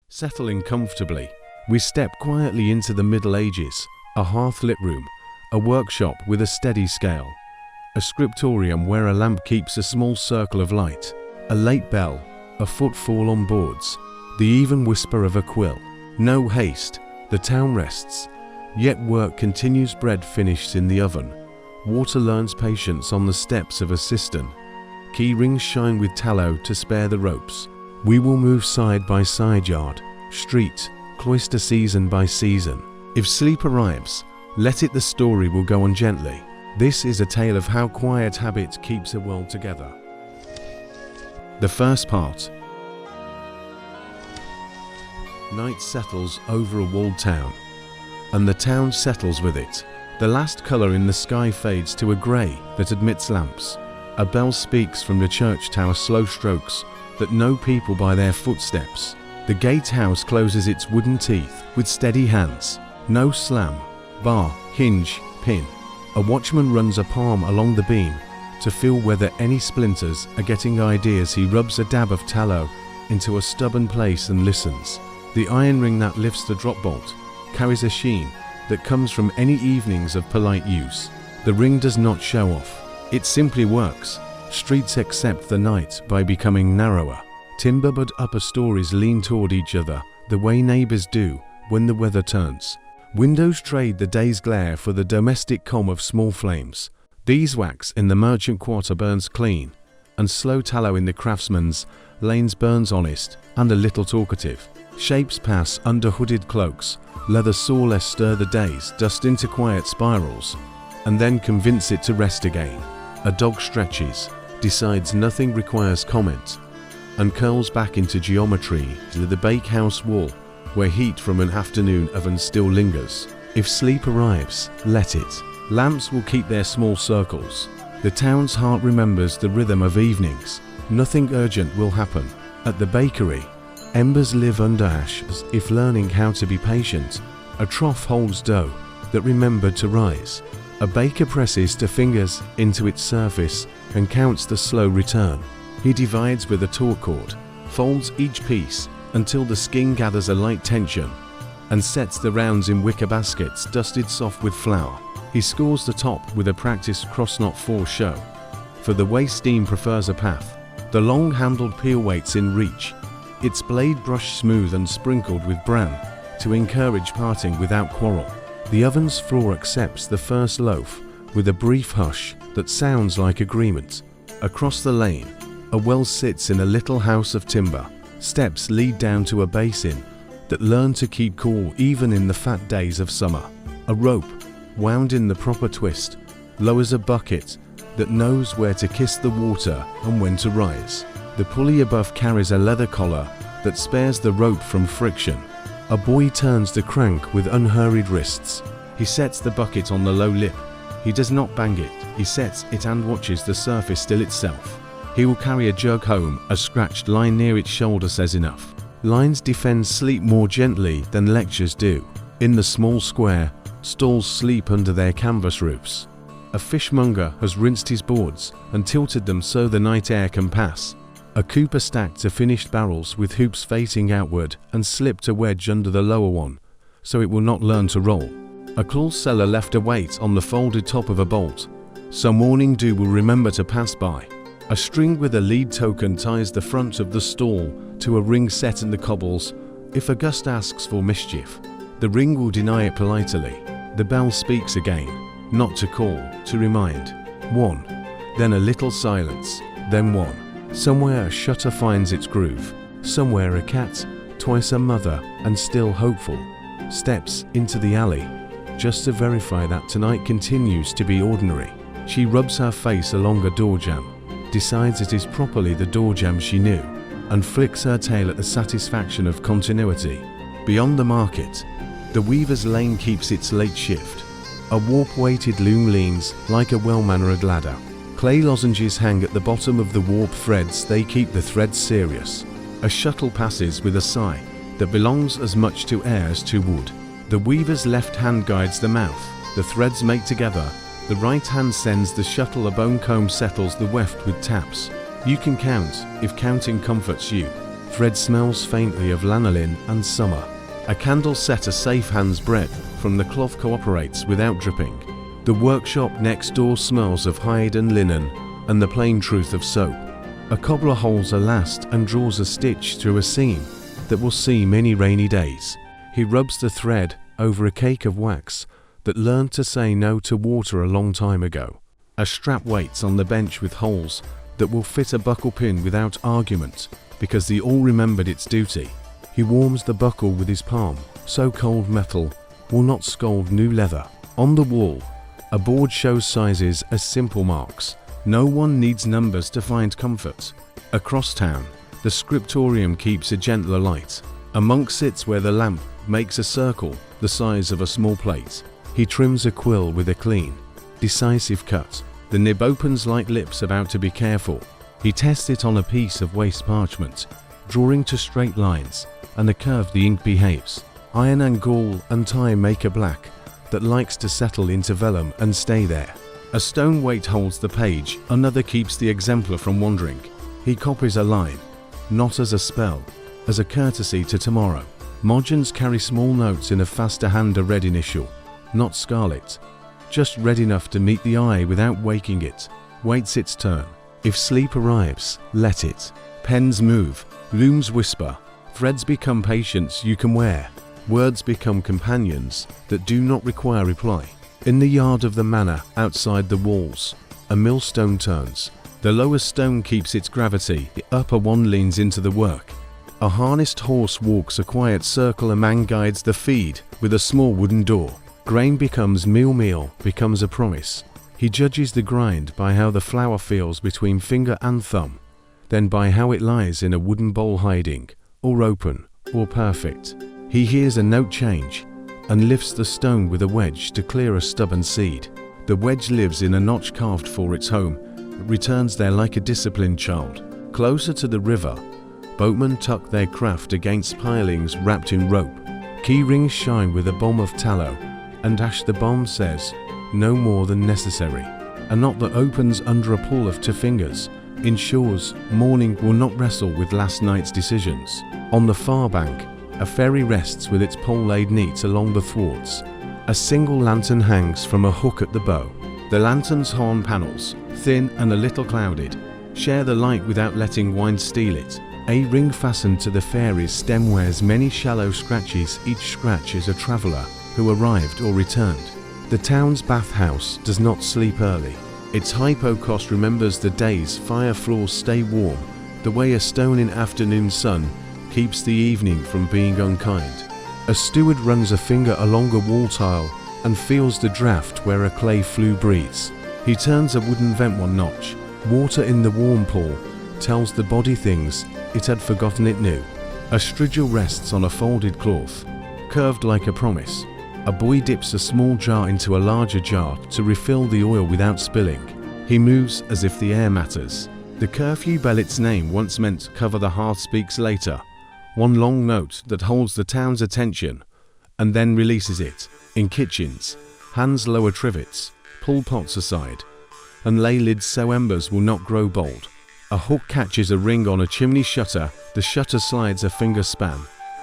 Settling comfortably, we step quietly into the Middle Ages, a hearth-lit room, a workshop with a steady scale, a scriptorium where a lamp keeps a small circle of light, a late bell, a footfall on boards, the even whisper of a quill. No haste, the town rests, yet work continues. Bread finished in the oven, water learns patience on the steps of a cistern, key rings shine with tallow to spare the ropes. We will move side by side, yard, street, cloister, season by season. If sleep arrives, let it, the story will go on gently. This is a tale of how quiet habit keeps a world together. The first part. Night settles over a walled town, and the town settles with it. The last colour in the sky fades to a grey that admits lamps. A bell speaks from the church tower, slow strokes that know people by their footsteps. The gatehouse closes its wooden teeth with steady hands. No slam, bar, hinge, pin. A watchman runs a palm along the beam to feel whether any splinters are getting ideas. He rubs a dab of tallow into a stubborn place and listens. The iron ring that lifts the drop bolt carries a sheen that comes from any evenings of polite use. The ring does not show off. It simply works. Streets accept the night by becoming narrower. Timber-but upper stories lean toward each other the way neighbors do when the weather turns. Windows trade the day's glare for the domestic calm of small flames. Beeswax in the merchant quarter burns clean, and slow tallow in the craftsman's lanes burns honest and a little talkative. Shapes pass under hooded cloaks, leather sawless stir the day's dust into quiet spirals, and then convince it to rest again. A dog stretches, decides nothing requires comment, and curls back into geometry to the bakehouse wall, where heat from an afternoon oven still lingers. If sleep arrives, let it. Lamps will keep their small circles. The town's heart remembers the rhythm of evenings. Nothing urgent will happen. At the bakery, embers live under ash as if learning how to be patient. A trough holds dough that remembered to rise. A baker presses the fingers into its surface and counts the slow return. He divides with a taut cord, folds each piece until the skin gathers a light tension, and sets the rounds in wicker baskets dusted soft with flour. He scores the top with a practiced cross-knot for show, for the way steam prefers a path. The long-handled peel waits in reach, its blade brushed smooth and sprinkled with bran to encourage parting without quarrel. The oven's floor accepts the first loaf with a brief hush that sounds like agreement. Across the lane, a well sits in a little house of timber. Steps lead down to a basin that learn to keep cool even in the fat days of summer. A rope, wound in the proper twist, lowers a bucket that knows where to kiss the water and when to rise. The pulley above carries a leather collar that spares the rope from friction. A boy turns the crank with unhurried wrists. He sets the bucket on the low lip. He does not bang it, he sets it and watches the surface still itself. He will carry a jug home, a scratched line near its shoulder says enough. Lines defend sleep more gently than lectures do. In the small square, stalls sleep under their canvas roofs. A fishmonger has rinsed his boards and tilted them so the night air can pass. A cooper stacked to finished barrels with hoops facing outward and slipped a wedge under the lower one, so it will not learn to roll. A claw seller left a weight on the folded top of a bolt, so morning dew will remember to pass by. A string with a lead token ties the front of the stall to a ring set in the cobbles. If a gust asks for mischief, the ring will deny it politely. The bell speaks again, not to call, to remind. One, then a little silence, then one. Somewhere a shutter finds its groove. Somewhere a cat, twice a mother, and still hopeful, steps into the alley, just to verify that tonight continues to be ordinary. She rubs her face along a door jamb, decides it is properly the door jamb she knew, and flicks her tail at the satisfaction of continuity. Beyond the market, the weaver's lane keeps its late shift. A warp-weighted loom leans like a well-mannered ladder. Clay lozenges hang at the bottom of the warp threads, they keep the threads serious. A shuttle passes with a sigh that belongs as much to air as to wood. The weaver's left hand guides the mouth, the threads make together. The right hand sends the shuttle, a bone comb settles the weft with taps. You can count, if counting comforts you. Thread smells faintly of lanolin and summer. A candle set a safe hand's breadth from the cloth cooperates without dripping. The workshop next door smells of hide and linen and the plain truth of soap. A cobbler holds a last and draws a stitch through a seam that will see many rainy days. He rubs the thread over a cake of wax that learned to say no to water a long time ago. A strap waits on the bench with holes that will fit a buckle pin without argument because the all remembered its duty. He warms the buckle with his palm, so cold metal will not scald new leather. On the wall, a board shows sizes as simple marks. No one needs numbers to find comfort. Across town, the scriptorium keeps a gentler light. A monk sits where the lamp makes a circle the size of a small plate. He trims a quill with a clean, decisive cut. The nib opens like lips about to be careful. He tests it on a piece of waste parchment, drawing to straight lines, and the curve the ink behaves. Iron and gall and time make a black that likes to settle into vellum and stay there. A stone weight holds the page, another keeps the exemplar from wandering. He copies a line, not as a spell, as a courtesy to tomorrow. Moderns carry small notes in a faster hand, a red initial, not scarlet, just red enough to meet the eye without waking it. Waits its turn. If sleep arrives, let it. Pens move, looms whisper, threads become patience you can wear. Words become companions that do not require reply. In the yard of the manor, outside the walls, a millstone turns. The lower stone keeps its gravity, the upper one leans into the work. A harnessed horse walks a quiet circle, a man guides the feed with a small wooden door. Grain becomes meal becomes a promise. He judges the grind by how the flour feels between finger and thumb, then by how it lies in a wooden bowl hiding, or open, or perfect. He hears a note change and lifts the stone with a wedge to clear a stubborn seed. The wedge lives in a notch carved for its home, but returns there like a disciplined child. Closer to the river, boatmen tuck their craft against pilings wrapped in rope. Key rings shine with a bomb of tallow, and ash the bomb says, no more than necessary. A knot that opens under a pull of 2 fingers ensures morning will not wrestle with last night's decisions. On the far bank, a ferry rests with its pole laid neat along the thwarts. A single lantern hangs from a hook at the bow. The lantern's horn panels, thin and a little clouded, share the light without letting wind steal it. A ring fastened to the ferry's stem wears many shallow scratches. Each scratch is a traveller who arrived or returned. The town's bathhouse does not sleep early. Its hypocaust remembers the days fire floors stay warm, the way a stone in afternoon sun keeps the evening from being unkind. A steward runs a finger along a wall tile and feels the draft where a clay flue breathes. He turns a wooden vent 1 notch. Water in the warm pool tells the body things it had forgotten it knew. A strigil rests on a folded cloth, curved like a promise. A boy dips a small jar into a larger jar to refill the oil without spilling. He moves as if the air matters. The curfew bell its name once meant cover the hearth speaks later. 1 long note that holds the town's attention and then releases it. In kitchens, hands lower trivets, pull pots aside, and lay lids so embers will not grow bold. A hook catches a ring on a chimney shutter, the shutter slides a finger span.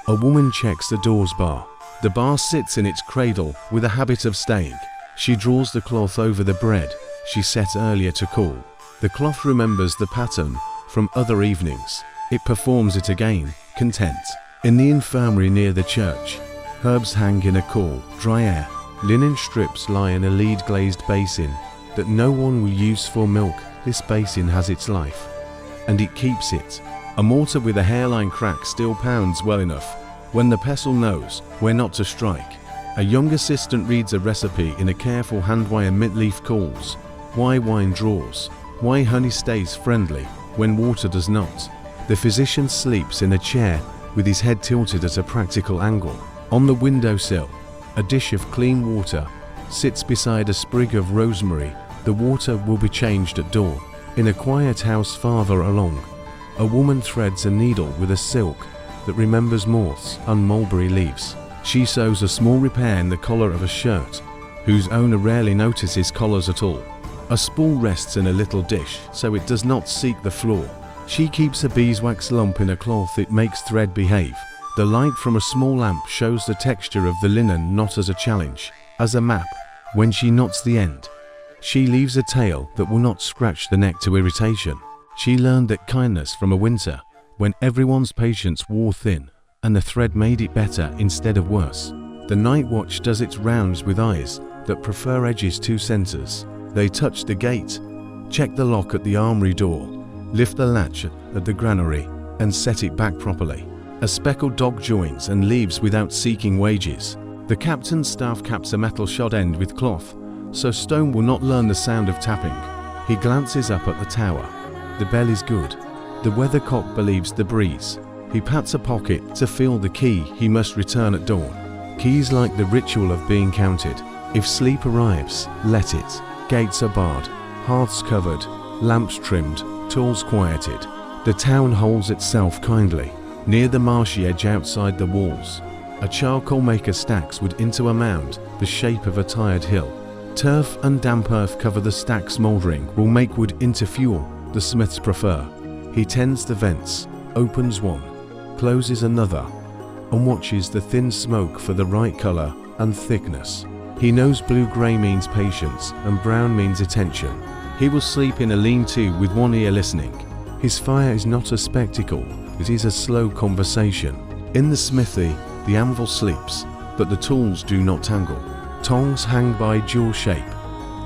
A woman checks the door's bar. The bar sits in its cradle with a habit of staying. She draws the cloth over the bread she set earlier to cool. The cloth remembers the pattern from other evenings. It performs it again, content. In the infirmary near the church, herbs hang in a cool, dry air. Linen strips lie in a lead-glazed basin that no one will use for milk. This basin has its life, and it keeps it. A mortar with a hairline crack still pounds well enough when the pestle knows where not to strike. A young assistant reads a recipe in a careful hand. Why a mint leaf calls, why wine draws, why honey stays friendly when water does not. The physician sleeps in a chair with his head tilted at a practical angle. On the windowsill, a dish of clean water sits beside a sprig of rosemary. The water will be changed at dawn. In a quiet house farther along, a woman threads a needle with a silk that remembers moths and mulberry leaves. She sews a small repair in the collar of a shirt, whose owner rarely notices collars at all. A spool rests in a little dish so it does not seek the floor. She keeps a beeswax lump in a cloth. It makes thread behave. The light from a small lamp shows the texture of the linen not as a challenge, as a map. When she knots the end, she leaves a tail that will not scratch the neck to irritation. She learned that kindness from a winter, when everyone's patience wore thin, and the thread made it better instead of worse. The night watch does its rounds with eyes that prefer edges to centers. They touch the gate, check the lock at the armory door, lift the latch at the granary, and set it back properly. A speckled dog joins and leaves without seeking wages. The captain's staff caps a metal shod end with cloth, so Stone will not learn the sound of tapping. He glances up at the tower. The bell is good. The weathercock believes the breeze. He pats a pocket to feel the key he must return at dawn. Keys like the ritual of being counted. If sleep arrives, let it. Gates are barred, hearths covered, lamps trimmed, tools quieted. The town holds itself kindly. Near the marshy edge outside the walls, a charcoal maker stacks wood into a mound the shape of a tired hill. Turf and damp earth cover the stack. Smouldering will make wood into fuel the smiths prefer. He tends the vents, opens one, closes another, and watches the thin smoke for the right color and thickness. He knows blue-gray means patience and brown means attention. He will sleep in a lean-to with one ear listening. His fire is not a spectacle, it is a slow conversation. In the smithy, the anvil sleeps, but the tools do not tangle. Tongs hang by jaw shape,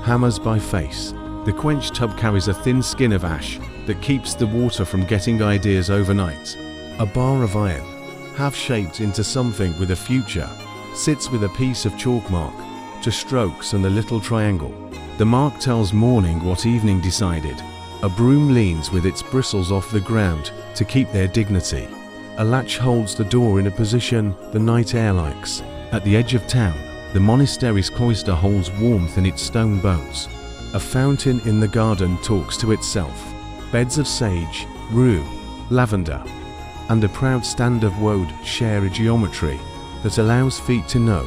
hammers by face. The quench tub carries a thin skin of ash that keeps the water from getting ideas overnight. A bar of iron, half shaped into something with a future, sits with a piece of chalk mark to strokes and a little triangle. The mark tells morning what evening decided. A broom leans with its bristles off the ground to keep their dignity. A latch holds the door in a position the night air likes. At the edge of town, the monastery's cloister holds warmth in its stone bones. A fountain in the garden talks to itself. Beds of sage, rue, lavender, and a proud stand of woad share a geometry that allows feet to know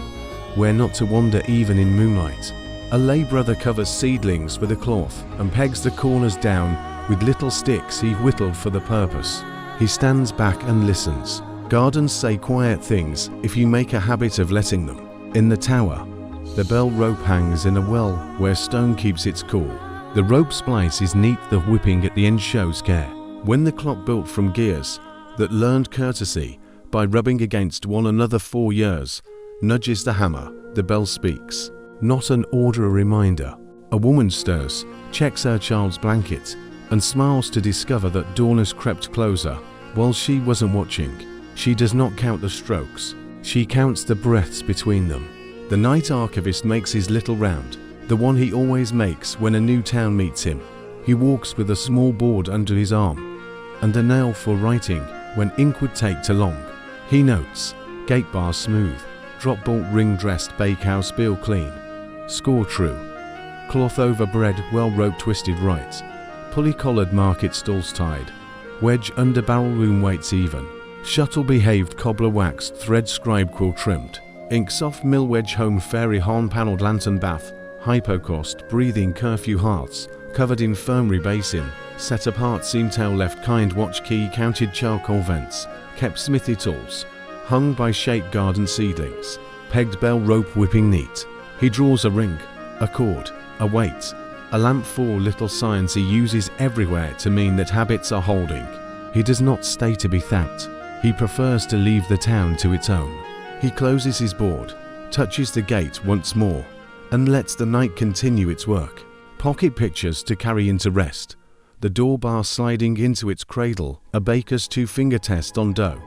where not to wander even in moonlight. A lay brother covers seedlings with a cloth and pegs the corners down with little sticks he whittled for the purpose. He stands back and listens. Gardens say quiet things if you make a habit of letting them. In the tower, the bell rope hangs in a well where stone keeps its cool. The rope splice is neat, the whipping at the end shows care. When the clock built from gears that learned courtesy by rubbing against one another 4 years nudges the hammer, the bell speaks. Not an order, a reminder. A woman stirs, checks her child's blanket, and smiles to discover that dawn has crept closer. While she wasn't watching, she does not count the strokes. She counts the breaths between them. The night archivist makes his little round, the one he always makes when a new town meets him. He walks with a small board under his arm, and a nail for writing when ink would take too long. He notes, gate bar smooth, drop bolt ring dressed, bakehouse bill clean, score true, cloth over bread well rope twisted right, pulley collared market stalls tied, wedge under barrel room weights even, shuttle behaved cobbler waxed thread scribe quill trimmed, ink soft mill wedge home fairy horn panelled lantern bath, hypocaust breathing curfew hearths, covered infirmary basin, set apart seamtail left kind watch key counted charcoal vents, kept smithy tools, hung by shaped garden seedlings, pegged bell rope whipping neat. He draws a ring, a cord, a weight, a lamp for little signs he uses everywhere to mean that habits are holding. He does not stay to be thanked. He prefers to leave the town to its own. He closes his board, touches the gate once more, and lets the night continue its work. Pocket pictures to carry into rest. The door bar sliding into its cradle, a baker's 2-finger test on dough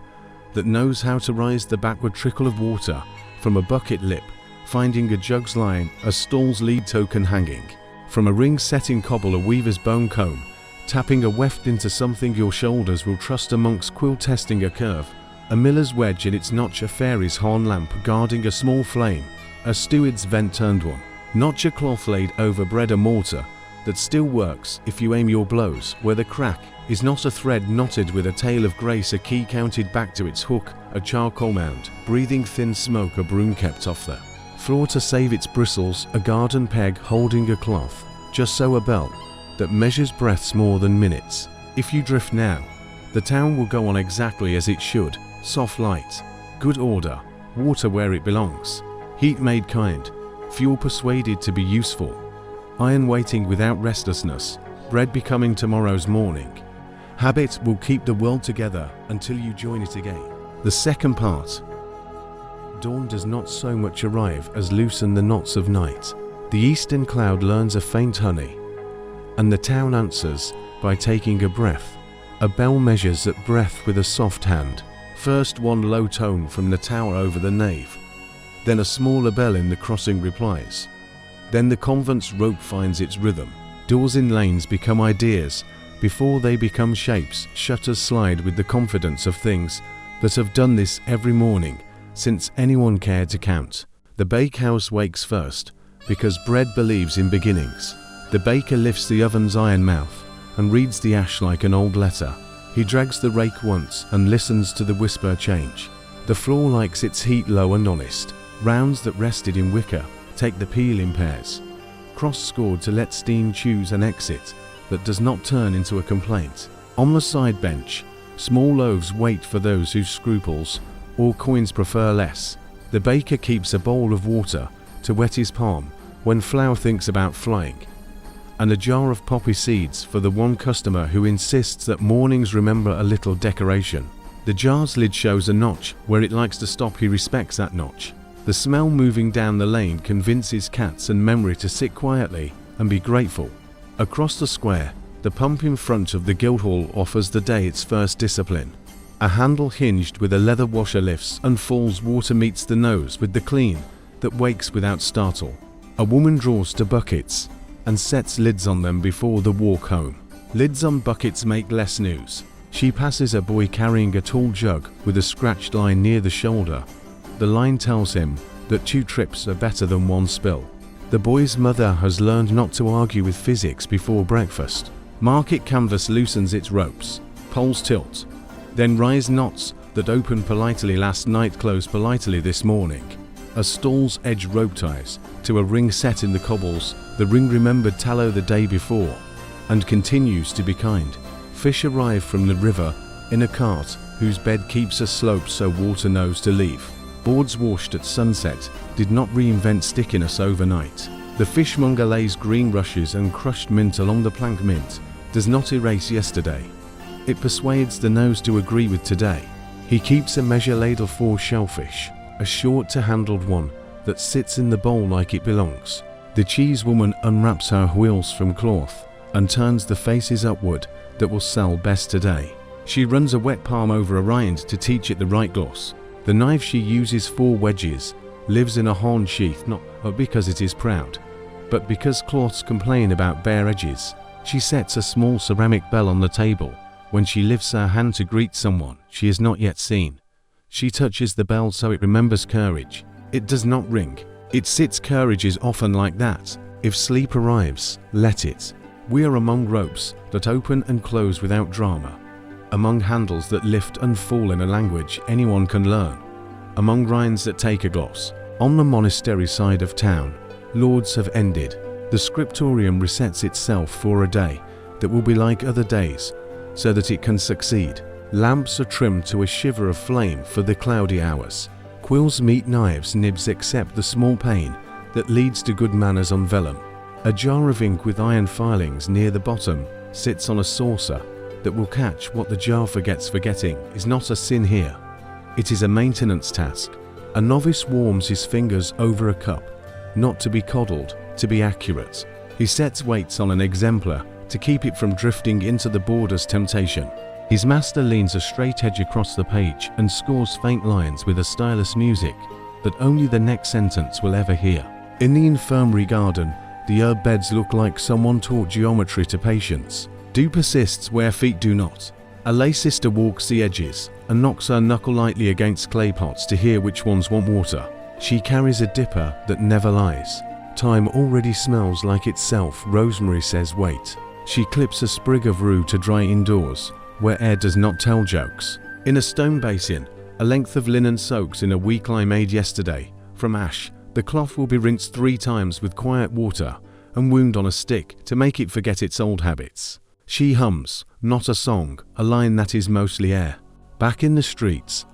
that knows how to rise the backward trickle of water from a bucket lip, finding a jug's line, a stall's lead token hanging. From a ring set in cobble, a weaver's bone comb, tapping a weft into something your shoulders will trust, a monk's quill testing a curve, a miller's wedge in its notch, a fairy's horn lamp guarding a small flame, a steward's vent turned one, notch a cloth laid over bread, a mortar that still works if you aim your blows, where the crack is not a thread knotted with a tail of grace, a key counted back to its hook, a charcoal mound, breathing thin smoke, a broom kept off the floor to save its bristles, a garden peg holding a cloth, just so, a bell that measures breaths more than minutes, If you drift now, the town will go on exactly as it should. Soft light, good order, water where it belongs, heat made kind, fuel persuaded to be useful, iron waiting without restlessness, bread becoming tomorrow's morning. Habit will keep the world together until you join it again. The second part. Dawn does not so much arrive as loosen the knots of night. The eastern cloud learns a faint honey, and the town answers by taking a breath. A bell measures that breath with a soft hand. First one low tone from the tower over the nave, then a smaller bell in the crossing replies. Then the convent's rope finds its rhythm. Doors in lanes become ideas before they become shapes. Shutters slide with the confidence of things that have done this every morning since anyone cared to count. The bakehouse wakes first because bread believes in beginnings. The baker lifts the oven's iron mouth and reads the ash like an old letter. He drags the rake once and listens to the whisper change. The floor likes its heat low and honest. Rounds that rested in wicker take the peel in pairs. Cross-scored to let steam choose an exit that does not turn into a complaint. On the side bench, small loaves wait for those whose scruples or coins prefer less. The baker keeps a bowl of water to wet his palm when flour thinks about flying, and a jar of poppy seeds for the one customer who insists that mornings remember a little decoration. The jar's lid shows a notch. Where it likes to stop, he respects that notch. The smell moving down the lane convinces cats and memory to sit quietly and be grateful. Across the square, the pump in front of the Guildhall offers the day its first discipline. A handle hinged with a leather washer lifts and falls. Water meets the nose with the clean that wakes without startle. A woman draws to buckets and sets lids on them before the walk home. Lids on buckets make less news. She passes a boy carrying a tall jug with a scratched line near the shoulder. The line tells him that 2 trips are better than 1 spill. The boy's mother has learned not to argue with physics before breakfast. Market canvas loosens its ropes. Poles tilt. Then rise knots that opened politely last night close politely this morning. A stall's edge rope ties to a ring set in the cobbles. The ring remembered tallow the day before and continues to be kind. Fish arrive from the river in a cart whose bed keeps a slope so water knows to leave. Boards washed at sunset did not reinvent stickiness overnight. The fishmonger lays green rushes and crushed mint along the plank. Mint does not erase yesterday. It persuades the nose to agree with today. He keeps a measure ladle for shellfish, a short-to-handled one that sits in the bowl like it belongs. The cheese woman unwraps her wheels from cloth and turns the faces upward that will sell best today. She runs a wet palm over a rind to teach it the right gloss. The knife she uses for wedges lives in a horn sheath, not because it is proud, but because cloths complain about bare edges. She sets a small ceramic bell on the table when she lifts her hand to greet someone she has not yet seen. She touches the bell so it remembers courage. It does not ring. It sits. Courage is often like that. If sleep arrives, let it. We are among ropes that open and close without drama, among handles that lift and fall in a language anyone can learn, among rinds that take a gloss. On the monastery side of town, lords have ended. The scriptorium resets itself for a day that will be like other days, so that it can succeed. Lamps are trimmed to a shiver of flame for the cloudy hours. Quills meet knives' nibs except the small pane that leads to good manners on vellum. A jar of ink with iron filings near the bottom sits on a saucer that will catch what the jar forgets. Forgetting is not a sin here. It is a maintenance task. A novice warms his fingers over a cup, not to be coddled, to be accurate. He sets weights on an exemplar to keep it from drifting into the border's temptation. His master leans a straight edge across the page and scores faint lines with a stylus music that only the next sentence will ever hear. In the infirmary garden, the herb beds look like someone taught geometry to patients. Dew persists where feet do not. A lay sister walks the edges and knocks her knuckle lightly against clay pots to hear which ones want water. She carries a dipper that never lies. Time already smells like itself. Rosemary says wait. She clips a sprig of rue to dry indoors, where air does not tell jokes. In a stone basin, a length of linen soaks in a weak lye made yesterday. From ash, the cloth will be rinsed 3 times with quiet water and wound on a stick to make it forget its old habits. She hums, not a song, a line that is mostly air. Back in the streets,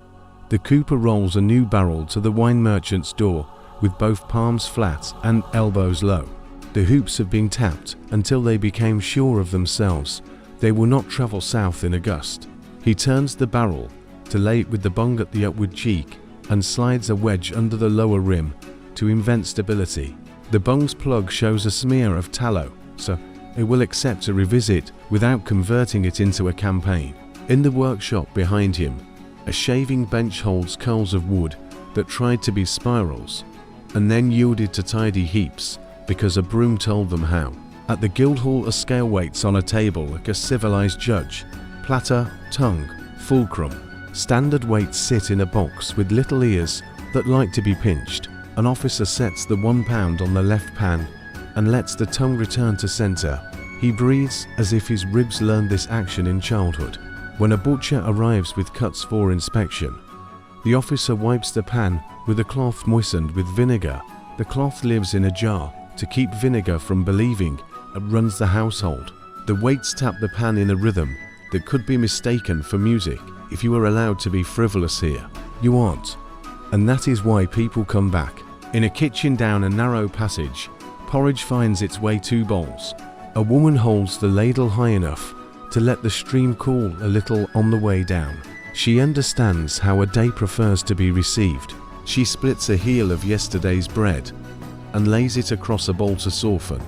the cooper rolls a new barrel to the wine merchant's door with both palms flat and elbows low. The hoops have been tapped until they became sure of themselves. They will not travel south in a gust. He turns the barrel to lay it with the bung at the upward cheek and slides a wedge under the lower rim to invent stability. The bung's plug shows a smear of tallow, so it will accept a revisit without converting it into a campaign. In the workshop behind him, a shaving bench holds curls of wood that tried to be spirals and then yielded to tidy heaps because a broom told them how. At the Guildhall, a scale waits on a table like a civilized judge. Platter, tongue, fulcrum. Standard weights sit in a box with little ears that like to be pinched. An officer sets the £1 on the left pan and lets the tongue return to center. He breathes as if his ribs learned this action in childhood. When a butcher arrives with cuts for inspection, the officer wipes the pan with a cloth moistened with vinegar. The cloth lives in a jar to keep vinegar from believing and runs the household. The weights tap the pan in a rhythm that could be mistaken for music if you were allowed to be frivolous here. You aren't. And that is why people come back. In a kitchen down a narrow passage, porridge finds its way 2 bowls. A woman holds the ladle high enough to let the stream cool a little on the way down. She understands how a day prefers to be received. She splits a heel of yesterday's bread and lays it across a bowl to soften,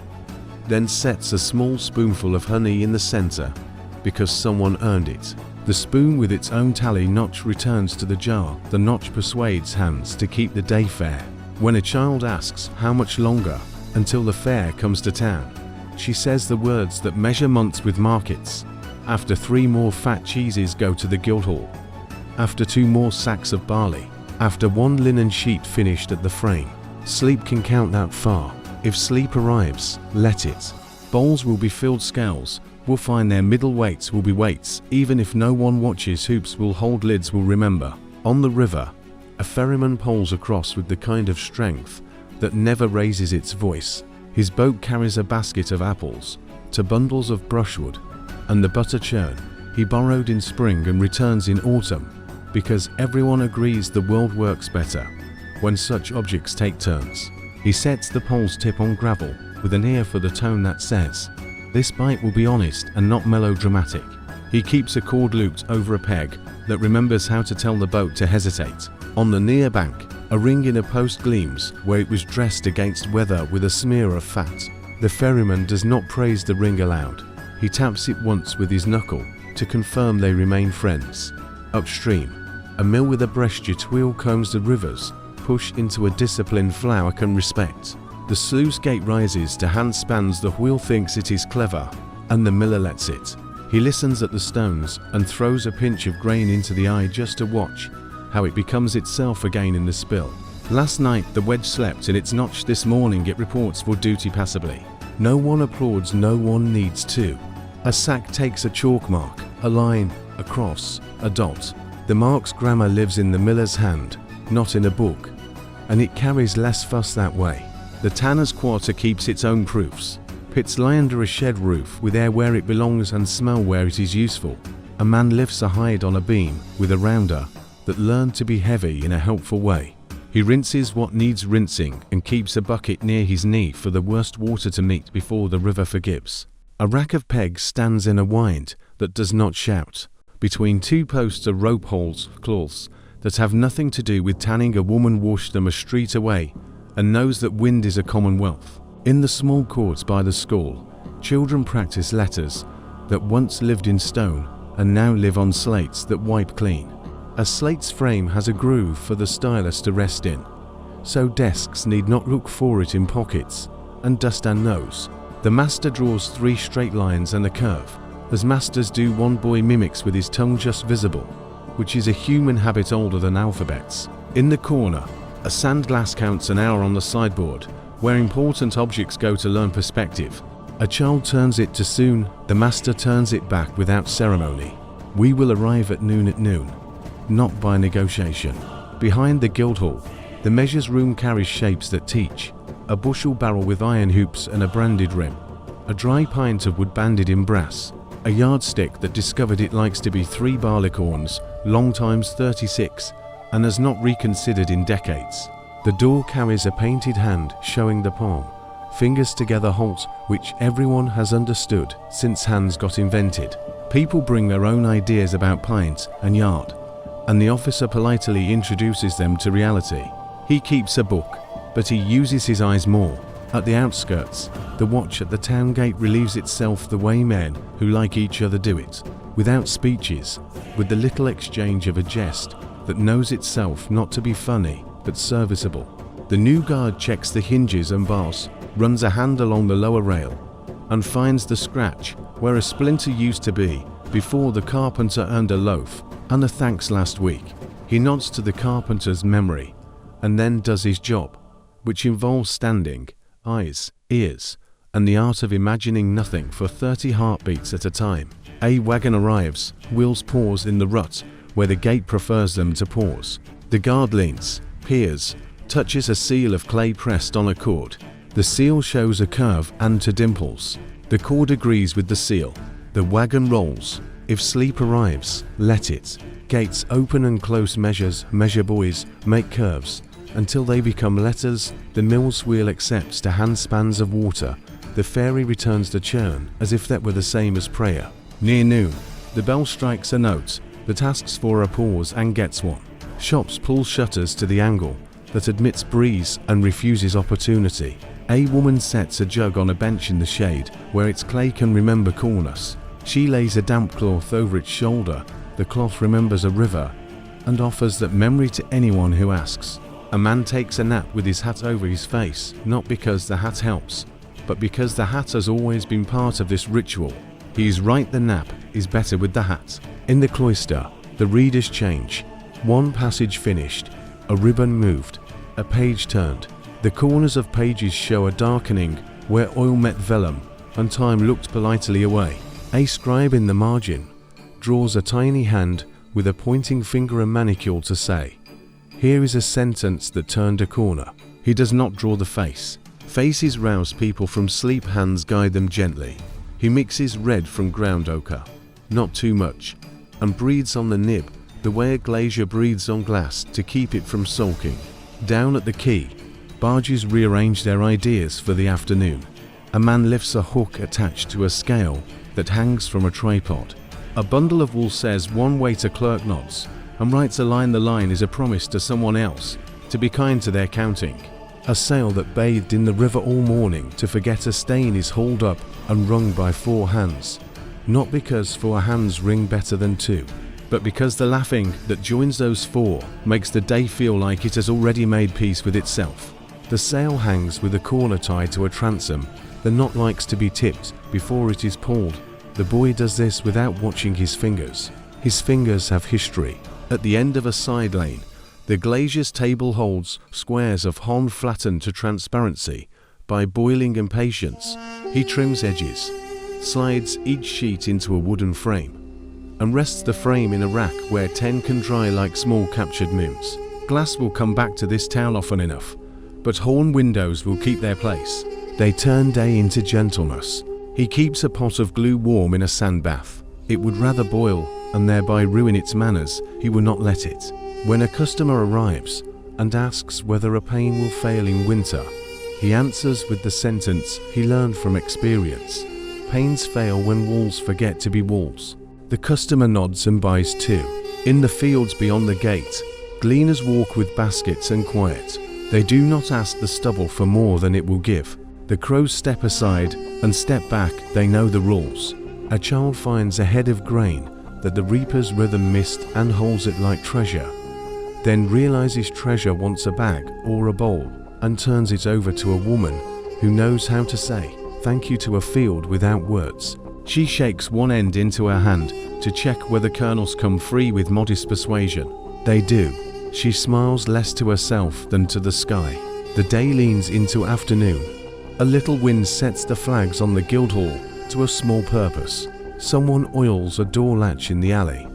then sets a small spoonful of honey in the center because someone earned it. The spoon with its own tally notch returns to the jar. The notch persuades hands to keep the day fair. When a child asks how much longer until the fair comes to town, she says the words that measure months with markets. After 3 more fat cheeses go to the Guildhall. After 2 more sacks of barley. After 1 linen sheet finished at the frame. Sleep can count that far. If sleep arrives, let it. Bowls will be filled, scales will find their middle weights will be weights. Even if no one watches, hoops will hold, lids will remember. On the river, a ferryman poles across with the kind of strength that never raises its voice. His boat carries a basket of apples to bundles of brushwood and the butter churn he borrowed in spring and returns in autumn, because everyone agrees the world works better when such objects take turns. He sets the pole's tip on gravel with an ear for the tone that says, "This bite will be honest and not melodramatic." He keeps a cord looped over a peg that remembers how to tell the boat to hesitate. On the near bank, a ring in a post gleams where it was dressed against weather with a smear of fat. The ferryman does not praise the ring aloud. He taps it once with his knuckle to confirm they remain friends. Upstream, a mill with a breastjet wheel combs the rivers, push into a disciplined flour can respect. The sluice gate rises to hand spans, the wheel thinks it is clever, and the miller lets it. He listens at the stones and throws a pinch of grain into the eye just to watch how it becomes itself again in the spill. Last night the wedge slept in its notch, this morning it reports for duty passably. No one applauds, no one needs to. A sack takes a chalk mark, a line, a cross, a dot. The mark's grammar lives in the miller's hand, not in a book, and it carries less fuss that way. The tanner's quarter keeps its own proofs. Pits lie under a shed roof with air where it belongs and smell where it is useful. A man lifts a hide on a beam with a rounder that learned to be heavy in a helpful way. He rinses what needs rinsing and keeps a bucket near his knee for the worst water to meet before the river forgives. A rack of pegs stands in a wind that does not shout. Between 2 posts are rope holes, cloths that have nothing to do with tanning. A woman washed them a street away and knows that wind is a commonwealth. In the small courts by the school, children practice letters that once lived in stone and now live on slates that wipe clean. A slate's frame has a groove for the stylus to rest in, so desks need not look for it in pockets, and Dustan knows. The master draws 3 straight lines and a curve. As masters do, one boy mimics with his tongue just visible, which is a human habit older than alphabets. In the corner, a sand glass counts an hour on the sideboard, where important objects go to learn perspective. A child turns it too soon, the master turns it back without ceremony. We will arrive at noon, not by negotiation. Behind the Guildhall, the measures room carries shapes that teach. A bushel barrel with iron hoops and a branded rim. A dry pint of wood banded in brass. a yardstick that discovered it likes to be 3 barleycorns, long times 36, and has not reconsidered in decades. The door carries a painted hand showing the palm, fingers together halt, which everyone has understood since hands got invented. People bring their own ideas about pint and yard, and the officer politely introduces them to reality. He keeps a book, but he uses his eyes more. At the outskirts, the watch at the town gate relieves itself the way men who like each other do it, without speeches, with the little exchange of a jest that knows itself not to be funny but serviceable. The new guard checks the hinges and bars, runs a hand along the lower rail, and finds the scratch where a splinter used to be before the carpenter earned a loaf and a thanks last week. He nods to the carpenter's memory and then does his job, which involves standing, eyes, ears, and the art of imagining nothing for 30 heartbeats at a time. A wagon arrives, wheels pause in the rut where the gate prefers them to pause. The guard leans, peers, touches a seal of clay pressed on a cord. The seal shows a curve and 2 dimples. The cord agrees with the seal. The wagon rolls. If sleep arrives, let it. Gates open and close measure buoys, make curves, until they become letters. The mill's wheel accepts to handspans of water. The fairy returns the churn as if that were the same as prayer. Near noon, the bell strikes a note that asks for a pause and gets one. Shops pull shutters to the angle that admits breeze and refuses opportunity. A woman sets a jug on a bench in the shade where its clay can remember coolness. She lays a damp cloth over its shoulder. The cloth remembers a river and offers that memory to anyone who asks. A man takes a nap with his hat over his face, not because the hat helps, but because the hat has always been part of this ritual. He is right, the nap is better with the hat. In the cloister, the readers change. One passage finished, a ribbon moved, a page turned. The corners of pages show a darkening where oil met vellum and time looked politely away. A scribe in the margin draws a tiny hand with a pointing finger and manicure to say, "Here is a sentence that turned a corner." He does not draw the face. Faces rouse people from sleep, hands guide them gently. He mixes red from ground ochre, not too much, and breathes on the nib the way a glazier breathes on glass to keep it from sulking. Down at the quay, barges rearrange their ideas for the afternoon. A man lifts a hook attached to a scale that hangs from a tripod. A bundle of wool says one waiter clerk nods and writes a line. The line is a promise to someone else to be kind to their counting. A sail that bathed in the river all morning to forget a stain is hauled up and wrung by 4 hands. Not because 4 hands ring better than 2, but because the laughing that joins those 4 makes the day feel like it has already made peace with itself. The sail hangs with a corner tied to a transom. The knot likes to be tipped before it is pulled. The boy does this without watching his fingers. His fingers have history. At the end of a side lane, the glazier's table holds squares of hon flattened to transparency by boiling impatience. He trims edges, slides each sheet into a wooden frame, and rests the frame in a rack where 10 can dry like small captured moons. Glass will come back to this town often enough, but horn windows will keep their place. They turn day into gentleness. He keeps a pot of glue warm in a sand bath. It would rather boil and thereby ruin its manners. He will not let it. When a customer arrives and asks whether a pane will fail in winter, he answers with the sentence he learned from experience. Panes fail when walls forget to be walls. The customer nods and buys too. In the fields beyond the gate, gleaners walk with baskets and quiet. They do not ask the stubble for more than it will give. The crows step aside and step back. They know the rules. A child finds a head of grain that the reaper's rhythm missed and holds it like treasure. Then realizes treasure wants a bag or a bowl and turns it over to a woman who knows how to say thank you to a field without words. She shakes one end into her hand to check whether kernels come free with modest persuasion. They do. She smiles less to herself than to the sky. The day leans into afternoon. A little wind sets the flags on the Guildhall to a small purpose. Someone oils a door latch in the alley,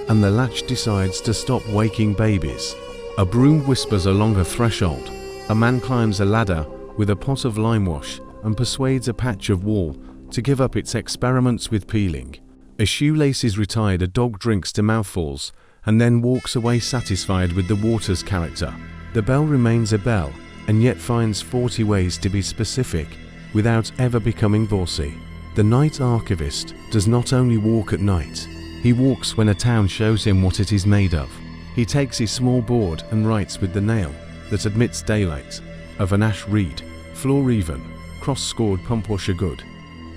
and the latch decides to stop waking babies. A broom whispers along a threshold. A man climbs a ladder with a pot of lime wash and persuades a patch of wall to give up its experiments with peeling. A shoelace is retied, a dog drinks to mouthfuls, and then walks away satisfied with the water's character. The bell remains a bell, and yet finds 40 ways to be specific, without ever becoming bossy. The night archivist does not only walk at night, he walks when a town shows him what it is made of. He takes his small board and writes with the nail that admits daylight, of an ash reed, floor even, cross-scored pump washer good,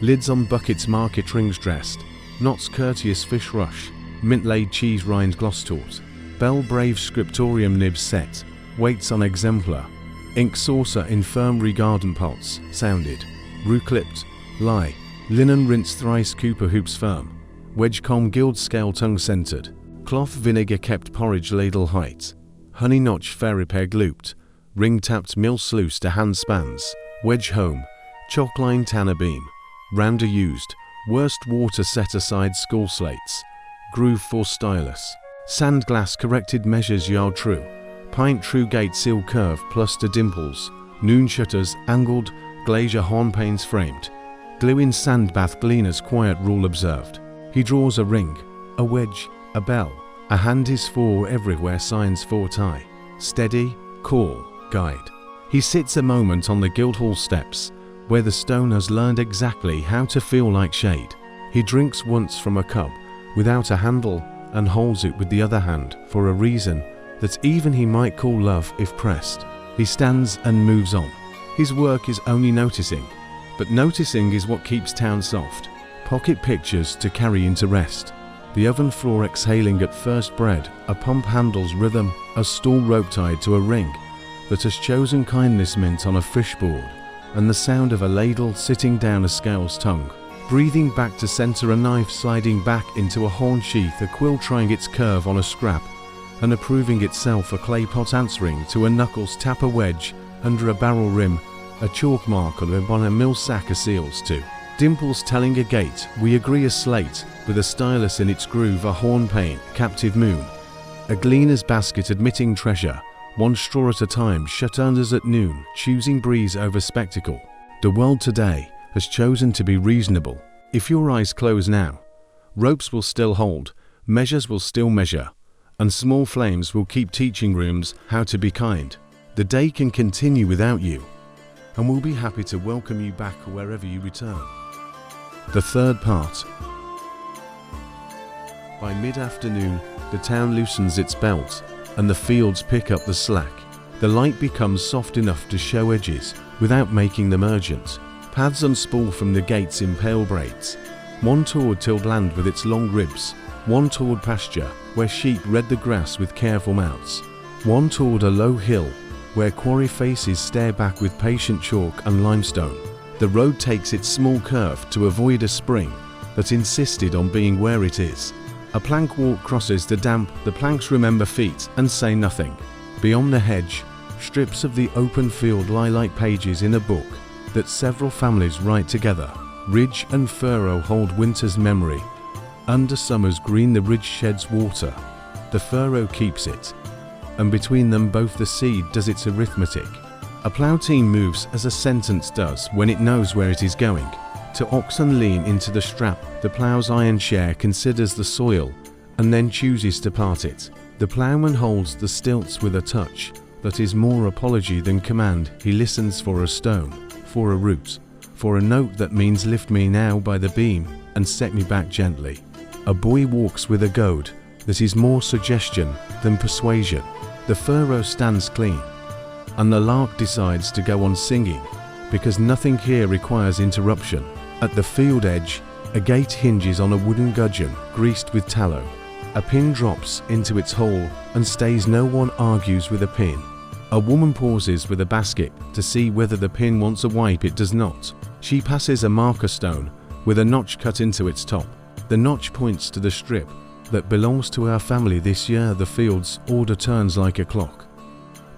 lids on buckets market rings dressed, knots courteous fish rush, mint-laid cheese rind gloss taught, bell brave scriptorium nibs set, weights on exemplar, ink saucer infirmary garden pots, sounded, rue clipped, lie, linen rinse thrice cooper hoops firm, wedge comb gild scale tongue centered, cloth vinegar kept porridge ladle height, honey notch fairy peg looped, ring tapped mill sluice to hand spans, wedge home, chalk line tanner beam, rounder used, worst water set aside school slates, groove for stylus, sand glass corrected measures yard true, pint true gate seal curve plus to dimples, noon shutters angled, glazier horn panes framed, glue in sand bath gleaner's quiet rule observed. He draws a ring, a wedge, a bell, a hand is for everywhere signs for tie, steady, call, guide. He sits a moment on the Guildhall steps, where the stone has learned exactly how to feel like shade. He drinks once from a cup, without a handle, and holds it with the other hand for a reason that even he might call love if pressed. He stands and moves on. His work is only noticing, but noticing is what keeps town soft. Pocket pictures to carry into rest. The oven floor exhaling at first bread, a pump handle's rhythm, a stool rope tied to a ring that has chosen kindness mint on a fishboard, and the sound of a ladle sitting down a scale's tongue. Breathing back to center, a knife sliding back into a horn sheath, a quill trying its curve on a scrap, and approving itself, a clay pot answering to a knuckles tap, a wedge under a barrel rim, a chalk mark on a mill sack, a seals to dimples telling a gate, we agree, a slate with a stylus in its groove, a horn pane, captive moon, a gleaner's basket admitting treasure, one straw at a time, shut unders at noon, choosing breeze over spectacle. The world today has chosen to be reasonable. If your eyes close now, ropes will still hold, measures will still measure, and small flames will keep teaching rooms how to be kind. The day can continue without you, and we'll be happy to welcome you back wherever you return. The third part. By mid-afternoon, the town loosens its belt, and the fields pick up the slack. The light becomes soft enough to show edges without making them urgent. Paths unspool from the gates in pale braids. One toward tilled land with its long ribs, one toward pasture where sheep red the grass with careful mouths, one toward a low hill where quarry faces stare back with patient chalk and limestone. The road takes its small curve to avoid a spring that insisted on being where it is. A plank walk crosses the damp, the planks remember feet and say nothing. Beyond the hedge, strips of the open field lie like pages in a book that several families write together. Ridge and furrow hold winter's memory. Under summer's green the ridge sheds water, the furrow keeps it, and between them both the seed does its arithmetic. A plough team moves as a sentence does when it knows where it is going. To oxen lean into the strap, the plough's iron share considers the soil and then chooses to part it. The ploughman holds the stilts with a touch that is more apology than command. He listens for a stone, for a root, for a note that means lift me now by the beam and set me back gently. A boy walks with a goad that is more suggestion than persuasion. The furrow stands clean, and the lark decides to go on singing because nothing here requires interruption. At the field edge, a gate hinges on a wooden gudgeon greased with tallow. A pin drops into its hole and stays. No one argues with a pin. A woman pauses with a basket to see whether the pin wants a wipe. It does not. She passes a marker stone with a notch cut into its top. The notch points to the strip that belongs to our family this year. The field's order turns like a clock,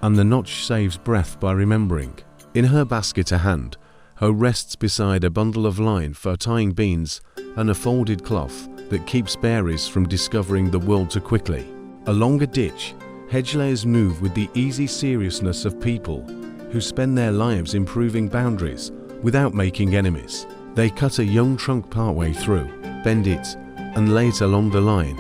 and the notch saves breath by remembering. In her basket a hand, Ho rests beside a bundle of line for tying beans and a folded cloth that keeps berries from discovering the world too quickly. Along a ditch, hedge layers move with the easy seriousness of people who spend their lives improving boundaries without making enemies. They cut a young trunk partway through, bend it, and lay it along the line,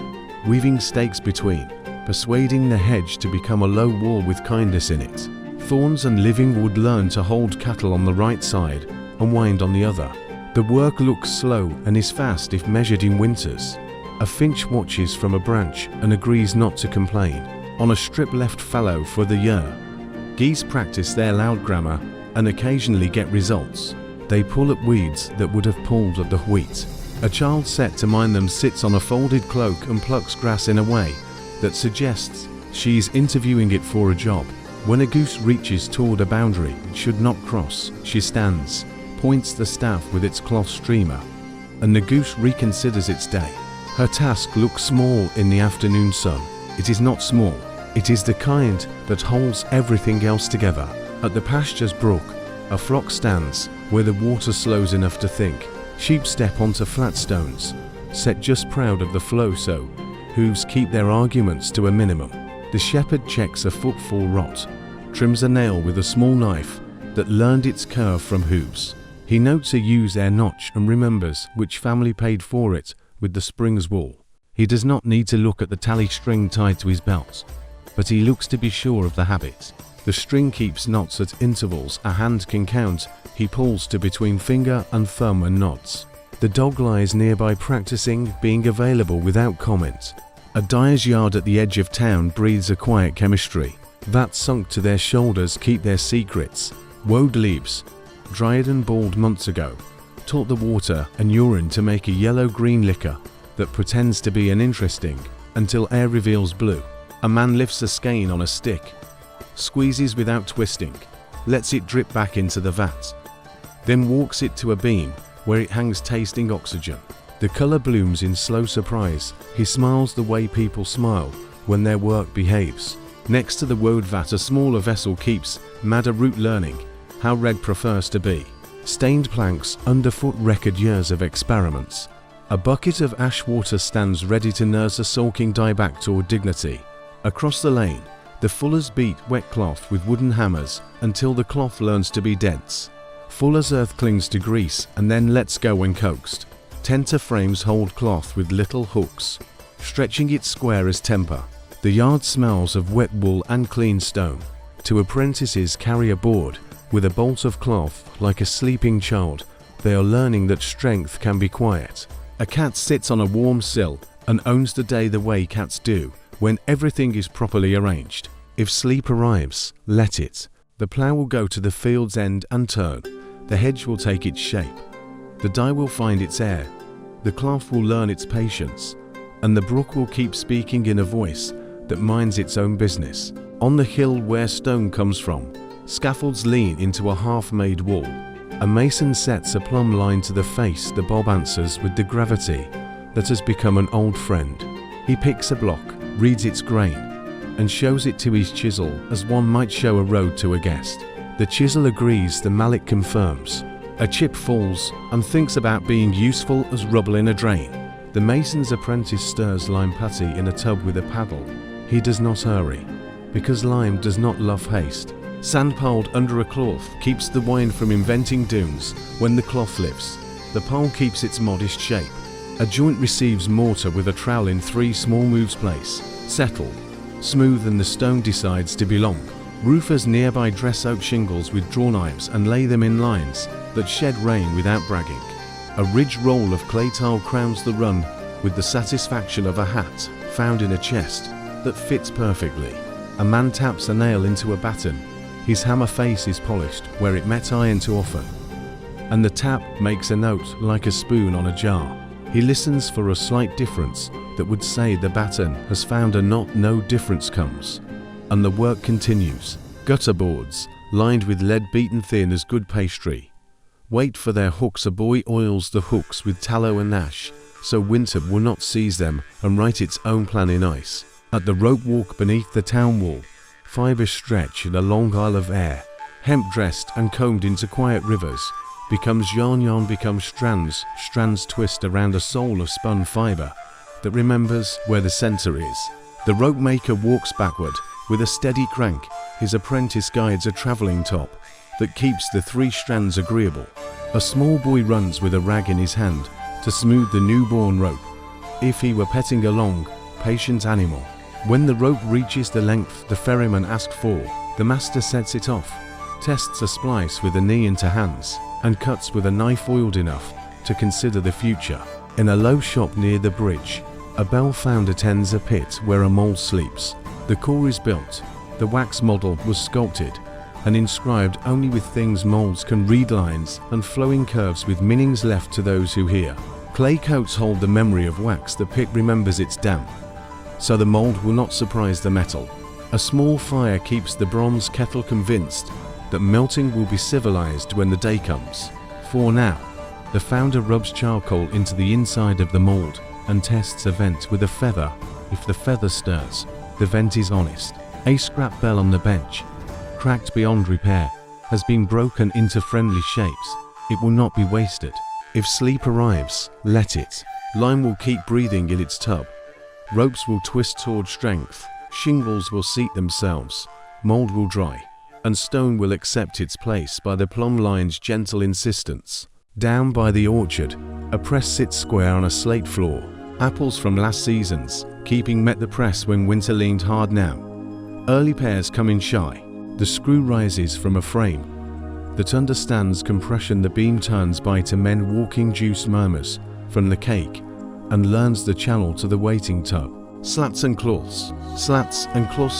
weaving stakes between, persuading the hedge to become a low wall with kindness in it. Thorns and living wood learn to hold cattle on the right side and wind on the other. The work looks slow and is fast if measured in winters. A finch watches from a branch and agrees not to complain. On a strip left fallow for the year. Geese practice their loud grammar and occasionally get results. They pull at weeds that would have pulled at the wheat. A child set to mind them sits on a folded cloak and plucks grass in a way that suggests she is interviewing it for a job. When a goose reaches toward a boundary it should not cross, she stands, points the staff with its cloth streamer, and the goose reconsiders its day. Her task looks small in the afternoon sun. It is not small. It is the kind that holds everything else together. At the pasture's brook, a flock stands where the water slows enough to think. Sheep step onto flat stones, set just proud of the flow so hooves keep their arguments to a minimum. The shepherd checks a footfall rot, trims a nail with a small knife that learned its curve from hooves. He notes a ewe's ear notch and remembers which family paid for it with the spring's wool. He does not need to look at the tally string tied to his belt, but he looks to be sure of the habit. The string keeps knots at intervals a hand can count. He pulls to between finger and thumb and nods. The dog lies nearby practicing being available without comment. A dyer's yard at the edge of town breathes a quiet chemistry. Vats sunk to their shoulders keep their secrets. Woad leaves, dried and boiled months ago, taught the water and urine to make a yellow-green liquor that pretends to be an interesting until air reveals blue. A man lifts a skein on a stick, squeezes without twisting, lets it drip back into the vat, then walks it to a beam where it hangs tasting oxygen. The color blooms in slow surprise. He smiles the way people smile when their work behaves. Next to the woad vat a smaller vessel keeps madder root learning how red prefers to be. Stained planks underfoot record years of experiments. A bucket of ash water stands ready to nurse a sulking dieback toward dignity. Across the lane, the fullers beat wet cloth with wooden hammers until the cloth learns to be dense. Fuller's earth clings to grease and then lets go when coaxed. Tenter frames hold cloth with little hooks, stretching it square as temper. The yard smells of wet wool and clean stone. Two apprentices carry a board with a bolt of cloth like a sleeping child. They are learning that strength can be quiet. A cat sits on a warm sill and owns the day the way cats do when everything is properly arranged. If sleep arrives, let it. The plough will go to the field's end and turn. The hedge will take its shape. The dye will find its air. The cloth will learn its patience. And the brook will keep speaking in a voice that minds its own business. On the hill where stone comes from, scaffolds lean into a half-made wall. A mason sets a plumb line to the face. The bob answers with the gravity that has become an old friend. He picks a block, reads its grain, and shows it to his chisel as one might show a road to a guest. The chisel agrees, the mallet confirms. A chip falls and thinks about being useful as rubble in a drain. The mason's apprentice stirs lime putty in a tub with a paddle. He does not hurry, because lime does not love haste. Sand piled under a cloth keeps the wine from inventing dunes when the cloth lifts. The pole keeps its modest shape. A joint receives mortar with a trowel in 3 small moves place. Settle, smooth, and the stone decides to belong. Roofers nearby dress oak shingles with draw knives and lay them in lines that shed rain without bragging. A ridge roll of clay tile crowns the run with the satisfaction of a hat found in a chest that fits perfectly. A man taps a nail into a batten. His hammer face is polished where it met iron too often, and the tap makes a note like a spoon on a jar. He listens for a slight difference that would say the batten has found a knot. No difference comes, and the work continues. Gutter boards, lined with lead beaten thin as good pastry, wait for their hooks. A boy oils the hooks with tallow and ash, so winter will not seize them, and write its own plan in ice. At the rope walk beneath the town wall, fibers stretch in a long aisle of air. Hemp dressed and combed into quiet rivers, becomes yarn, yarn becomes strands, strands twist around a soul of spun fiber that remembers where the center is. The rope maker walks backward with a steady crank. His apprentice guides a traveling top that keeps the 3 strands agreeable. A small boy runs with a rag in his hand to smooth the newborn rope. If he were petting a long, patient animal. When the rope reaches the length the ferryman asked for, the master sets it off, tests a splice with a knee into hands, and cuts with a knife oiled enough to consider the future. In a low shop near the bridge, a bell founder tends a pit where a mole sleeps. The core is built, the wax model was sculpted, and inscribed only with things molds can read, lines and flowing curves with meanings left to those who hear. Clay coats hold the memory of wax, the pit remembers its damp, so the mold will not surprise the metal. A small fire keeps the bronze kettle convinced that melting will be civilized when the day comes. For now, the founder rubs charcoal into the inside of the mold and tests a vent with a feather. If the feather stirs, the vent is honest. A scrap bell on the bench, cracked beyond repair, has been broken into friendly shapes. It will not be wasted. If sleep arrives, let it. Lime will keep breathing in its tub. Ropes will twist toward strength. Shingles will seat themselves. Mold will dry, and stone will accept its place by the plumb line's gentle insistence. Down by the orchard, a press sits square on a slate floor. Apples from last season's keeping met the press when winter leaned hard now. Early pears come in shy. The screw rises from a frame that understands compression. The beam turns by to men walking. Juice murmurs from the cake and learns the channel to the waiting tub. Slats and cloths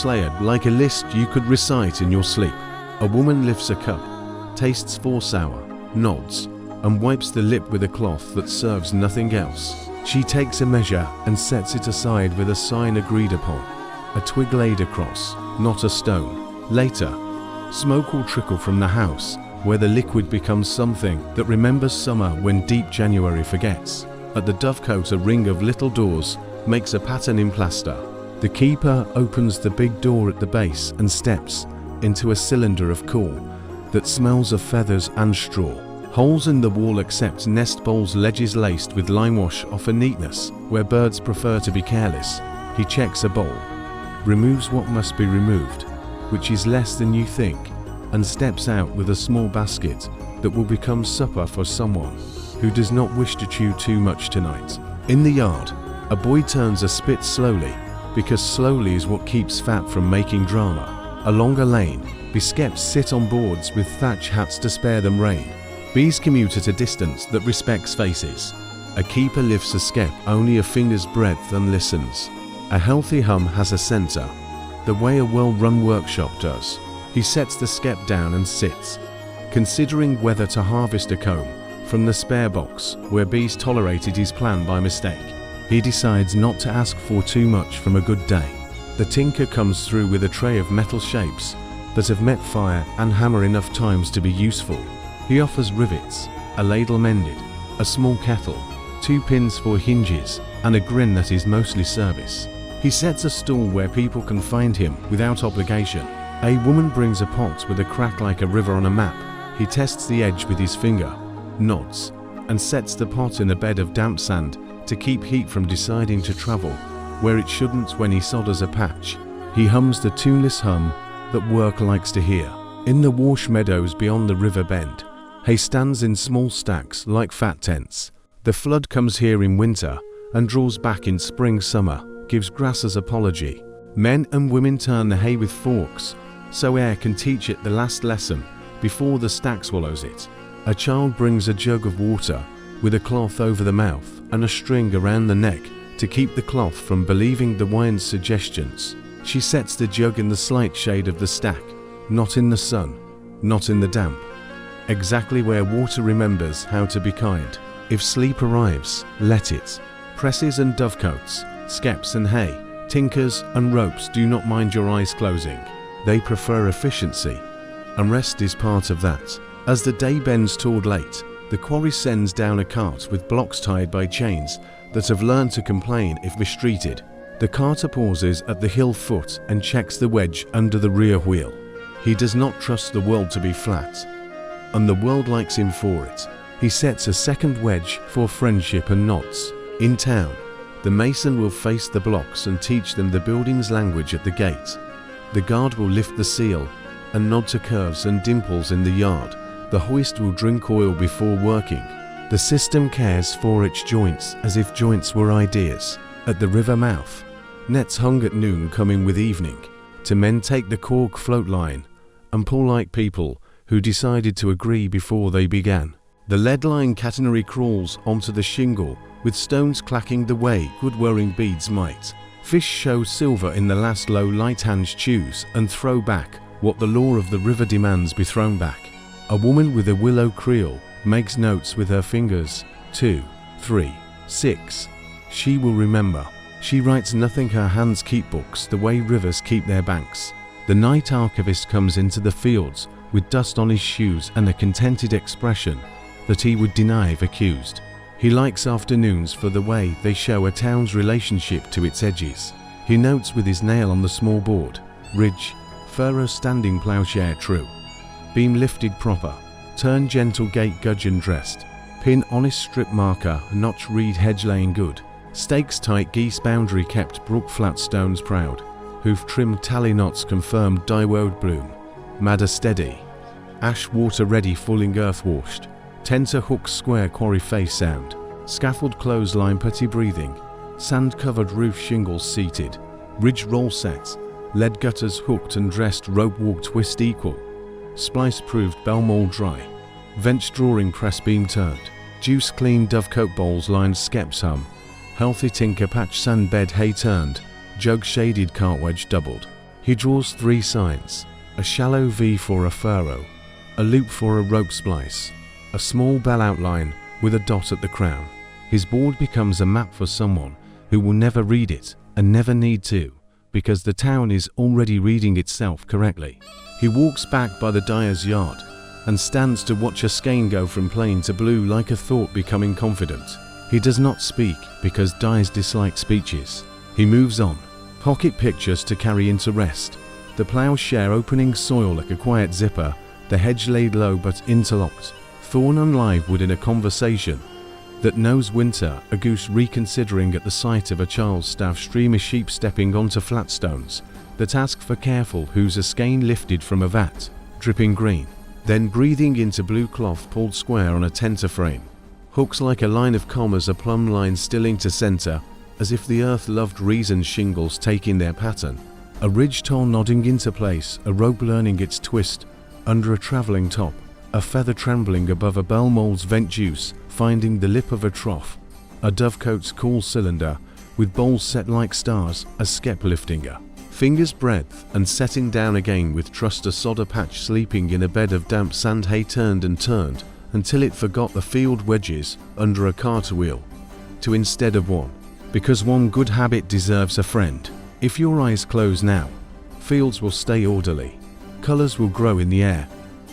layered like a list you could recite in your sleep. A woman lifts a cup, tastes for sour, nods, and wipes the lip with a cloth that serves nothing else. She takes a measure and sets it aside with a sign agreed upon. A twig laid across, not a stone. Later, smoke will trickle from the house, where the liquid becomes something that remembers summer when deep January forgets. At the dovecote, a ring of little doors makes a pattern in plaster. The keeper opens the big door at the base and steps into a cylinder of coal that smells of feathers and straw. Holes in the wall accept nest bowls, ledges laced with lime wash offer neatness where birds prefer to be careless. He checks a bowl, removes what must be removed, which is less than you think, and steps out with a small basket that will become supper for someone who does not wish to chew too much tonight. In the yard, a boy turns a spit slowly, because slowly is what keeps fat from making drama. Along a lane, biskeps sit on boards with thatch hats to spare them rain. Bees commute at a distance that respects faces. A keeper lifts a skep only a finger's breadth and listens. A healthy hum has a center, the way a well-run workshop does. He sets the skep down and sits, considering whether to harvest a comb from the spare box where bees tolerated his plan by mistake. He decides not to ask for too much from a good day. The tinker comes through with a tray of metal shapes that have met fire and hammer enough times to be useful. He offers rivets, a ladle mended, a small kettle, 2 pins for hinges, and a grin that is mostly service. He sets a stool where people can find him without obligation. A woman brings a pot with a crack like a river on a map. He tests the edge with his finger, nods, and sets the pot in a bed of damp sand to keep heat from deciding to travel where it shouldn't. When he solders a patch, he hums the tuneless hum that work likes to hear. In the wash meadows beyond the river bend, hay stands in small stacks like fat tents. The flood comes here in winter and draws back in spring. Summer gives grasses apology. Men and women turn the hay with forks, so air can teach it the last lesson before the stack swallows it. A child brings a jug of water with a cloth over the mouth and a string around the neck to keep the cloth from believing the wine's suggestions. She sets the jug in the slight shade of the stack, not in the sun, not in the damp, exactly where water remembers how to be kind. If sleep arrives, let it. Presses and dovecotes, skeps and hay, tinkers and ropes do not mind your eyes closing. They prefer efficiency, and rest is part of that. As the day bends toward late, the quarry sends down a cart with blocks tied by chains that have learned to complain if mistreated. The carter pauses at the hill foot and checks the wedge under the rear wheel. He does not trust the world to be flat, and the world likes him for it. He sets a second wedge for friendship and nods. In town, the mason will face the blocks and teach them the building's language at the gate. The guard will lift the seal and nod to curves and dimples in the yard The hoist will drink oil before working. The system cares for its joints as if joints were ideas. At the river mouth, nets hung at noon coming with evening, to men take the cork float line, and pull like people who decided to agree before they began. The lead line catenary crawls onto the shingle with stones clacking the way good whirring beads might. Fish show silver in the last low light hands choose and throw back what the law of the river demands be thrown back. A woman with a willow creel makes notes with her fingers. 2, 3, 6. She will remember. She writes nothing, her hands keep books the way rivers keep their banks. The night archivist comes into the fields with dust on his shoes and a contented expression that he would deny if accused. He likes afternoons for the way they show a town's relationship to its edges. He notes with his nail on the small board, ridge, furrow standing ploughshare true, beam lifted proper, turn gentle gate gudgeon dressed, pin honest strip marker, notch reed hedge laying good, stakes tight geese boundary kept brook flat stones proud, hoof trimmed tally knots confirmed dye-woad bloom, madder steady, ash water ready fulling earth washed, tenter hook square quarry face sound, scaffold clothesline putty breathing, sand covered roof shingles seated, ridge roll sets, lead gutters hooked and dressed rope walk twist equal, splice proved bell mold dry, vent drawing press beam turned, juice clean dovecote bowls lined skeps hum, healthy tinker patch sand bed hay turned, jug shaded cart wedge doubled. He draws 3 signs, a shallow V for a furrow, a loop for a rope splice, a small bell outline with a dot at the crown. His board becomes a map for someone who will never read it and never need to, because the town is already reading itself correctly. He walks back by the dyer's yard and stands to watch a skein go from plain to blue like a thought becoming confident. He does not speak because dyers dislike speeches. He moves on, pocket pictures to carry into rest, the ploughshare opening soil like a quiet zipper, the hedge laid low but interlocked, thorn and live wood in a conversation that knows winter, a goose reconsidering at the sight of a child's staff stream, a sheep stepping onto flat stones that ask for careful, whose a skein lifted from a vat, dripping green, then breathing into blue cloth pulled square on a tenter frame, hooks like a line of commas, a plumb line stilling to center, as if the earth loved reason, shingles taking their pattern, a ridge toll nodding into place, a rope learning its twist under a travelling top, a feather trembling above a bell mold's vent juice, finding the lip of a trough, a dovecote's cool cylinder, with bowls set like stars, a skep lifting a finger's breadth and setting down again with trust, a sodder patch sleeping in a bed of damp sand, hay turned and turned until it forgot the field wedges under a cart wheel, to instead of one, because one good habit deserves a friend. If your eyes close now, fields will stay orderly, colours will grow in the air,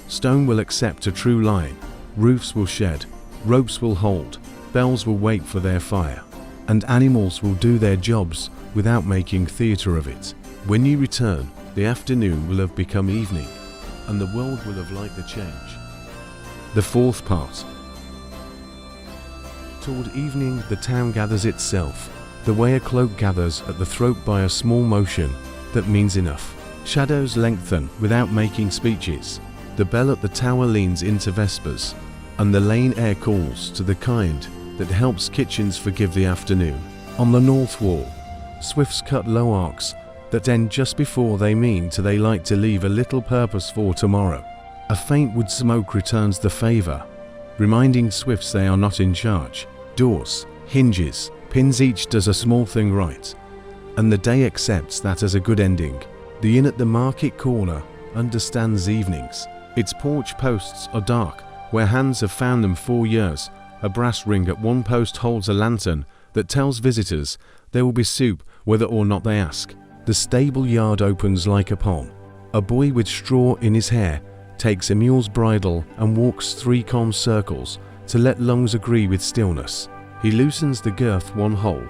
stone will accept a true line, roofs will shed, ropes will hold, bells will wait for their fire, and animals will do their jobs without making theatre of it. When you return, the afternoon will have become evening, and the world will have liked the change. The 4th part. Toward evening, the town gathers itself, the way a cloak gathers at the throat by a small motion that means enough. Shadows lengthen without making speeches. The bell at the tower leans into vespers, and the lane air calls to the kind that helps kitchens forgive the afternoon. On the north wall, swifts cut low arcs that end just before they mean to, they like to leave a little purpose for tomorrow. A faint wood smoke returns the favour, reminding swifts they are not in charge. Doors, hinges, pins, each does a small thing right, and the day accepts that as a good ending. The inn at the market corner understands evenings. Its porch posts are dark, where hands have found them for years. A brass ring at one post holds a lantern that tells visitors there will be soup whether or not they ask. The stable yard opens like a palm. A boy with straw in his hair takes a mule's bridle and walks 3 calm circles to let lungs agree with stillness. He loosens the girth one hole,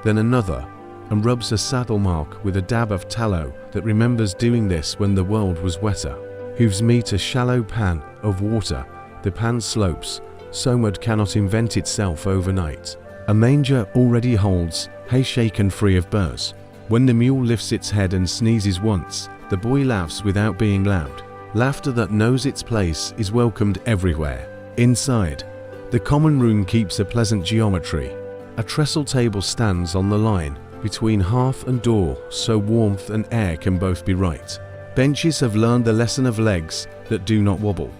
then another, and rubs a saddle mark with a dab of tallow that remembers doing this when the world was wetter. Hooves meet a shallow pan of water. The pan slopes, so mud cannot invent itself overnight. A manger already holds hay shaken free of burrs. When the mule lifts its head and sneezes once, the boy laughs without being loud. Laughter that knows its place is welcomed everywhere. Inside, the common room keeps a pleasant geometry. A trestle table stands on the line between hearth and door, so warmth and air can both be right. Benches have learned the lesson of legs that do not wobble.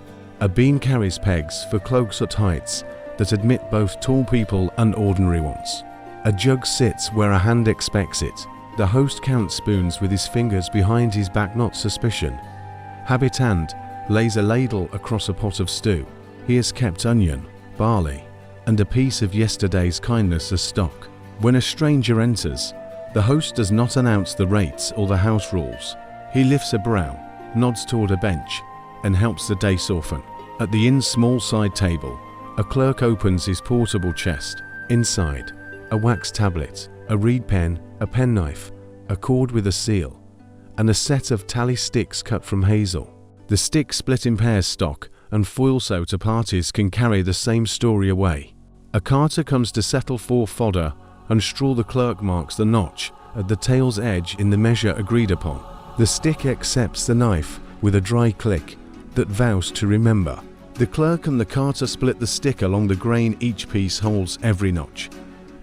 A beam carries pegs for cloaks at heights that admit both tall people and ordinary ones. A jug sits where a hand expects it. The host counts spoons with his fingers behind his back, not suspicion. Habitant lays a ladle across a pot of stew. He has kept onion, barley, and a piece of yesterday's kindness as stock. When a stranger enters, the host does not announce the rates or the house rules. He lifts a brow, nods toward a bench, and helps the day soften. At the inn's small side table, a clerk opens his portable chest. Inside, a wax tablet, a reed pen, a penknife, a cord with a seal, and a set of tally sticks cut from hazel. The sticks split in pairs stock and foil so to parties can carry the same story away. A carter comes to settle for fodder and straw. The clerk marks the notch at the tail's edge in the measure agreed upon. The stick accepts the knife with a dry click that vows to remember. The clerk and the carter split the stick along the grain. Each piece holds every notch,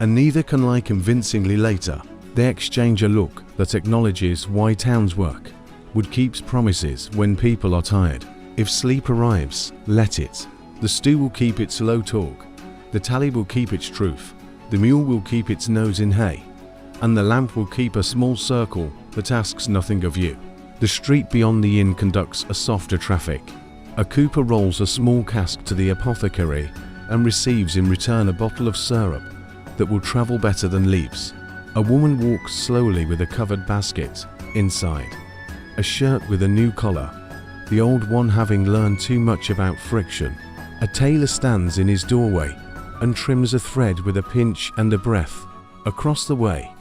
and neither can lie convincingly later. They exchange a look that acknowledges why towns work. Wood keeps promises when people are tired. If sleep arrives, let it. The stew will keep its low talk. The tally will keep its truth. The mule will keep its nose in hay. And the lamp will keep a small circle that asks nothing of you. The street beyond the inn conducts a softer traffic. A cooper rolls a small cask to the apothecary and receives in return a bottle of syrup that will travel better than leaves. A woman walks slowly with a covered basket. Inside, a shirt with a new collar, the old one having learned too much about friction. A tailor stands in his doorway and trims a thread with a pinch and a breath. Across the way,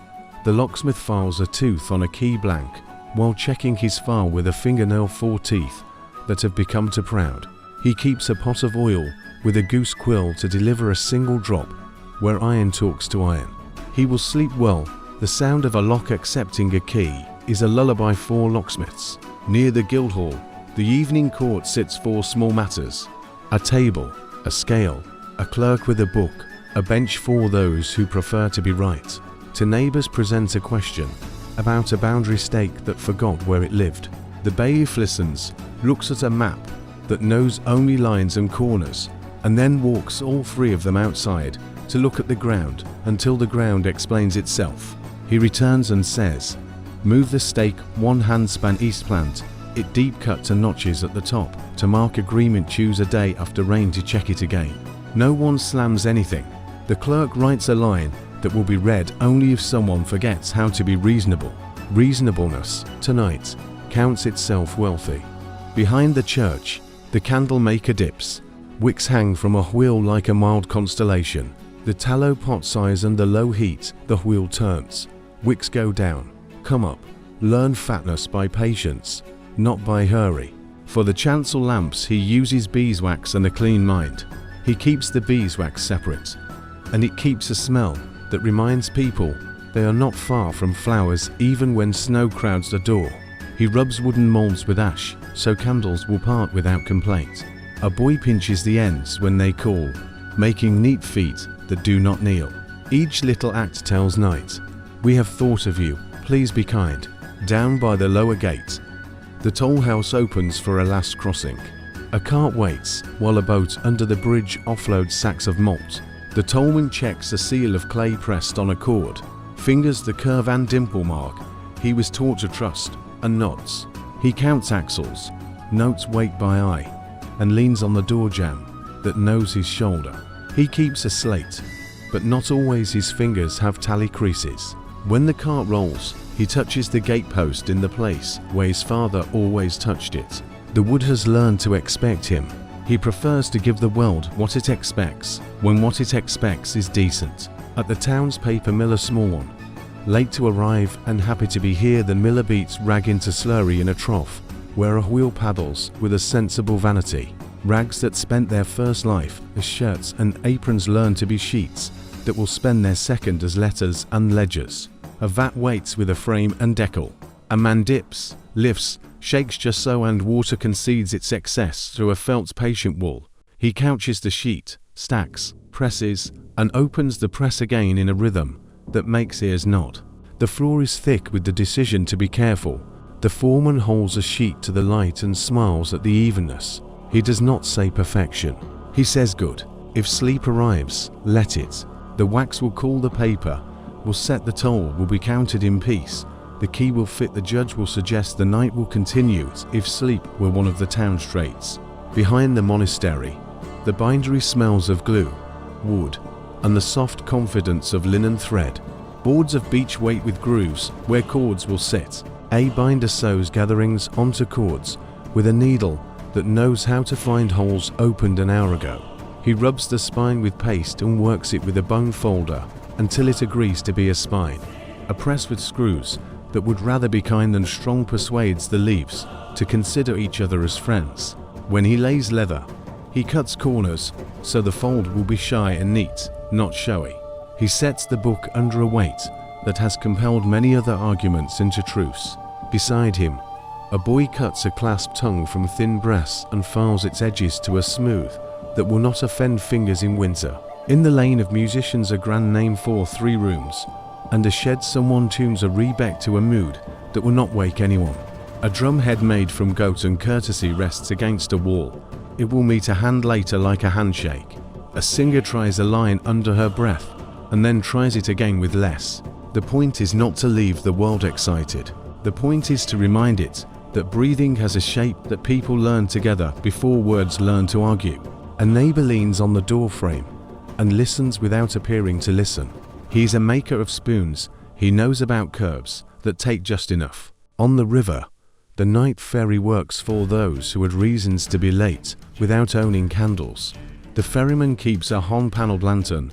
the locksmith files a tooth on a key blank while checking his file with a fingernail. 4 teeth that have become too proud. He keeps a pot of oil with a goose quill to deliver a single drop where iron talks to iron. He will sleep well. The sound of a lock accepting a key is a lullaby for locksmiths. Near the Guildhall, the evening court sits for small matters. A table, a scale, a clerk with a book, a bench for those who prefer to be right. To neighbours present a question about a boundary stake that forgot where it lived. The bailiff listens, looks at a map that knows only lines and corners, and then walks all 3 of them outside to look at the ground until the ground explains itself. He returns and says, "Move the stake 1 handspan east, plant it deep, cut to notches at the top to mark agreement. Choose a day after rain to check it again." No one slams anything. The clerk writes a line that will be read only if someone forgets how to be reasonable. Reasonableness, tonight, counts itself wealthy. Behind the church, the candle maker dips. Wicks hang from a wheel like a mild constellation. The tallow pot sighs and the low heat, the wheel turns. Wicks go down, come up. Learn fatness by patience, not by hurry. For the chancel lamps he uses beeswax and a clean mind. He keeps the beeswax separate, and it keeps a smell that reminds people they are not far from flowers even when snow crowds the door. He rubs wooden molds with ash, so candles will part without complaint. A boy pinches the ends when they call, making neat feet that do not kneel. Each little act tells night, "We have thought of you, please be kind." Down by the lower gate, the toll house opens for a last crossing. A cart waits while a boat under the bridge offloads sacks of malt. The tollman checks a seal of clay pressed on a cord, fingers the curve and dimple mark he was taught to trust, and nods. He counts axles, notes weight by eye, and leans on the door jamb that knows his shoulder. He keeps a slate, but not always his fingers have tally creases. When the cart rolls, he touches the gatepost in the place where his father always touched it. The wood has learned to expect him. He prefers to give the world what it expects, when what it expects is decent. At the town's paper mill, a small one, late to arrive and happy to be here, the miller beats rag into slurry in a trough, where a wheel paddles with a sensible vanity. Rags that spent their first life as shirts and aprons learn to be sheets that will spend their second as letters and ledgers. A vat waits with a frame and decal. A man dips, lifts, shakes just so, and water concedes its excess through a felt patient wall. He couches the sheet, stacks, presses, and opens the press again in a rhythm that makes ears nod. The floor is thick with the decision to be careful. The foreman holds a sheet to the light and smiles at the evenness. He does not say perfection. He says good. If sleep arrives, let it. The wax will cool the paper, will set the toll, will be counted in peace. The key will fit, the judge will suggest the night will continue if sleep were one of the town's traits. Behind the monastery, the bindery smells of glue, wood, and the soft confidence of linen thread. Boards of beech wait with grooves where cords will sit. A binder sews gatherings onto cords with a needle that knows how to find holes opened an hour ago. He rubs the spine with paste and works it with a bone folder until it agrees to be a spine. A press with screws that would rather be kind than strong persuades the leaves to consider each other as friends. When he lays leather, he cuts corners so the fold will be shy and neat, not showy. He sets the book under a weight that has compelled many other arguments into truce. Beside him, a boy cuts a clasped tongue from thin breasts and files its edges to a smooth that will not offend fingers in winter. In the lane of musicians, a grand name for 3 rooms, and a shed someone tunes a rebec to a mood that will not wake anyone. A drum head made from goat and courtesy rests against a wall. It will meet a hand later like a handshake. A singer tries a line under her breath and then tries it again with less. The point is not to leave the world excited. The point is to remind it that breathing has a shape that people learn together before words learn to argue. A neighbor leans on the door frame and listens without appearing to listen. He's a maker of spoons. He knows about curbs that take just enough. On the river, the night ferry works for those who had reasons to be late without owning candles. The ferryman keeps a horn-paneled lantern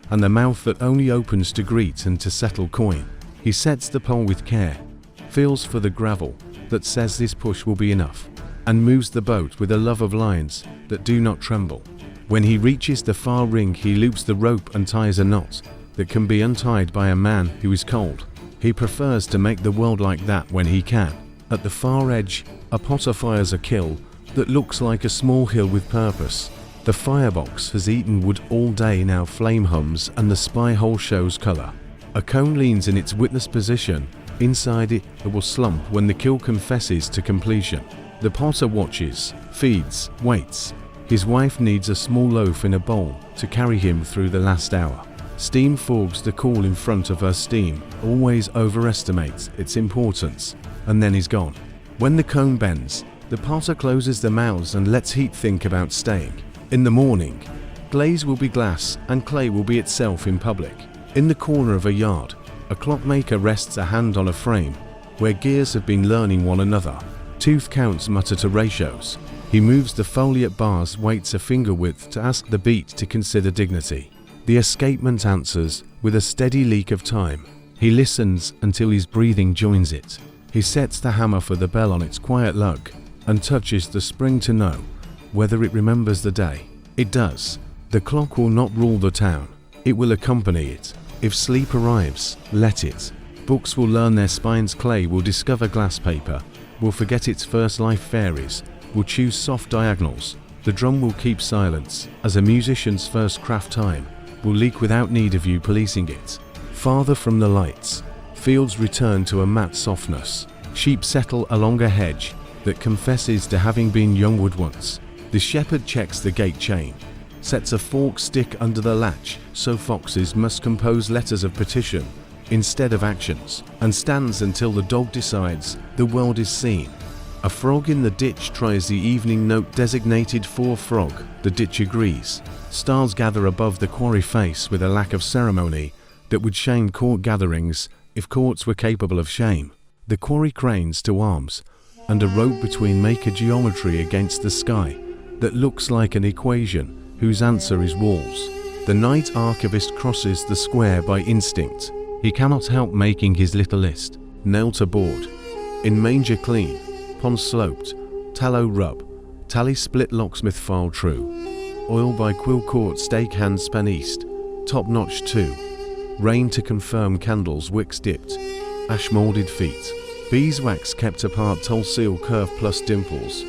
and the mouth that only opens to greet and to settle coin. He sets the pole with care, feels for the gravel that says this push will be enough, and moves the boat with a love of lines that do not tremble. When he reaches the far ring, he loops the rope and ties a knot that can be untied by a man who is cold. He prefers to make the world like that when he can. At the far edge, a potter fires a kill that looks like a small hill with purpose. The firebox has eaten wood all day, now flame hums and the spy hole shows color. A cone leans in its witness position. Inside it will slump when the kill confesses to completion. The potter watches, feeds, waits. His wife needs a small loaf in a bowl to carry him through the last hour. Steam fogs the coal in front of her. Steam always overestimates its importance and then is gone. When the cone bends, the potter closes the mouths and lets heat think about staying. In the morning, glaze will be glass and clay will be itself in public. In the corner of a yard, a clockmaker rests a hand on a frame where gears have been learning one another. Tooth counts mutter to ratios. He moves the foliate bars, waits a finger width to ask the beat to consider dignity. The escapement answers with a steady leak of time. He listens until his breathing joins it. He sets the hammer for the bell on its quiet lug and touches the spring to know whether it remembers the day. It does. The clock will not rule the town. It will accompany it. If sleep arrives, let it. Books will learn their spines. Clay will discover glass. Paper will forget its first life. Fairies will choose soft diagonals. The drum will keep silence as a musician's first craft time will leak without need of you policing it. Farther from the lights, fields return to a matte softness. Sheep settle along a hedge that confesses to having been youngwood once. The shepherd checks the gate chain, sets a forked stick under the latch so foxes must compose letters of petition instead of actions, and stands until the dog decides the world is seen. A frog in the ditch tries the evening note designated for frog. The ditch agrees. Stars gather above the quarry face with a lack of ceremony that would shame court gatherings if courts were capable of shame. The quarry cranes to arms, and a rope between make a geometry against the sky that looks like an equation whose answer is walls. The night archivist crosses the square by instinct. He cannot help making his little list. Nail to board. In manger clean. Pond sloped. Tallow rub. Tally split locksmith file true. Oil by quill court stake hand span east. Top notch 2. Rain to confirm candles wicks dipped. Ash molded feet. Beeswax kept apart Tulsil curve plus dimples.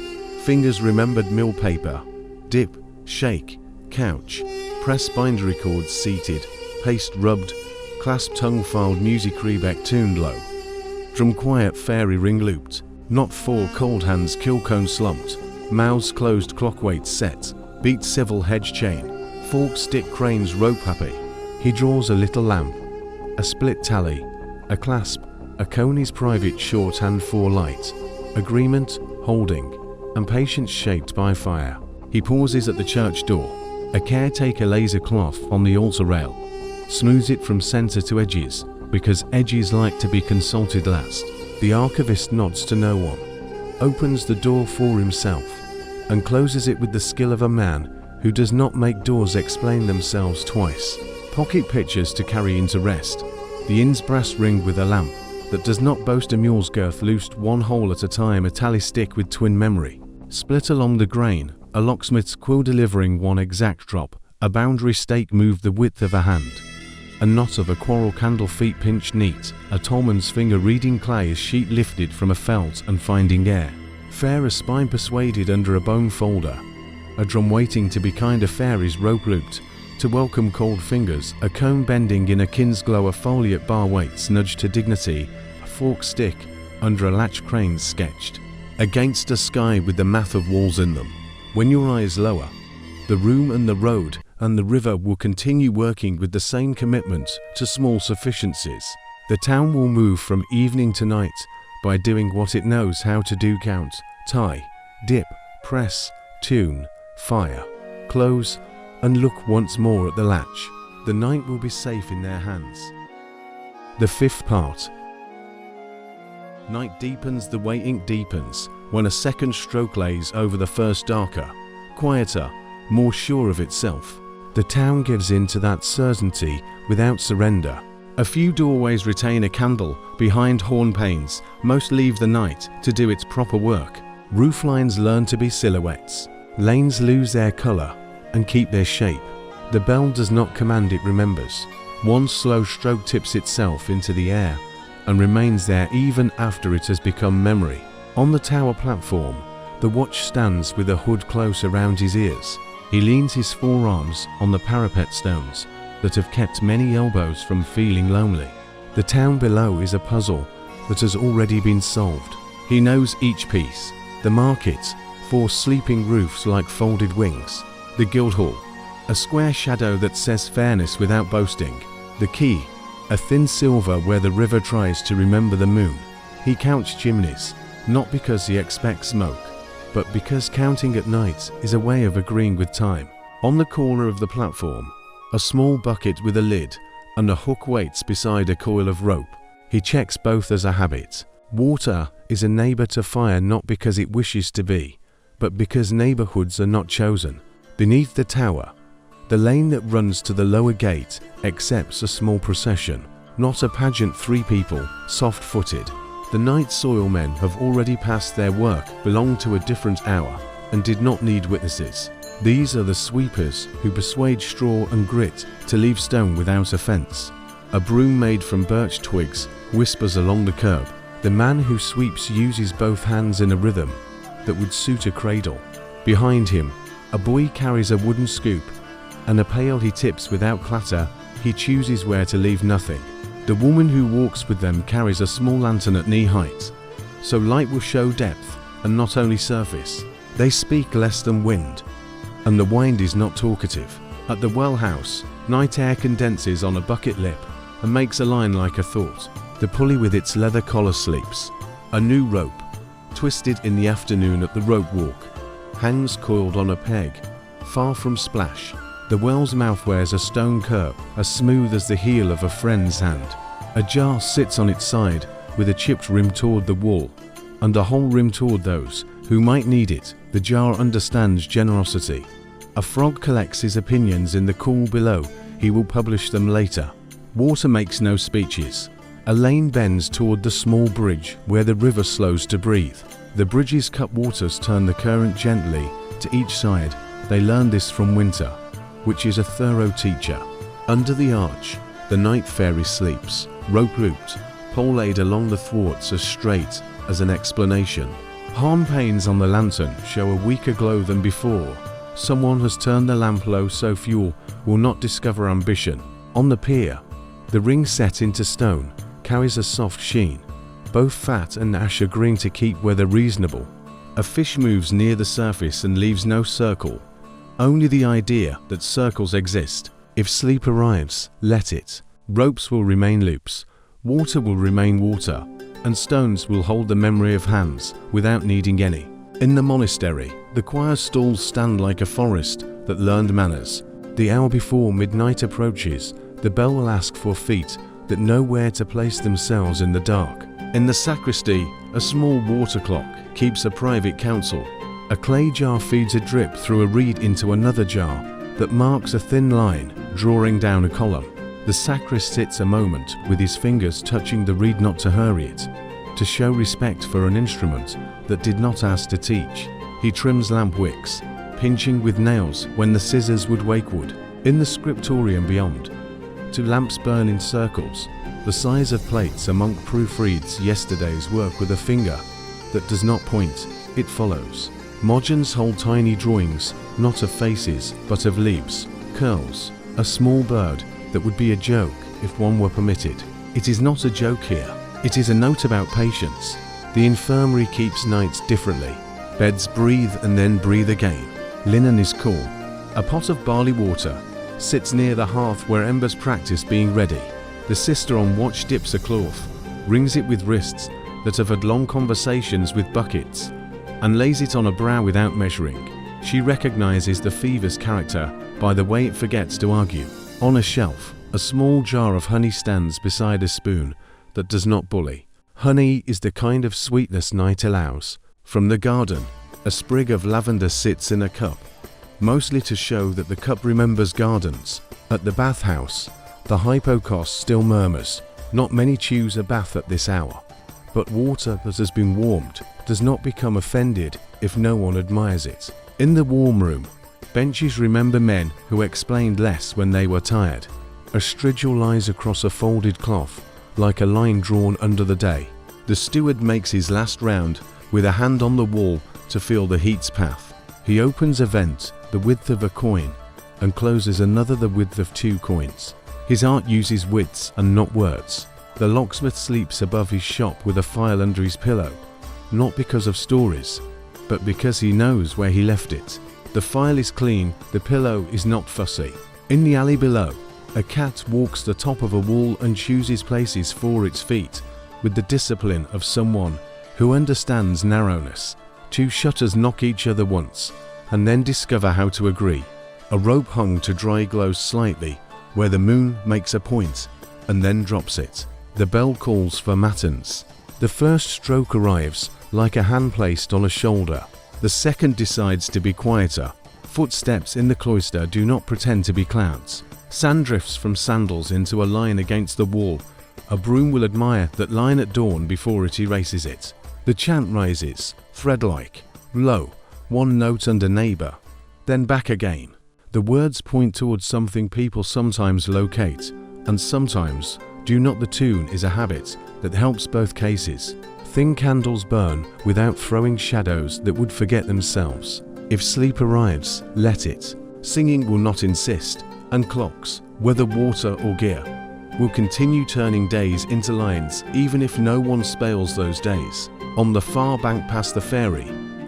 Fingers remembered mill paper. Dip, shake, couch, press bindery chords seated, paste rubbed, clasp tongue filed music Rebeck tuned low. Drum quiet fairy ring looped, not four cold hands kill cone slumped, mouths closed clock weights set, beat civil hedge chain, fork stick cranes rope happy. He draws a little lamp, a split tally, a clasp, a coney's private shorthand for light, agreement, holding, and patience shaped by fire. He pauses at the church door. A caretaker lays a cloth on the altar rail, smooths it from center to edges, because edges like to be consulted last. The archivist nods to no one, opens the door for himself, and closes it with the skill of a man who does not make doors explain themselves twice. Pocket pitchers to carry into rest. The inn's brass ring with a lamp that does not boast a mule's girth loosed one hole at a time, a tally stick with twin memory. Split along the grain, a locksmith's quill delivering one exact drop, a boundary stake moved the width of a hand. A knot of a quarrel candle feet pinched neat, a tollman's finger reading clay as sheet lifted from a felt and finding air. Fair a spine persuaded under a bone folder, a drum waiting to be kind, a fairy's rope looped, to welcome cold fingers, a comb bending in a kin's glow, a foliate bar weights nudged to dignity, a forked stick under a latch crane sketched, against a sky with the math of walls in them. When your eyes lower, the room and the road and the river will continue working with the same commitment to small sufficiencies. The town will move from evening to night by doing what it knows how to do: count, tie, dip, press, tune, fire, close, and look once more at the latch. The night will be safe in their hands. The fifth part. Night deepens, the way ink deepens, when a second stroke lays over the first, darker, quieter, more sure of itself. The town gives in to that certainty without surrender. A few doorways retain a candle behind horn panes, most leave the night to do its proper work. Rooflines learn to be silhouettes. Lanes lose their colour and keep their shape. The bell does not command, it remembers. One slow stroke tips itself into the air and remains there even after it has become memory. On the tower platform, the watch stands with a hood close around his ears. He leans his forearms on the parapet stones that have kept many elbows from feeling lonely. The town below is a puzzle that has already been solved. He knows each piece. The market, four sleeping roofs like folded wings. The Guildhall, a square shadow that says fairness without boasting. The quay, a thin silver where the river tries to remember the moon. He counts chimneys, not because he expects smoke, but because counting at night is a way of agreeing with time. On the corner of the platform, a small bucket with a lid and a hook waits beside a coil of rope. He checks both as a habit. Water is a neighbour to fire, not because it wishes to be, but because neighbourhoods are not chosen. Beneath the tower, the lane that runs to the lower gate accepts a small procession, not a pageant. 3 people, soft-footed. The night soilmen have already passed their work, belonged to a different hour, and did not need witnesses. These are the sweepers who persuade straw and grit to leave stone without offence. A broom made from birch twigs whispers along the curb. The man who sweeps uses both hands in a rhythm that would suit a cradle. Behind him, a boy carries a wooden scoop and a pail he tips without clatter. He chooses where to leave nothing. The woman who walks with them carries a small lantern at knee height, so light will show depth and not only surface. They speak less than wind, and the wind is not talkative. At the well house, night air condenses on a bucket lip and makes a line like a thought. The pulley with its leather collar sleeps. A new rope, twisted in the afternoon at the rope walk, hangs coiled on a peg, far from splash. The well's mouth wears a stone curb, as smooth as the heel of a friend's hand. A jar sits on its side, with a chipped rim toward the wall, and a whole rim toward those who might need it. The jar understands generosity. A frog collects his opinions in the cool below. He will publish them later. Water makes no speeches. A lane bends toward the small bridge where the river slows to breathe. The bridge's cut waters turn the current gently to each side. They learn this from winter, which is a thorough teacher. Under the arch, the night fairy sleeps, rope looped, pole laid along the thwarts as straight as an explanation. Harm panes on the lantern show a weaker glow than before. Someone has turned the lamp low so fuel will not discover ambition. On the pier, the ring set into stone carries a soft sheen. Both fat and ash agreeing to keep weather reasonable. A fish moves near the surface and leaves no circle. Only the idea that circles exist. If sleep arrives, let it. Ropes will remain loops. Water will remain water. And stones will hold the memory of hands without needing any. In the monastery, the choir stalls stand like a forest that learned manners. The hour before midnight approaches, the bell will ask for feet that know where to place themselves in the dark. In the sacristy, a small water clock keeps a private council. A clay jar feeds a drip through a reed into another jar that marks a thin line, drawing down a column. The sacrist sits a moment with his fingers touching the reed not to hurry it, to show respect for an instrument that did not ask to teach. He trims lamp wicks, pinching with nails when the scissors would wake wood. In the scriptoria and beyond, two lamps burn in circles, the size of plates. A monk proofreads yesterday's work with a finger that does not point, it follows. Mojans hold tiny drawings, not of faces, but of leaves, curls, a small bird that would be a joke if one were permitted. It is not a joke here, it is a note about patience. The infirmary keeps nights differently. Beds breathe and then breathe again. Linen is cool. A pot of barley water sits near the hearth where embers practice being ready. The sister on watch dips a cloth, wrings it with wrists that have had long conversations with buckets, and lays it on a brow without measuring. She recognizes the fever's character by the way it forgets to argue. On a shelf, a small jar of honey stands beside a spoon that does not bully. Honey is the kind of sweetness night allows. From the garden, a sprig of lavender sits in a cup, mostly to show that the cup remembers gardens. At the bathhouse, the hypocaust still murmurs. Not many choose a bath at this hour, but water that has been warmed does not become offended if no one admires it. In the warm room, benches remember men who explained less when they were tired. A strigil lies across a folded cloth, like a line drawn under the day. The steward makes his last round with a hand on the wall to feel the heat's path. He opens a vent the width of a coin and closes another the width of 2 coins. His art uses widths and not words. The locksmith sleeps above his shop with a file under his pillow, not because of stories, but because he knows where he left it. The file is clean, the pillow is not fussy. In the alley below, a cat walks the top of a wall and chooses places for its feet with the discipline of someone who understands narrowness. 2 shutters knock each other once and then discover how to agree. A rope hung to dry glows slightly where the moon makes a point and then drops it. The bell calls for matins. The first stroke arrives like a hand placed on a shoulder. The second decides to be quieter. Footsteps in the cloister do not pretend to be clouds. Sand drifts from sandals into a line against the wall. A broom will admire that line at dawn before it erases it. The chant rises, thread-like, low, 1 note under neighbor, then back again. The words point towards something people sometimes locate, and sometimes do not. The tune is a habit that helps both cases. Thin candles burn without throwing shadows that would forget themselves. If sleep arrives, let it. Singing will not insist, and clocks, whether water or gear, will continue turning days into lines even if no one spales those days. On the far bank past the ferry,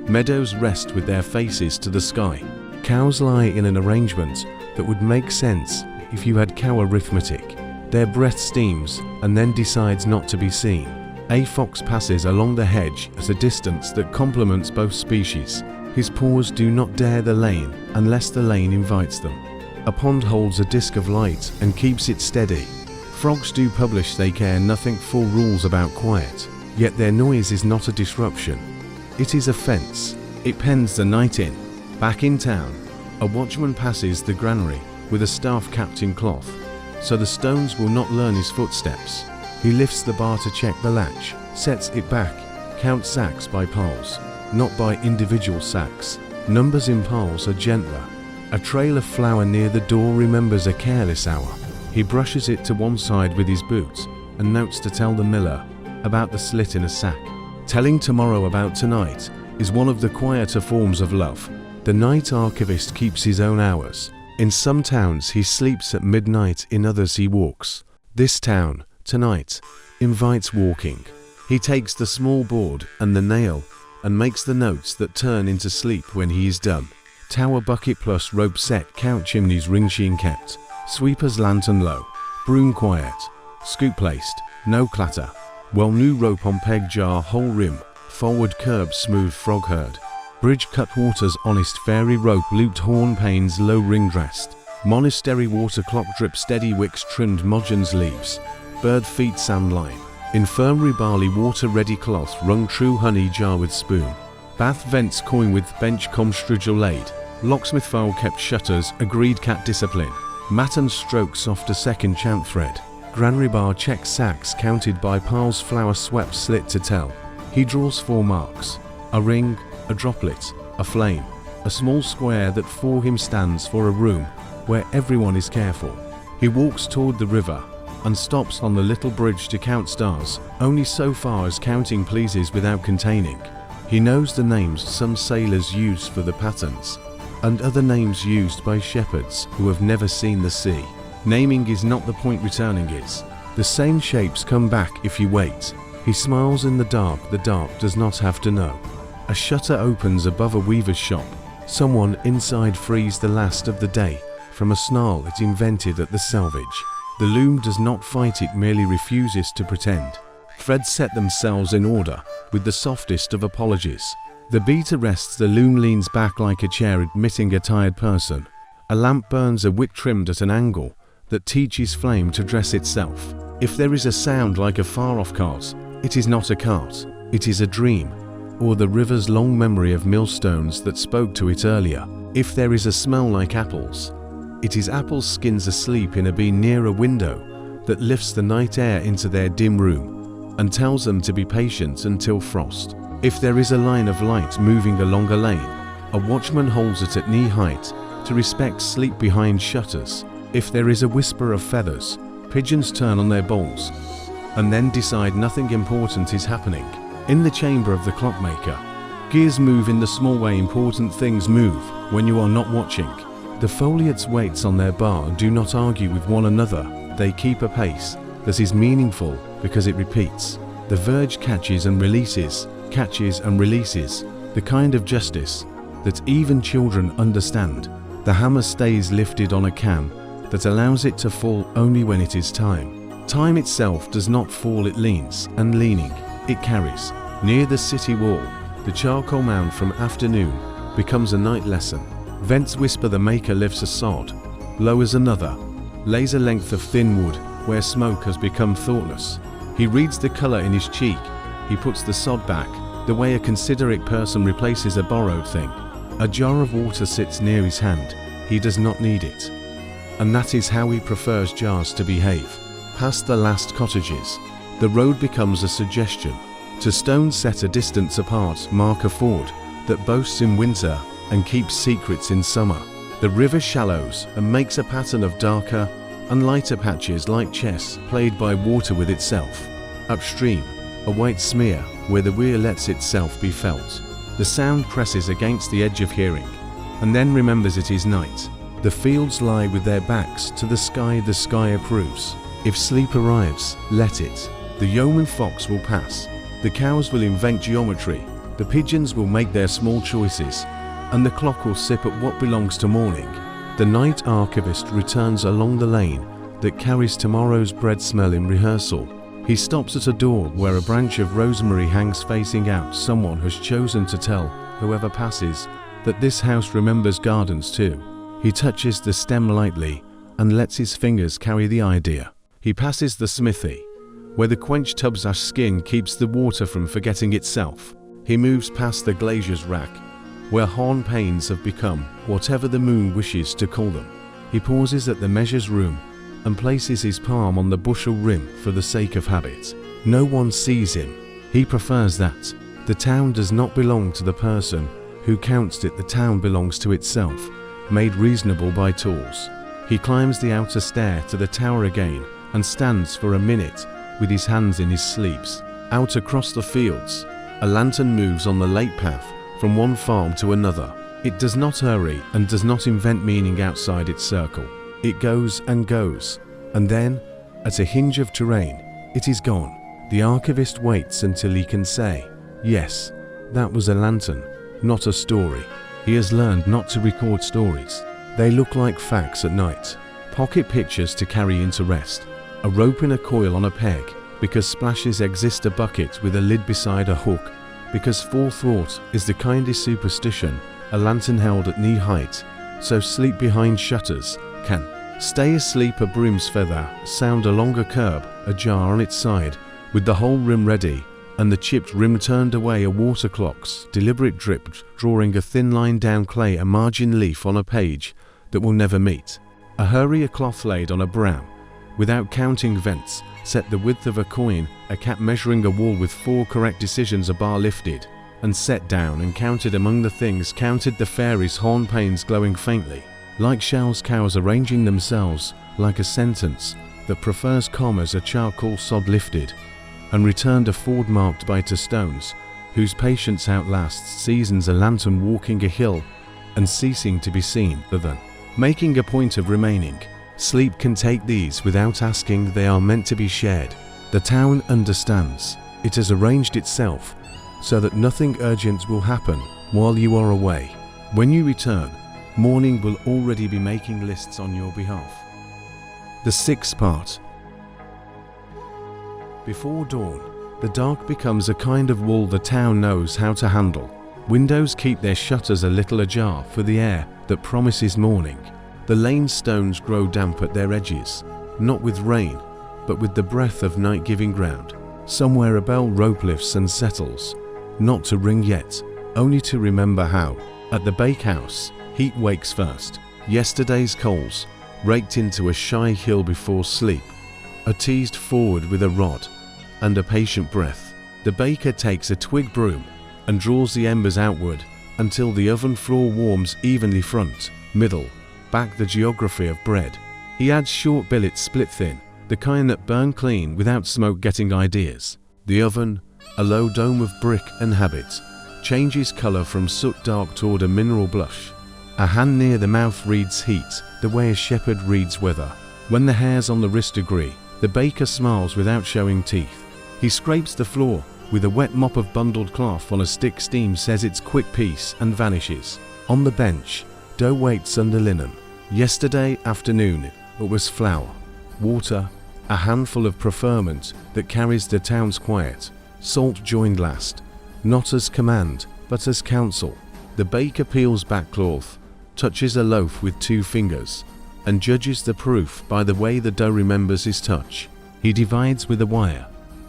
meadows rest with their faces to the sky. Cows lie in an arrangement that would make sense if you had cow arithmetic. Their breath steams and then decides not to be seen. A fox passes along the hedge at a distance that complements both species. His paws do not dare the lane unless the lane invites them. A pond holds a disk of light and keeps it steady. Frogs do publish they care nothing for rules about quiet, yet their noise is not a disruption. It is a fence. It pens the night in. Back in town, a watchman passes the granary with a staff capped in cloth, so the stones will not learn his footsteps. He lifts the bar to check the latch, sets it back, counts sacks by piles, not by individual sacks. Numbers in piles are gentler. A trail of flour near the door remembers a careless hour. He brushes it to one side with his boot and notes to tell the miller about the slit in a sack. Telling tomorrow about tonight is one of the quieter forms of love. The night archivist keeps his own hours. In some towns he sleeps at midnight, in others he walks. This town, tonight, invites walking. He takes the small board and the nail and makes the notes that turn into sleep when he is done. Tower bucket plus rope set, count chimneys, ring sheen kept. Sweeper's lantern low, broom quiet. Scoop placed, no clatter. Well new rope on peg jar, whole rim. Forward curb, smooth frog herd. Bridge cut waters, honest fairy rope, looped horn panes, low ring dressed. Monastery water clock drip, steady wicks trimmed, Mogens leaves. Bird feet, sand line. Infirmary barley water, ready cloth, rung true honey jar with spoon. Bath vents, coin with bench, strudel laid. Locksmith file kept shutters, agreed cat discipline. Matten stroke, softer second chant thread. Granary bar check sacks, counted by piles, flower swept, slit to tell. He draws 4 marks. A ring, a droplet, a flame. A small square that for him stands for a room where everyone is careful. He walks toward the river and stops on the little bridge to count stars, only so far as counting pleases without containing. He knows the names some sailors use for the patterns, and other names used by shepherds who have never seen the sea. Naming is not the point, returning is. The same shapes come back if you wait. He smiles in the dark does not have to know. A shutter opens above a weaver's shop. Someone inside frees the last of the day from a snarl it invented at the selvage. The loom does not fight, it merely refuses to pretend. Threads set themselves in order with the softest of apologies. The beat arrests, the loom leans back like a chair admitting a tired person. A lamp burns, a wick trimmed at an angle that teaches flame to dress itself. If there is a sound like a far-off cart, it is not a cart, it is a dream, or the river's long memory of millstones that spoke to it earlier. If there is a smell like apples, it is apple skins asleep in a bean near a window that lifts the night air into their dim room and tells them to be patient until frost. If there is a line of light moving along a lane, a watchman holds it at knee height to respect sleep behind shutters. If there is a whisper of feathers, pigeons turn on their balls and then decide nothing important is happening. In the chamber of the clockmaker, gears move in the small way important things move when you are not watching. The foliates waits on their bar do not argue with one another, they keep a pace that is meaningful because it repeats. The verge catches and releases, the kind of justice that even children understand. The hammer stays lifted on a cam that allows it to fall only when it is time. Time itself does not fall, it leans, and leaning, it carries. Near the city wall, the charcoal mound from afternoon becomes a night lesson. Vents whisper, the maker lifts a sod, lowers another, lays a length of thin wood where smoke has become thoughtless. He reads the color in his cheek, he puts the sod back, the way a considerate person replaces a borrowed thing. A jar of water sits near his hand, he does not need it. And that is how he prefers jars to behave. Past the last cottages, the road becomes a suggestion. To stones set a distance apart mark a ford that boasts in winter and keeps secrets in summer. The river shallows and makes a pattern of darker and lighter patches like chess played by water with itself. Upstream, a white smear where the weir lets itself be felt. The sound presses against the edge of hearing and then remembers it is night. The fields lie with their backs to the sky approves. If sleep arrives, let it. The yeoman fox will pass. The cows will invent geometry. The pigeons will make their small choices. And the clock will sip at what belongs to morning. The night archivist returns along the lane that carries tomorrow's bread smell in rehearsal. He stops at a door where a branch of rosemary hangs facing out. Someone has chosen to tell whoever passes that this house remembers gardens too. He touches the stem lightly and lets his fingers carry the idea. He passes the smithy, where the quench tub's ash skin keeps the water from forgetting itself. He moves past the glazier's rack, where horn panes have become whatever the moon wishes to call them. He pauses at the measure's room and places his palm on the bushel rim for the sake of habit. No one sees him. He prefers that. The town does not belong to the person who counts it, the town belongs to itself, made reasonable by tools. He climbs the outer stair to the tower again and stands for a minute with his hands in his sleeves. Out across the fields, a lantern moves on the lake path from one farm to another. It does not hurry and does not invent meaning outside its circle. It goes, and then, at a hinge of terrain, it is gone. The archivist waits until he can say, yes, that was a lantern, not a story. He has learned not to record stories. They look like facts at night. Pocket pictures to carry into rest. A rope in a coil on a peg, because splashes exist, a bucket with a lid beside a hook, because forethought is the kindest superstition, a lantern held at knee height, so sleep behind shutters can stay asleep. A broom's feather sound along a curb, ajar on its side, with the whole rim ready, and the chipped rim turned away. A water clock's deliberate drip drawing a thin line down clay, a margin leaf on a page that will never meet. A hurry, a cloth laid on a brow, without counting vents, set the width of a coin, a cat measuring a wall with 4 correct decisions, a bar lifted and set down and counted among the things counted, the fairies' horn panes glowing faintly, like shells, cows arranging themselves like a sentence that prefers commas, a charcoal sod lifted and returned, a ford marked by two stones, whose patience outlasts seasons, a lantern walking a hill and ceasing to be seen, than making a point of remaining. Sleep can take these without asking, they are meant to be shared. The town understands. It has arranged itself so that nothing urgent will happen while you are away. When you return, morning will already be making lists on your behalf. The 6th part. Before dawn, the dark becomes a kind of wall the town knows how to handle. Windows keep their shutters a little ajar for the air that promises morning. The lane stones grow damp at their edges, not with rain, but with the breath of night giving ground. Somewhere a bell rope lifts and settles, not to ring yet, only to remember how. At the bakehouse, heat wakes first. Yesterday's coals, raked into a shy hill before sleep, are teased forward with a rod and a patient breath. The baker takes a twig broom and draws the embers outward until the oven floor warms evenly, front, middle, back, the geography of bread. He adds short billets split thin, the kind that burn clean without smoke getting ideas. The oven, a low dome of brick and habit, changes color from soot dark toward a mineral blush. A hand near the mouth reads heat, the way a shepherd reads weather. When the hairs on the wrist agree, the baker smiles without showing teeth. He scrapes the floor with a wet mop of bundled cloth on a stick. Steam says its quick piece and vanishes. On the bench, dough waits under linen. Yesterday afternoon it was flour, water, a handful of preferment that carries the town's quiet. Salt joined last, not as command, but as counsel. The baker peels back cloth, touches a loaf with 2 fingers, and judges the proof by the way the dough remembers his touch. He divides with a wire,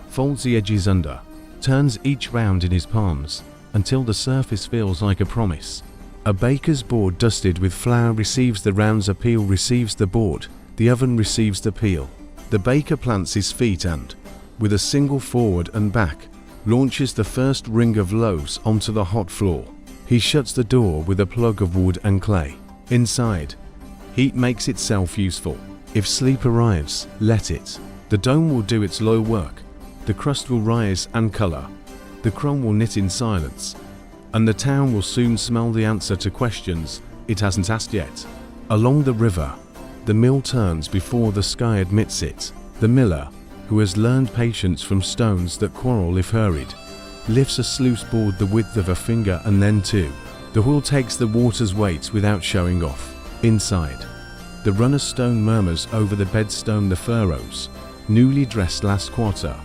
folds the edges under, turns each round in his palms, until the surface feels like a promise. A baker's board dusted with flour receives the rounds, a peel receives the board, the oven receives the peel. The baker plants his feet and, with a single forward and back, launches the first ring of loaves onto the hot floor. He shuts the door with a plug of wood and clay. Inside, heat makes itself useful. If sleep arrives, let it. The dome will do its low work. The crust will rise and color. The crumb will knit in silence. And the town will soon smell the answer to questions it hasn't asked yet. Along the river, the mill turns before the sky admits it. The miller, who has learned patience from stones that quarrel if hurried, lifts a sluice board the width of a finger and then 2. The wheel takes the water's weight without showing off. Inside, the runner stone murmurs over the bedstone. The furrows, newly dressed last quarter,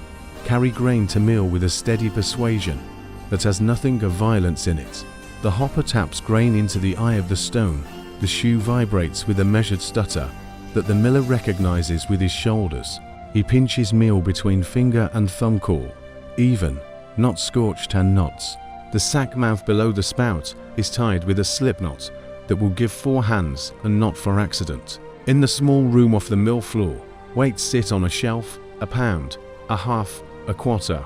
carry grain to mill with a steady persuasion that has nothing of violence in it. The hopper taps grain into the eye of the stone. The shoe vibrates with a measured stutter that the miller recognizes with his shoulders. He pinches meal between finger and thumb, cool, even, not scorched, and knots. The sack mouth below the spout is tied with a slip knot that will give 4 hands and not for accident. In the small room off the mill floor, weights sit on a shelf, a pound, a half, a quarter,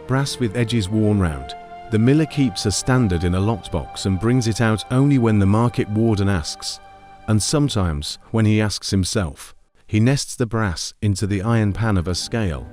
brass with edges worn round. The miller keeps a standard in a locked box and brings it out only when the market warden asks, and sometimes when he asks himself. He nests the brass into the iron pan of a scale,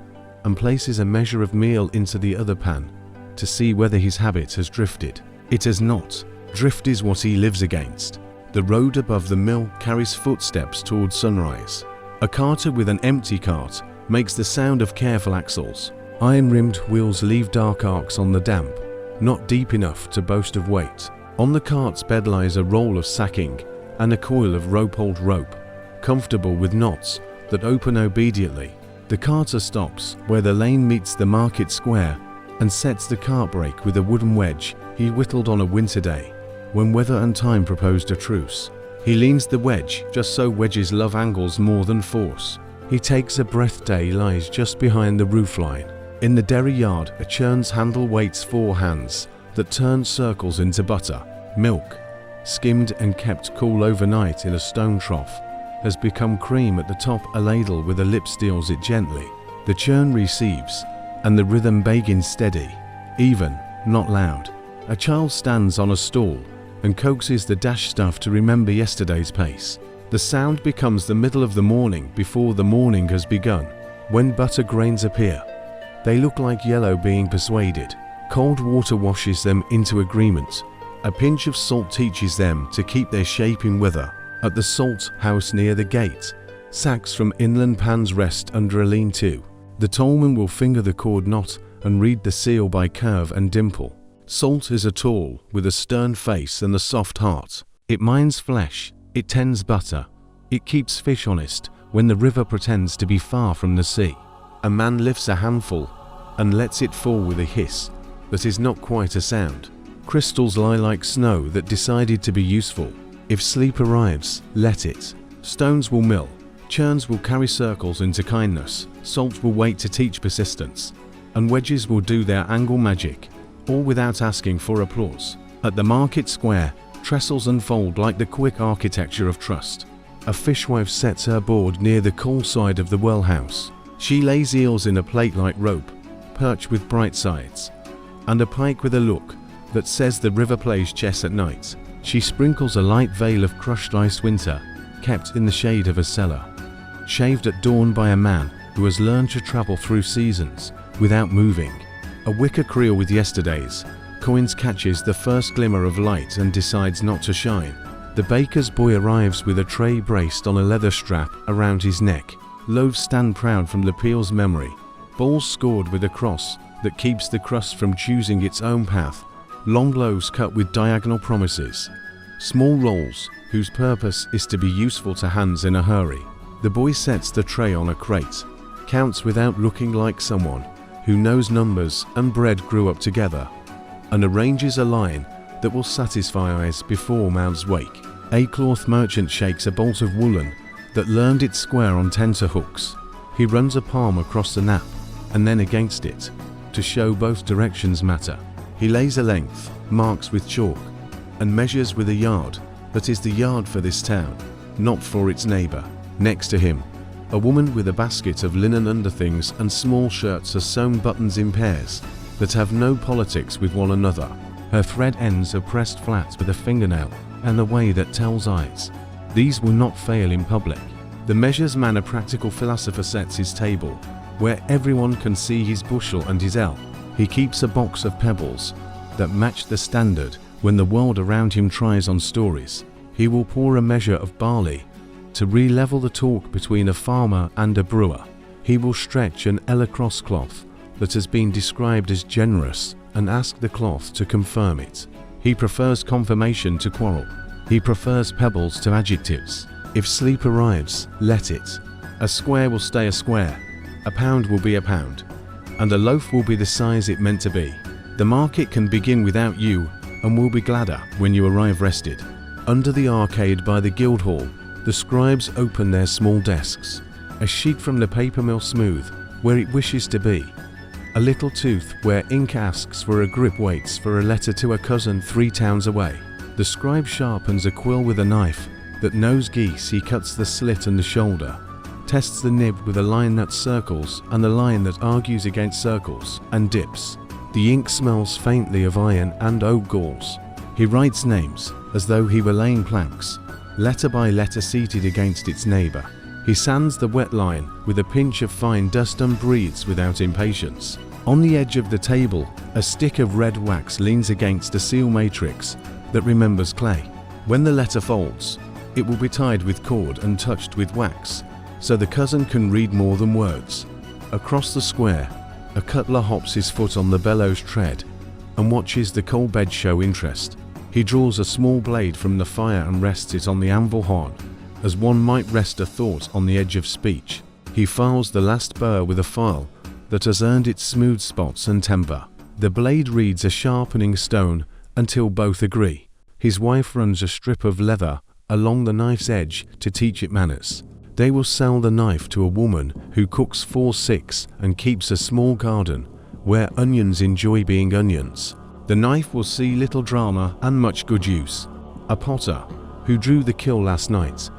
and places a measure of meal into the other pan to see whether his habit has drifted. It has not. Drift is what he lives against. The road above the mill carries footsteps towards sunrise. A carter with an empty cart makes the sound of careful axles. Iron-rimmed wheels leave dark arcs on the damp, not deep enough to boast of weight. On the cart's bed lies a roll of sacking and a coil of rope-hauled rope, comfortable with knots that open obediently. The carter stops where the lane meets the market square and sets the cart brake with a wooden wedge he whittled on a winter day, when weather and time proposed a truce. He leans the wedge just so wedges love angles more than force. He takes a breath. Day lies just behind the roofline. In the dairy yard, a churn's handle waits 4 hands that turn circles into butter. Milk, skimmed and kept cool overnight in a stone trough, has become cream at the top. A ladle with a lip steals it gently. The churn receives, and the rhythm begins steady, even, not loud. A child stands on a stall and coaxes the dash stuff to remember yesterday's pace. The sound becomes the middle of the morning before the morning has begun. When butter grains appear, they look like yellow being persuaded. Cold water washes them into agreement. A pinch of salt teaches them to keep their shape in weather. At the salt house near the gate, sacks from inland pans rest under a lean-to. The tollman will finger the cord knot and read the seal by curve and dimple. Salt is a tool with a stern face and a soft heart. It mines flesh, it tends butter, it keeps fish honest when the river pretends to be far from the sea. A man lifts a handful and lets it fall with a hiss that is not quite a sound. Crystals lie like snow that decided to be useful. If sleep arrives, let it. Stones will mill, churns will carry circles into kindness, salt will wait to teach persistence, and wedges will do their angle magic, all without asking for applause. At the market square, trestles unfold like the quick architecture of trust. A fishwife sets her board near the coal side of the well house. She lays eels in a plate like rope, perch with bright sides, and a pike with a look that says the river plays chess at night. She sprinkles a light veil of crushed ice winter, kept in the shade of a cellar, shaved at dawn by a man who has learned to travel through seasons without moving. A wicker creel with yesterday's coins catches the first glimmer of light and decides not to shine. The baker's boy arrives with a tray braced on a leather strap around his neck. Loaves stand proud from the peel's memory, balls scored with a cross that keeps the crust from choosing its own path. Long loaves cut with diagonal promises. Small rolls whose purpose is to be useful to hands in a hurry. The boy sets the tray on a crate, counts without looking like someone who knows numbers and bread grew up together, and arranges a line that will satisfy eyes before mouths wake. A cloth merchant shakes a bolt of woolen that learned its square on tenterhooks. He runs a palm across the nap and then against it to show both directions matter. He lays a length, marks with chalk, and measures with a yard that is the yard for this town, not for its neighbor. Next to him, a woman with a basket of linen underthings and small shirts has sewn buttons in pairs that have no politics with one another. Her thread ends are pressed flat with a fingernail and a way that tells eyes. These will not fail in public. The measures man, a practical philosopher, sets his table where everyone can see his bushel and his ell. He keeps a box of pebbles that match the standard when the world around him tries on stories. He will pour a measure of barley to re-level the talk between a farmer and a brewer. He will stretch an ell across cloth that has been described as generous and ask the cloth to confirm it. He prefers confirmation to quarrel. He prefers pebbles to adjectives. If sleep arrives, let it. A square will stay a square, a pound will be a pound, and a loaf will be the size it meant to be. The market can begin without you and will be gladder when you arrive rested. Under the arcade by the Guildhall, the scribes open their small desks. A sheet from the paper mill smooth where it wishes to be. A little tooth where ink asks for a grip waits for a letter to a cousin 3 towns away. The scribe sharpens a quill with a knife that knows geese. He cuts the slit and the shoulder, tests the nib with a line that circles and the line that argues against circles, and dips. The ink smells faintly of iron and oak galls. He writes names as though he were laying planks, letter by letter seated against its neighbor. He sands the wet line with a pinch of fine dust and breathes without impatience. On the edge of the table, a stick of red wax leans against a seal matrix that remembers clay. When the letter folds, it will be tied with cord and touched with wax, so the cousin can read more than words. Across the square, a cutler hops his foot on the bellows tread and watches the coal bed show interest. He draws a small blade from the fire and rests it on the anvil horn, as one might rest a thought on the edge of speech. He files the last burr with a file that has earned its smooth spots and temper. The blade reads a sharpening stone until both agree. His wife runs a strip of leather along the knife's edge to teach it manners. They will sell the knife to a woman who cooks 4-6 and keeps a small garden where onions enjoy being onions. The knife will see little drama and much good use. A potter who drew the kill last night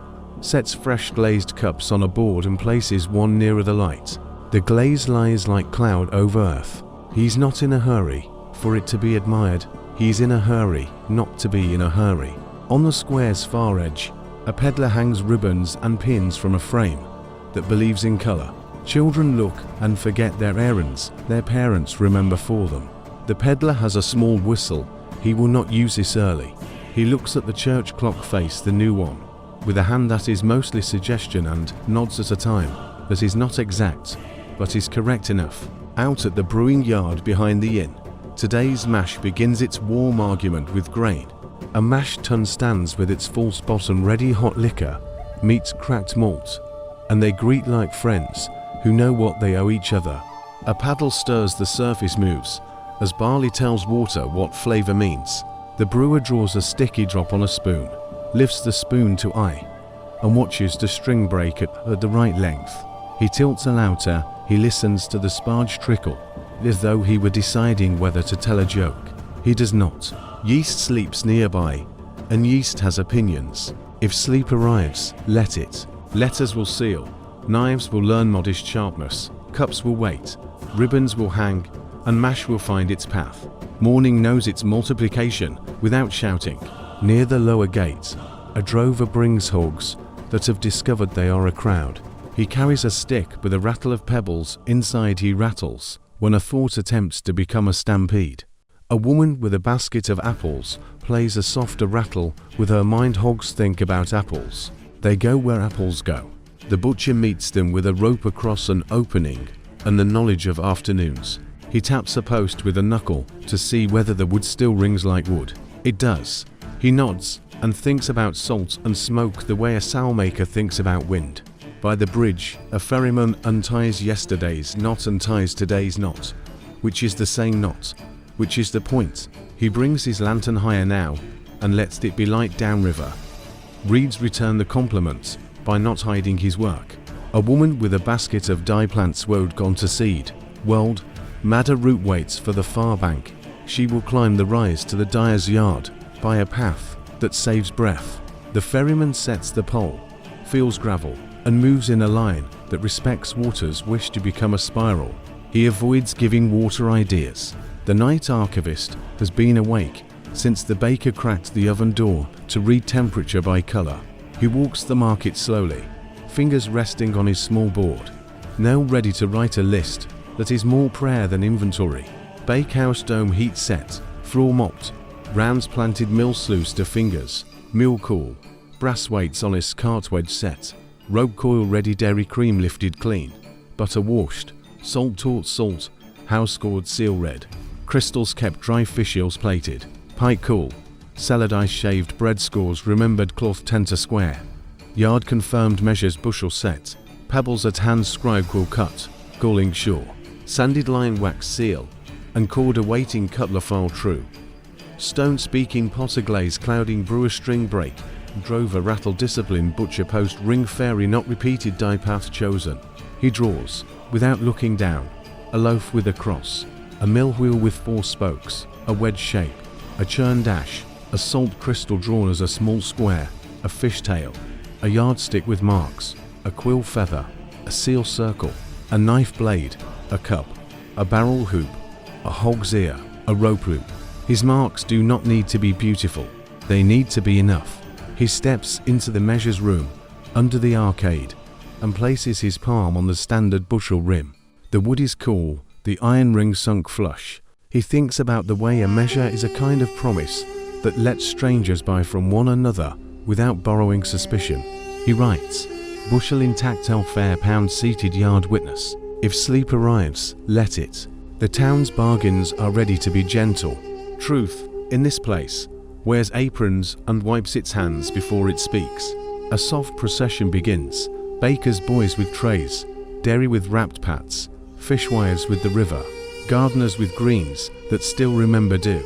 sets fresh glazed cups on a board and places one nearer the light. The glaze lies like cloud over earth. He's not in a hurry for it to be admired. He's in a hurry not to be in a hurry. On the square's far edge, a peddler hangs ribbons and pins from a frame that believes in colour. Children look and forget their errands their parents remember for them. The peddler has a small whistle. He will not use this early. He looks at the church clock face, the new one, with a hand that is mostly suggestion and nods at a time that is not exact, but is correct enough. Out at the brewing yard behind the inn, today's mash begins its warm argument with grain. A mash tun stands with its full spot and ready hot liquor meets cracked malt, and they greet like friends who know what they owe each other. A paddle stirs, the surface moves, as barley tells water what flavour means. The brewer draws a sticky drop on a spoon, lifts the spoon to eye, and watches the string break at the right length. He tilts a louter, he listens to the sparge trickle, as though he were deciding whether to tell a joke. He does not. Yeast sleeps nearby, and yeast has opinions. If sleep arrives, let it. Letters will seal, knives will learn modest sharpness, cups will wait, ribbons will hang, and mash will find its path. Morning knows its multiplication without shouting. Near the lower gate, a drover brings hogs that have discovered they are a crowd. He carries a stick with a rattle of pebbles, inside he rattles, when a thought attempts to become a stampede. A woman with a basket of apples plays a softer rattle with her mind. Hogs think about apples. They go where apples go. The butcher meets them with a rope across an opening and the knowledge of afternoons. He taps a post with a knuckle to see whether the wood still rings like wood. It does. He nods and thinks about salt and smoke the way a sailmaker thinks about wind. By the bridge, a ferryman unties yesterday's knot and ties today's knot, which is the same knot, which is the point. He brings his lantern higher now and lets it be light downriver. Reeds return the compliments by not hiding his work. A woman with a basket of dye plants woad gone to seed, whirled, madder root waits for the far bank. She will climb the rise to the dyer's yard by a path that saves breath. The ferryman sets the pole, feels gravel, and moves in a line that respects water's wish to become a spiral. He avoids giving water ideas. The night archivist has been awake since the baker cracked the oven door to read temperature by colour. He walks the market slowly, fingers resting on his small board, now ready to write a list that is more prayer than inventory. Bakehouse dome heat set, floor mopped, rams planted, mill sluice to fingers, mill cool, brass weights on his cart wedge set, rope coil ready, dairy cream lifted clean, butter washed, salt taught salt, house scored seal red, crystals kept, dry fish eels plated, pike cool, salad ice shaved, bread scores remembered, cloth tenter square, yard confirmed measures bushel set, pebbles at hand, scribe quill cut, galling shore, sanded line wax seal, and cord awaiting cutler file true. Stone speaking, potter glaze clouding, brewer string break, drover rattle discipline, butcher post ring fairy not repeated, die path chosen. He draws, without looking down, a loaf with a cross, a mill wheel with 4 spokes, a wedge shape, a churn dash, a salt crystal drawn as a small square, a fishtail, a yardstick with marks, a quill feather, a seal circle, a knife blade, a cup, a barrel hoop, a hog's ear, a rope loop. His marks do not need to be beautiful, they need to be enough. He steps into the measures room, under the arcade, and places his palm on the standard bushel rim. The wood is cool, the iron ring sunk flush. He thinks about the way a measure is a kind of promise that lets strangers buy from one another without borrowing suspicion. He writes, "Bushel in tactile fair pound seated yard witness. If sleep arrives, let it. The town's bargains are ready to be gentle. Truth, in this place, wears aprons and wipes its hands before it speaks. A soft procession begins, bakers' boys with trays, dairy with wrapped pats, fishwives with the river, gardeners with greens that still remember dew.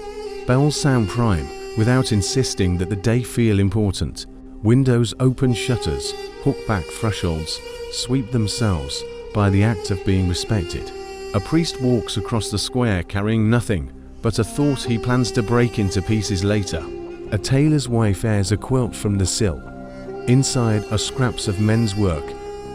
Bells sound prime without insisting that the day feel important. Windows open shutters, hook back thresholds, sweep themselves by the act of being respected. A priest walks across the square carrying nothing but a thought he plans to break into pieces later. A tailor's wife airs a quilt from the sill. Inside are scraps of men's work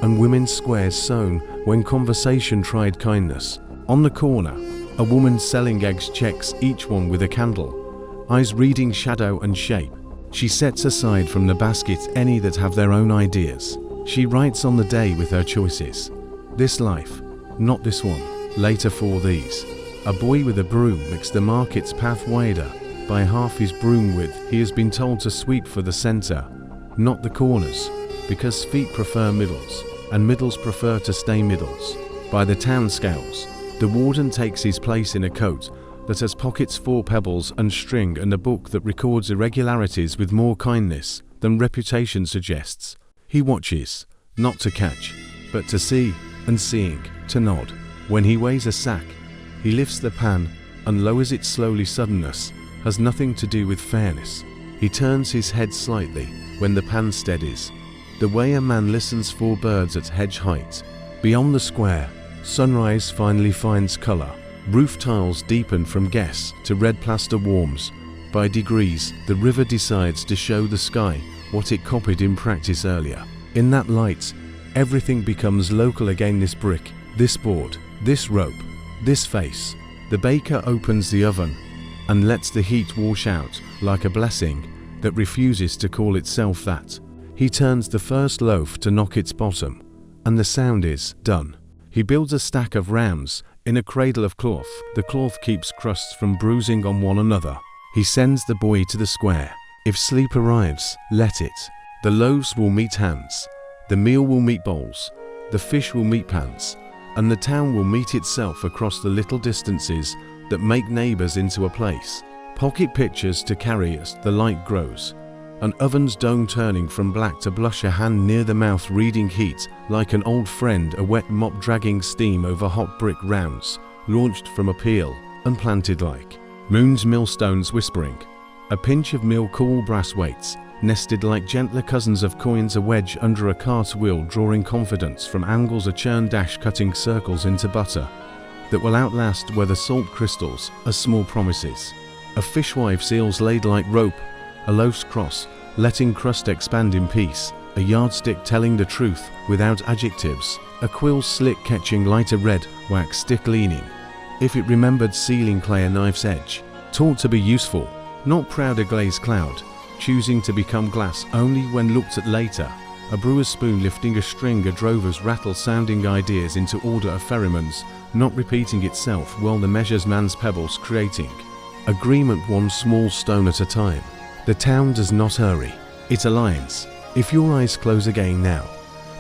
and women's squares sewn when conversation tried kindness. On the corner, a woman selling eggs checks each one with a candle, eyes reading shadow and shape. She sets aside from the basket any that have their own ideas. She writes on the day with her choices. This life, not this one, later for these. A boy with a broom makes the market's path wider by half his broom width. He has been told to sweep for the center, not the corners, because feet prefer middles, and middles prefer to stay middles. By the town scales, the warden takes his place in a coat that has pockets for pebbles and string and a book that records irregularities with more kindness than reputation suggests. He watches, not to catch, but to see, and seeing, to nod. When he weighs a sack, he lifts the pan and lowers it slowly. Suddenness has nothing to do with fairness. He turns his head slightly when the pan steadies, the way a man listens for birds at hedge height. Beyond the square, sunrise finally finds color. Roof tiles deepen from guess to red plaster warms. By degrees, the river decides to show the sky what it copied in practice earlier. In that light, everything becomes local again. This brick, this board, this rope, this face. The baker opens the oven and lets the heat wash out like a blessing that refuses to call itself that. He turns the first loaf to knock its bottom, and the sound is done. He builds a stack of rams in a cradle of cloth. The cloth keeps crusts from bruising on one another. He sends the boy to the square. If sleep arrives, let it. The loaves will meet hands, the meal will meet bowls, the fish will meet pans, and the town will meet itself across the little distances that make neighbors into a place. Pocket pitchers to carry as the light grows, an oven's dome turning from black to blush, a hand near the mouth reading heat like an old friend, a wet mop dragging steam over hot brick rounds, launched from a peel and planted like moon's millstones whispering. A pinch of meal, cool brass weights, nested like gentler cousins of coins, a wedge under a cartwheel drawing confidence from angles, a churn dash cutting circles into butter that will outlast where the salt crystals are small promises. A fishwife seals laid like rope, a loaf's cross, letting crust expand in peace, a yardstick telling the truth without adjectives, a quill's slick catching lighter red wax stick leaning. If it remembered sealing clay, a knife's edge, taught to be useful, not proud, a glazed cloud, choosing to become glass only when looked at later, a brewer's spoon lifting a string, a drover's rattle sounding ideas into order, a ferryman's not repeating itself while the measures man's pebbles creating. Agreement, one small stone at a time. The town does not hurry, it aligns. If your eyes close again now,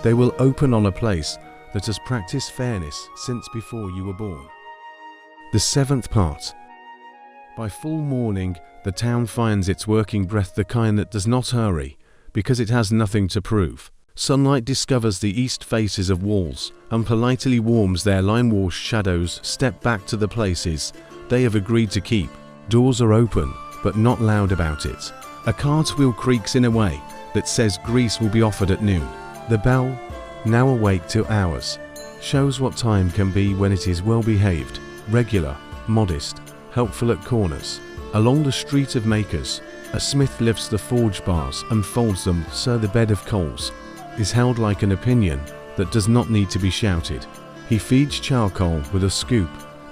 they will open on a place that has practiced fairness since before you were born. The seventh part. By full morning, the town finds its working breath, the kind that does not hurry, because it has nothing to prove. Sunlight discovers the east faces of walls and politely warms their line-washed shadows. Step back to the places they have agreed to keep. Doors are open, but not loud about it. A cartwheel creaks in a way that says grease will be offered at noon. The bell, now awake to hours, shows what time can be when it is well behaved, regular, modest, helpful at corners. Along the street of makers, a smith lifts the forge bars and folds them so the bed of coals is held like an opinion that does not need to be shouted. He feeds charcoal with a scoop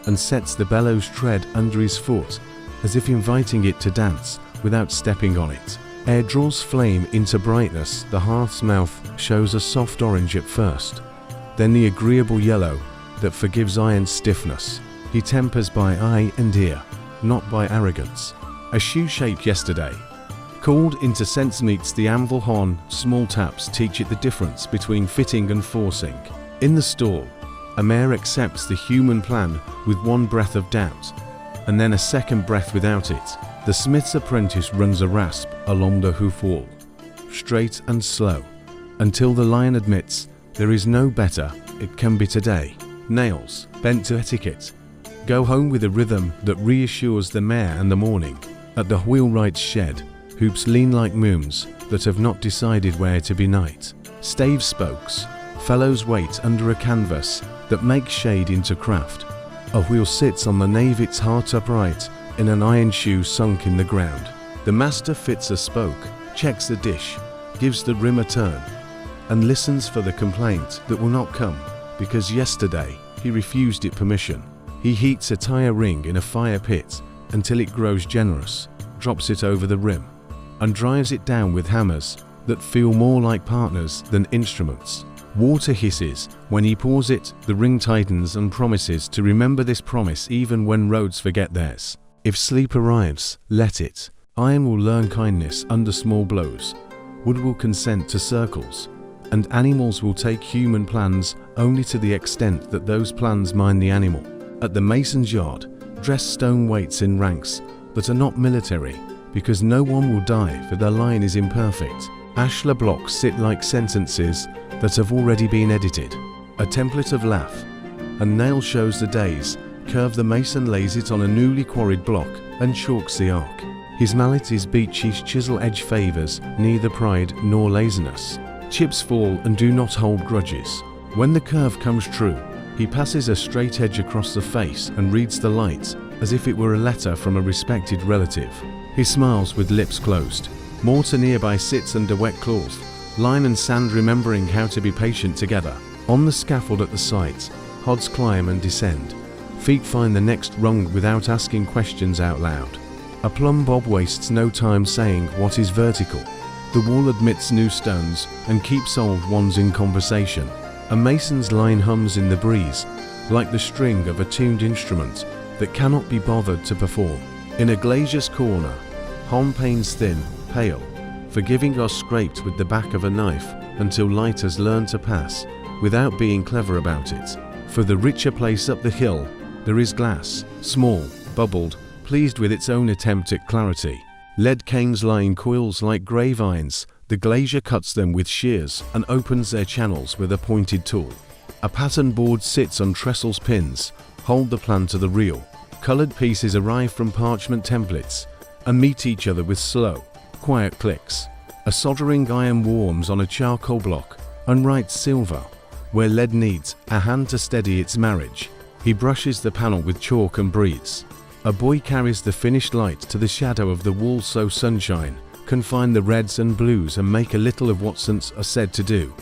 and sets the bellows tread under his foot, as if inviting it to dance without stepping on it. Air draws flame into brightness. The hearth's mouth shows a soft orange at first, then the agreeable yellow that forgives iron's stiffness. He tempers by eye and ear, not by arrogance. A shoe shape yesterday, called into sense meets the anvil horn. Small taps teach it the difference between fitting and forcing. In the stall, a mare accepts the human plan with one breath of doubt, and then a second breath without it. The smith's apprentice runs a rasp along the hoof wall, straight and slow, until the lion admits there is no better, it can be today. Nails, bent to etiquette, go home with a rhythm that reassures the mare and the morning. At the wheelwright's shed, hoops lean like moons that have not decided where to be night. Stave spokes, fellows wait under a canvas that makes shade into craft. A wheel sits on the nave, its heart upright, in an iron shoe sunk in the ground. The master fits a spoke, checks the dish, gives the rim a turn, and listens for the complaint that will not come, because yesterday he refused it permission. He heats a tire ring in a fire pit until it grows generous, drops it over the rim, and drives it down with hammers that feel more like partners than instruments. Water hisses when he pours it. The ring tightens and promises to remember this promise even when roads forget theirs. If sleep arrives, let it. Iron will learn kindness under small blows. Wood will consent to circles, and animals will take human plans only to the extent that those plans mind the animal. At the mason's yard, dressed stone waits in ranks that are not military, because no one will die for their line is imperfect. Ashlar blocks sit like sentences that have already been edited. A template of laugh, and nail shows the days. Curve the mason lays it on a newly quarried block and chalks the arc. His mallet is beech, his chisel edge favours neither pride nor laziness. Chips fall and do not hold grudges. When the curve comes true, he passes a straight edge across the face and reads the light as if it were a letter from a respected relative. He smiles with lips closed. Mortar nearby sits under wet cloth, lime and sand remembering how to be patient together. On the scaffold at the site, hods climb and descend. Feet find the next rung without asking questions out loud. A plumb bob wastes no time saying what is vertical. The wall admits new stones and keeps old ones in conversation. A mason's line hums in the breeze, like the string of a tuned instrument that cannot be bothered to perform. In a glazier's corner, hom panes thin, pale, forgiving are scraped with the back of a knife until light has learned to pass without being clever about it. For the richer place up the hill, there is glass, small, bubbled, pleased with its own attempt at clarity. Lead canes lie in coils like grey vines. The glazier cuts them with shears and opens their channels with a pointed tool. A pattern board sits on trestles. Pins hold the plan to the reel. Coloured pieces arrive from parchment templates and meet each other with slow, quiet clicks. A soldering iron warms on a charcoal block and writes silver where lead needs a hand to steady its marriage. He brushes the panel with chalk and breathes. A boy carries the finished light to the shadow of the wall so sunshine can find the reds and blues and make a little of what saints are said to do,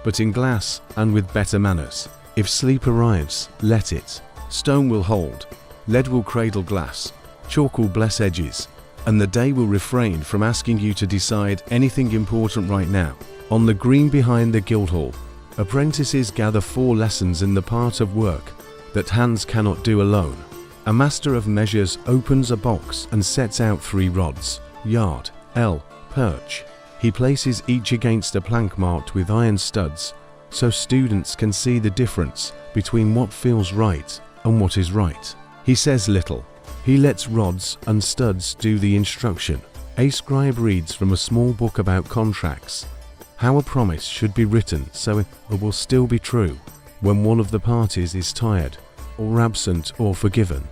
but in glass and with better manners. If sleep arrives, let it. Stone will hold, lead will cradle glass, chalk will bless edges, and the day will refrain from asking you to decide anything important right now. On the green behind the Guildhall, apprentices gather 4 lessons in the part of work that hands cannot do alone. A master of measures opens a box and sets out 3 rods, yard, ell, perch. He places each against a plank marked with iron studs, so students can see the difference between what feels right and what is right. He says little. He lets rods and studs do the instruction. A scribe reads from a small book about contracts, how a promise should be written so it will still be true when one of the parties is tired, or absent, or forgiven.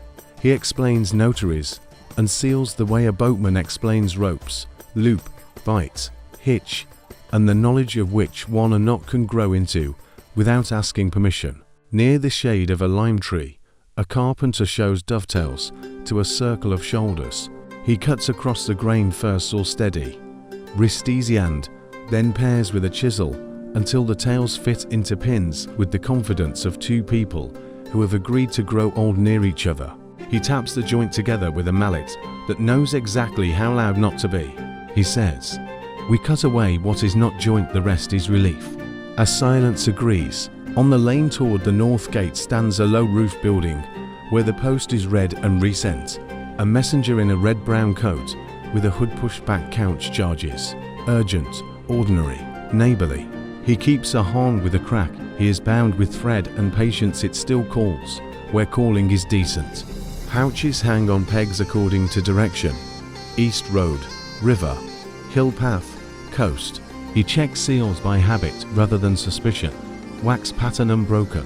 He explains notaries and seals the way a boatman explains ropes, loop, bight, hitch, and the knowledge of which one or not can grow into without asking permission. Near the shade of a lime tree, a carpenter shows dovetails to a circle of shoulders. He cuts across the grain first all steady, wrist easy, and then pairs with a chisel until the tails fit into pins with the confidence of 2 people who have agreed to grow old near each other. He taps the joint together with a mallet that knows exactly how loud not to be. he says. We cut away what is not joint, the rest is relief. As silence agrees, on the lane toward the north gate stands a low roof building, where the post is read and resent. A messenger in a red-brown coat, with a hood pushed back, couch charges. Urgent, ordinary, neighborly. He keeps a horn with a crack, he is bound with thread and patience, it still calls, where calling is decent. Pouches hang on pegs according to direction. East road, river, hill path, coast. He checks seals by habit rather than suspicion. Wax pattern unbroken.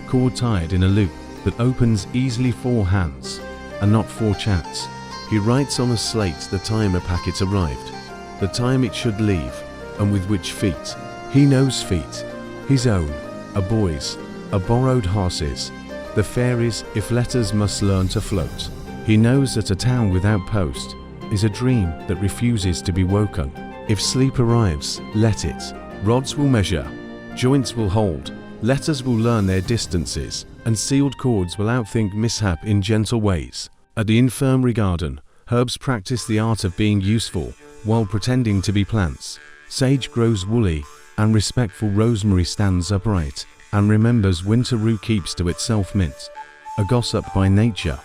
Cord tied in a loop that opens easily, 4 hands, and not 4 chats. He writes on a slate the time a packet arrived, the time it should leave, and with which feet. He knows feet. His own, a boy's, a borrowed horse's. The fairies, if letters must learn to float. He knows that a town without post is a dream that refuses to be woken. If sleep arrives, let it. Rods will measure, joints will hold, letters will learn their distances, and sealed cords will outthink mishap in gentle ways. At the infirmary garden, herbs practice the art of being useful while pretending to be plants. Sage grows woolly, and respectful rosemary stands upright and remembers winter rue keeps to itself mint. A gossip by nature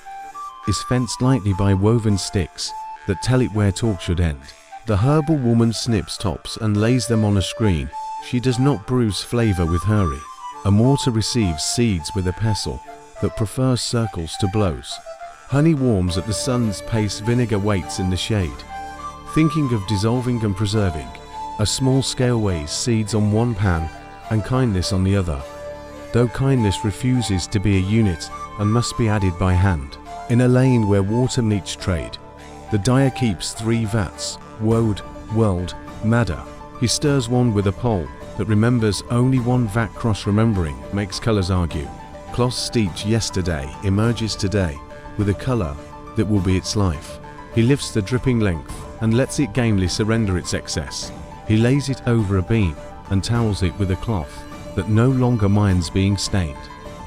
is fenced lightly by woven sticks that tell it where talk should end. The herbal woman snips tops and lays them on a screen. She does not bruise flavor with hurry. A mortar receives seeds with a pestle that prefers circles to blows. Honey warms at the sun's pace, vinegar waits in the shade. Thinking of dissolving and preserving, a small scale weighs seeds on one pan and kindness on the other, though kindness refuses to be a unit and must be added by hand. In a lane where water meets trade, the dyer keeps 3 vats, woad, weld, madder. He stirs one with a pole that remembers only 1 vat, cross-remembering makes colours argue. Cloth steeped yesterday emerges today with a colour that will be its life. He lifts the dripping length and lets it gamely surrender its excess. He lays it over a beam and towels it with a cloth that no longer minds being stained.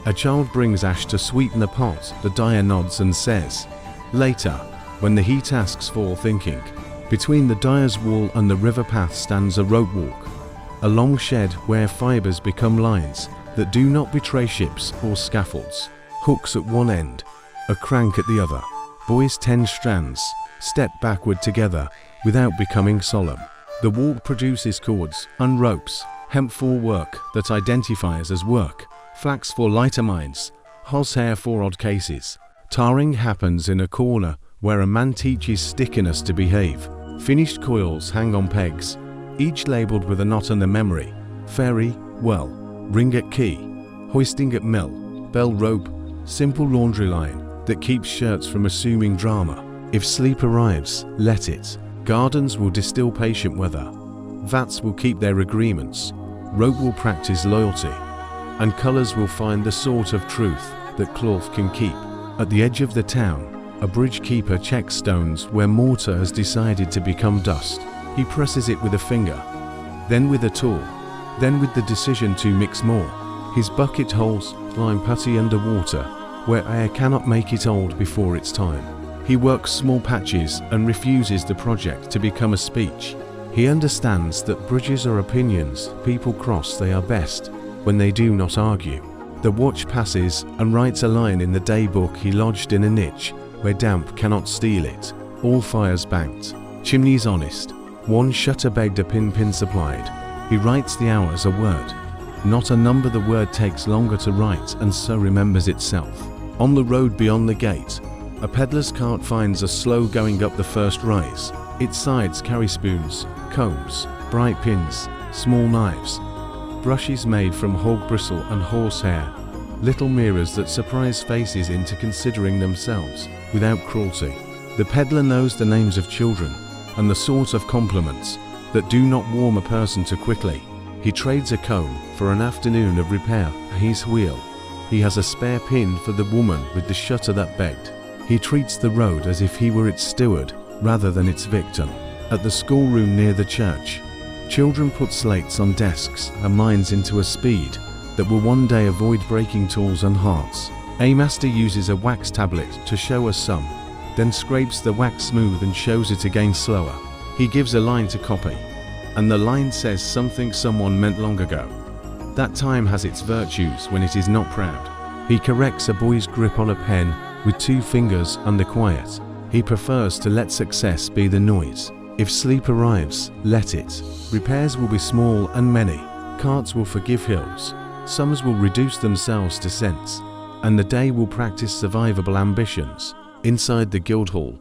A child brings ash to sweeten the pot. The dyer nods and says, later, when the heat asks for thinking. Between the dyer's wall and the river path stands a rope walk, a long shed where fibers become lines that do not betray ships or scaffolds. Hooks at one end, a crank at the other. Boys 10 strands step backward together without becoming solemn. The walk produces cords and ropes, hemp for work that identifies as work, flax for lighter minds, horsehair for odd cases. Tarring happens in a corner where a man teaches stickiness to behave. Finished coils hang on pegs, each labelled with a knot and a memory. Ferry, well, ring at key, hoisting at mill, bell rope, simple laundry line that keeps shirts from assuming drama. If sleep arrives, let it. Gardens will distill patient weather. Vats will keep their agreements. Rope will practice loyalty. And colours will find the sort of truth that cloth can keep. At the edge of the town, a bridge keeper checks stones where mortar has decided to become dust. He presses it with a finger, then with a tool, then with the decision to mix more. His bucket holds lime putty underwater, where air cannot make it old before its time. He works small patches and refuses the project to become a speech. He understands that bridges are opinions people cross. They are best when they do not argue. The watch passes and writes a line in the day book he lodged in a niche where damp cannot steal it. All fires banked, chimneys honest, one shutter begged, a pin supplied. He writes the hours a word, not a number. The word takes longer to write and so remembers itself. On the road beyond the gate, a peddler's cart finds a slow going up the first rise. Its sides carry spoons, combs, bright pins, small knives, brushes made from hog bristle and horsehair, little mirrors that surprise faces into considering themselves without cruelty. The peddler knows the names of children and the sort of compliments that do not warm a person too quickly. He trades a comb for an afternoon of repair at his wheel. He has a spare pin for the woman with the shutter that begged. He treats the road as if he were its steward rather than its victim. At the schoolroom near the church, children put slates on desks and minds into a speed that will one day avoid breaking tools and hearts. A master uses a wax tablet to show a sum, then scrapes the wax smooth and shows it again slower. He gives a line to copy, and the line says something someone meant long ago. That time has its virtues when it is not proud. He corrects a boy's grip on a pen with 2 fingers under quiet. He prefers to let success be the noise. If sleep arrives, let it. Repairs will be small and many. Carts will forgive hills. Summers will reduce themselves to cents. And the day will practice survivable ambitions. Inside the Guildhall,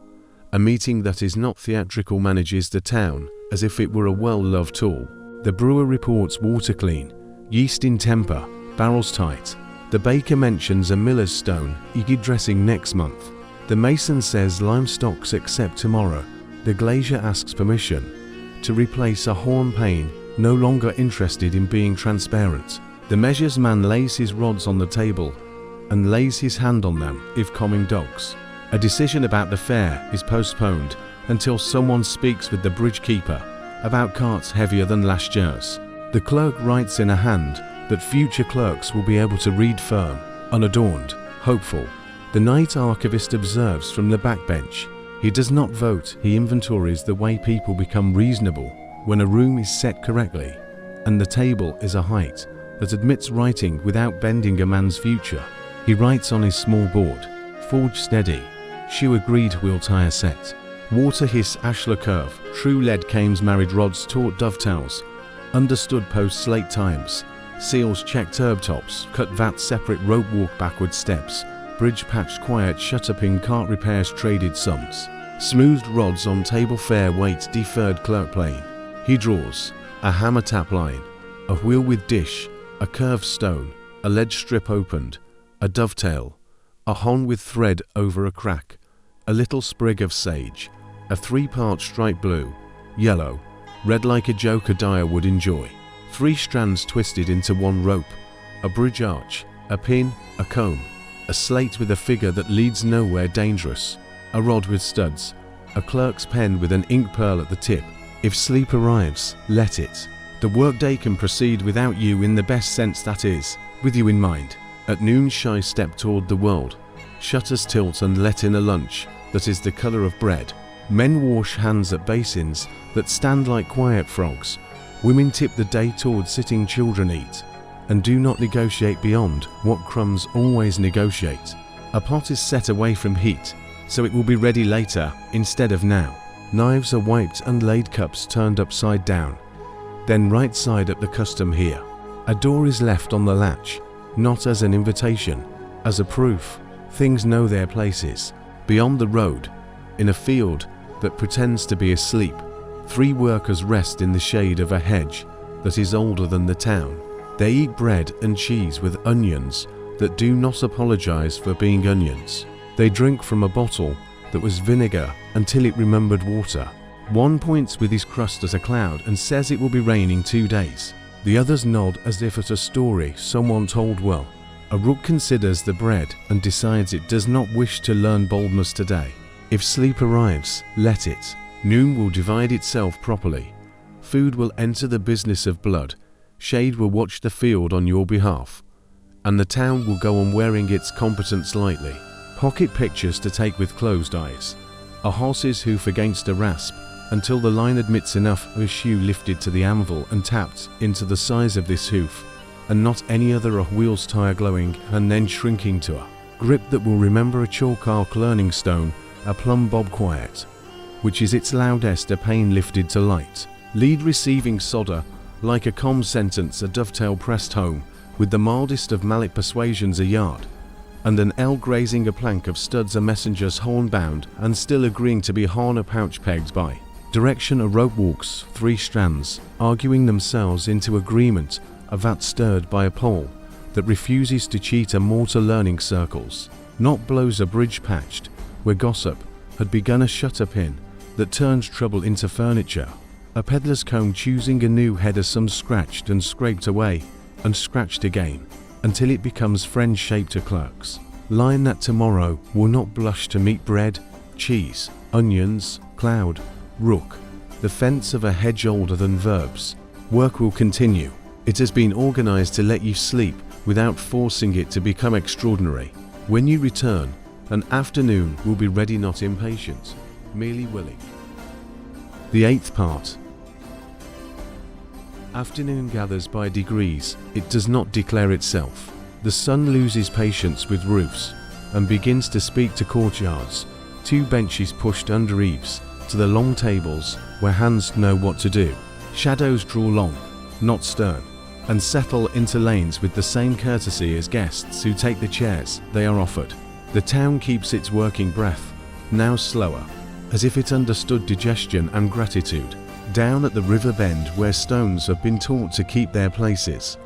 a meeting that is not theatrical manages the town as if it were a well-loved tool. The brewer reports water clean, yeast in temper, barrels tight. The baker mentions a miller's stone, Iggy dressing next month. The mason says lime stocks except tomorrow. The glazier asks permission to replace a horn pane, no longer interested in being transparent. The measures man lays his rods on the table and lays his hand on them if coming dogs. A decision about the fare is postponed until someone speaks with the bridge keeper about carts heavier than last year's. The clerk writes in a hand that future clerks will be able to read firm, unadorned, hopeful. The night archivist observes from the backbench. He does not vote, he inventories the way people become reasonable when a room is set correctly, and the table is a height that admits writing without bending a man's future. He writes on his small board, forge steady, shoe agreed wheel tire set. Water hiss ashlar curve, true lead cames married rods taut dovetails, understood post slate times, seals checked herb tops, cut vat separate rope walk backward steps, bridge patched quiet shutter pin cart repairs traded sums. Smoothed rods on table fair weight deferred clerk plane. He draws a hammer tap line, a wheel with dish, a curved stone, a ledge strip opened, a dovetail, a hon with thread over a crack, a little sprig of sage, a 3-part stripe blue, yellow, red like a joker dyer would enjoy. 3 strands twisted into 1 rope, a bridge arch, a pin, a comb, a slate with a figure that leads nowhere dangerous, a rod with studs, a clerk's pen with an ink pearl at the tip. If sleep arrives, let it. The workday can proceed without you in the best sense, that is, with you in mind. At noon shy step toward the world, shutters tilt and let in a lunch that is the colour of bread. Men wash hands at basins that stand like quiet frogs. Women tip the day toward sitting children eat, and do not negotiate beyond what crumbs always negotiate. A pot is set away from heat, so it will be ready later instead of now. Knives are wiped and laid cups turned upside down, then right side up the custom here. A door is left on the latch, not as an invitation, as a proof. Things know their places. Beyond the road, in a field that pretends to be asleep, 3 workers rest in the shade of a hedge that is older than the town. They eat bread and cheese with onions that do not apologize for being onions. They drink from a bottle that was vinegar until it remembered water. One points with his crust at a cloud and says it will be raining 2 days. The others nod as if at a story someone told well. A rook considers the bread and decides it does not wish to learn boldness today. If sleep arrives, let it. Noon will divide itself properly. Food will enter the business of blood. Shade will watch the field on your behalf. And the town will go on wearing its competence lightly. Pocket pictures to take with closed eyes. A horse's hoof against a rasp, until the line admits enough of a shoe lifted to the anvil and tapped into the size of this hoof, and not any other, a wheel's tire glowing and then shrinking to a grip that will remember a chalk arc learning stone, a plumb bob quiet, which is its loudest, a pane lifted to light. Lead receiving solder, like a com sentence, a dovetail pressed home, with the mildest of mallet persuasions a yard, and an L grazing a plank of studs, a messenger's horn bound and still agreeing to be horn a pouch pegged by. Direction a rope walks 3 strands, arguing themselves into agreement, a vat stirred by a pole that refuses to cheat, a mortar learning circles. Not blows a bridge patched, where gossip had begun, a shutter pin that turns trouble into furniture. A peddler's comb choosing a new header, some scratched and scraped away and scratched again, until it becomes friend-shaped to clerks. Line that tomorrow will not blush to meet bread, cheese, onions, cloud, rook, the fence of a hedge older than verbs. Work will continue. It has been organized to let you sleep without forcing it to become extraordinary. When you return, an afternoon will be ready, not impatient, merely willing. The 8th part. Afternoon gathers by degrees. It does not declare itself. The sun loses patience with roofs and begins to speak to courtyards, 2 benches pushed under eaves, to the long tables where hands know what to do. Shadows draw long, not stern, and settle into lanes with the same courtesy as guests who take the chairs they are offered. The town keeps its working breath, now slower, as if it understood digestion and gratitude. Down at the river bend where stones have been taught to keep their places,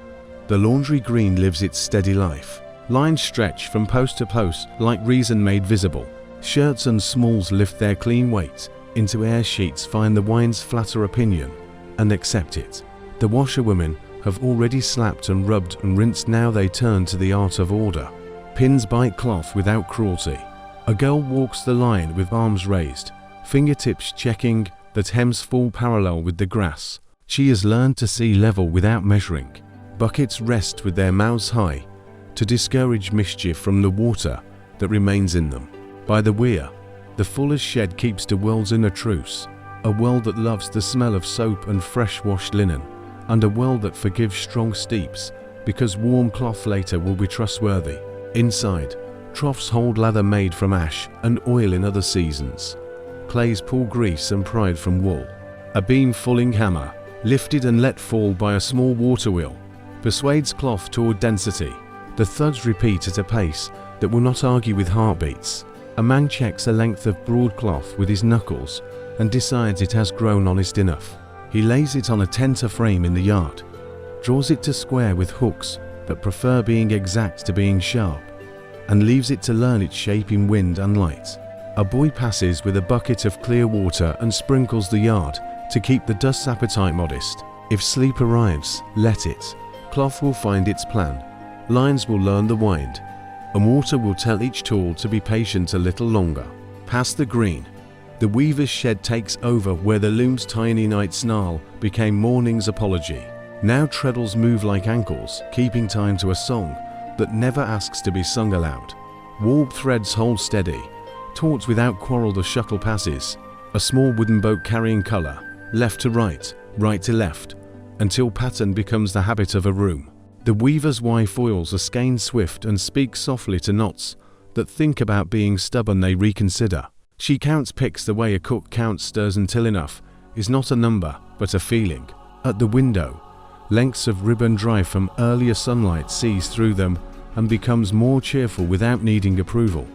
the laundry green lives its steady life. Lines stretch from post to post like reason made visible. Shirts and smalls lift their clean weight into air sheets, find the wine's flatter opinion, and accept it. The washerwomen have already slapped and rubbed and rinsed, now they turn to the art of order. Pins bite cloth without cruelty. A girl walks the line with arms raised, fingertips checking that hems fall parallel with the grass. She has learned to see level without measuring. Buckets rest with their mouths high to discourage mischief from the water that remains in them. By the weir, the fuller's shed keeps the worlds in a truce, a world that loves the smell of soap and fresh washed linen, and a world that forgives strong steeps because warm cloth later will be trustworthy. Inside, troughs hold lather made from ash and oil in other seasons. Clays pull grease and pride from wool. A beam fulling hammer, lifted and let fall by a small water wheel, persuades cloth toward density. The thuds repeat at a pace that will not argue with heartbeats. A man checks a length of broadcloth with his knuckles and decides it has grown honest enough. He lays it on a tenter frame in the yard, draws it to square with hooks that prefer being exact to being sharp, and leaves it to learn its shape in wind and light. A boy passes with a bucket of clear water and sprinkles the yard to keep the dust's appetite modest. If sleep arrives, let it. Cloth will find its plan. Lines will learn the wind, and water will tell each tool to be patient a little longer. Past the green, the weaver's shed takes over where the loom's tiny night snarl became morning's apology. Now treadles move like ankles, keeping time to a song that never asks to be sung aloud. Warp threads hold steady. Taut without quarrel the shuttle passes, a small wooden boat carrying colour, left to right to left, until pattern becomes the habit of a room. The weaver's wife oils a skein swift and speaks softly to knots that think about being stubborn they reconsider. She counts picks the way a cook counts stirs until enough is not a number but a feeling. At the window, lengths of ribbon dry from earlier sunlight sees through them and becomes more cheerful without needing approval.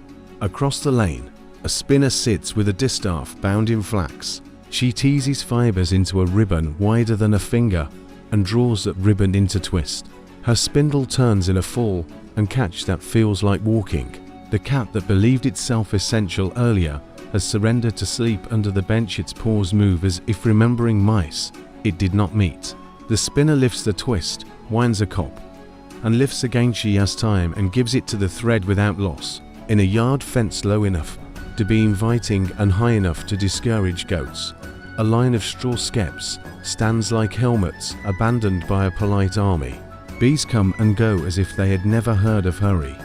Across the lane, a spinner sits with a distaff bound in flax. She teases fibers into a ribbon wider than a finger and draws that ribbon into twist. Her spindle turns in a fall and catch that feels like walking. The cat that believed itself essential earlier has surrendered to sleep under the bench, its paws move as if remembering mice it did not meet. The spinner lifts the twist, winds a cop, and lifts again. She has time and gives it to the thread without loss. In a yard fenced low enough to be inviting and high enough to discourage goats, a line of straw skeps stands like helmets abandoned by a polite army. Bees come and go as if they had never heard of hurry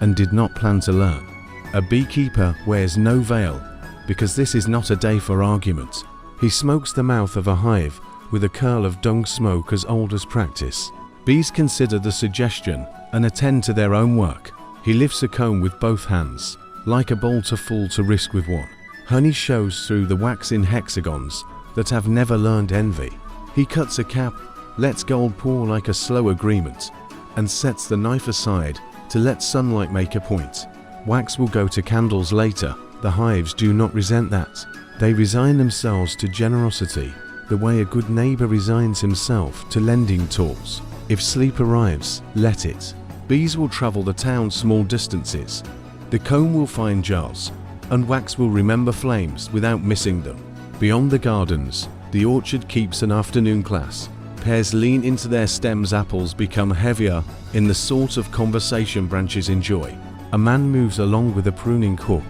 and did not plan to learn. A beekeeper wears no veil because this is not a day for argument. He smokes the mouth of a hive with a curl of dung smoke as old as practice. Bees consider the suggestion and attend to their own work. He lifts a comb with both hands, like a bolt a fool to risk with one. Honey shows through the wax in hexagons that have never learned envy. He cuts a cap, lets gold pour like a slow agreement, and sets the knife aside to let sunlight make a point. Wax will go to candles later. The hives do not resent that. They resign themselves to generosity, the way a good neighbor resigns himself to lending tools. If sleep arrives, let it. Bees will travel the town small distances. The comb will find jars, and wax will remember flames without missing them. Beyond the gardens, the orchard keeps an afternoon class. Pears lean into their stems, apples become heavier in the sort of conversation branches enjoy. A man moves along with a pruning hook,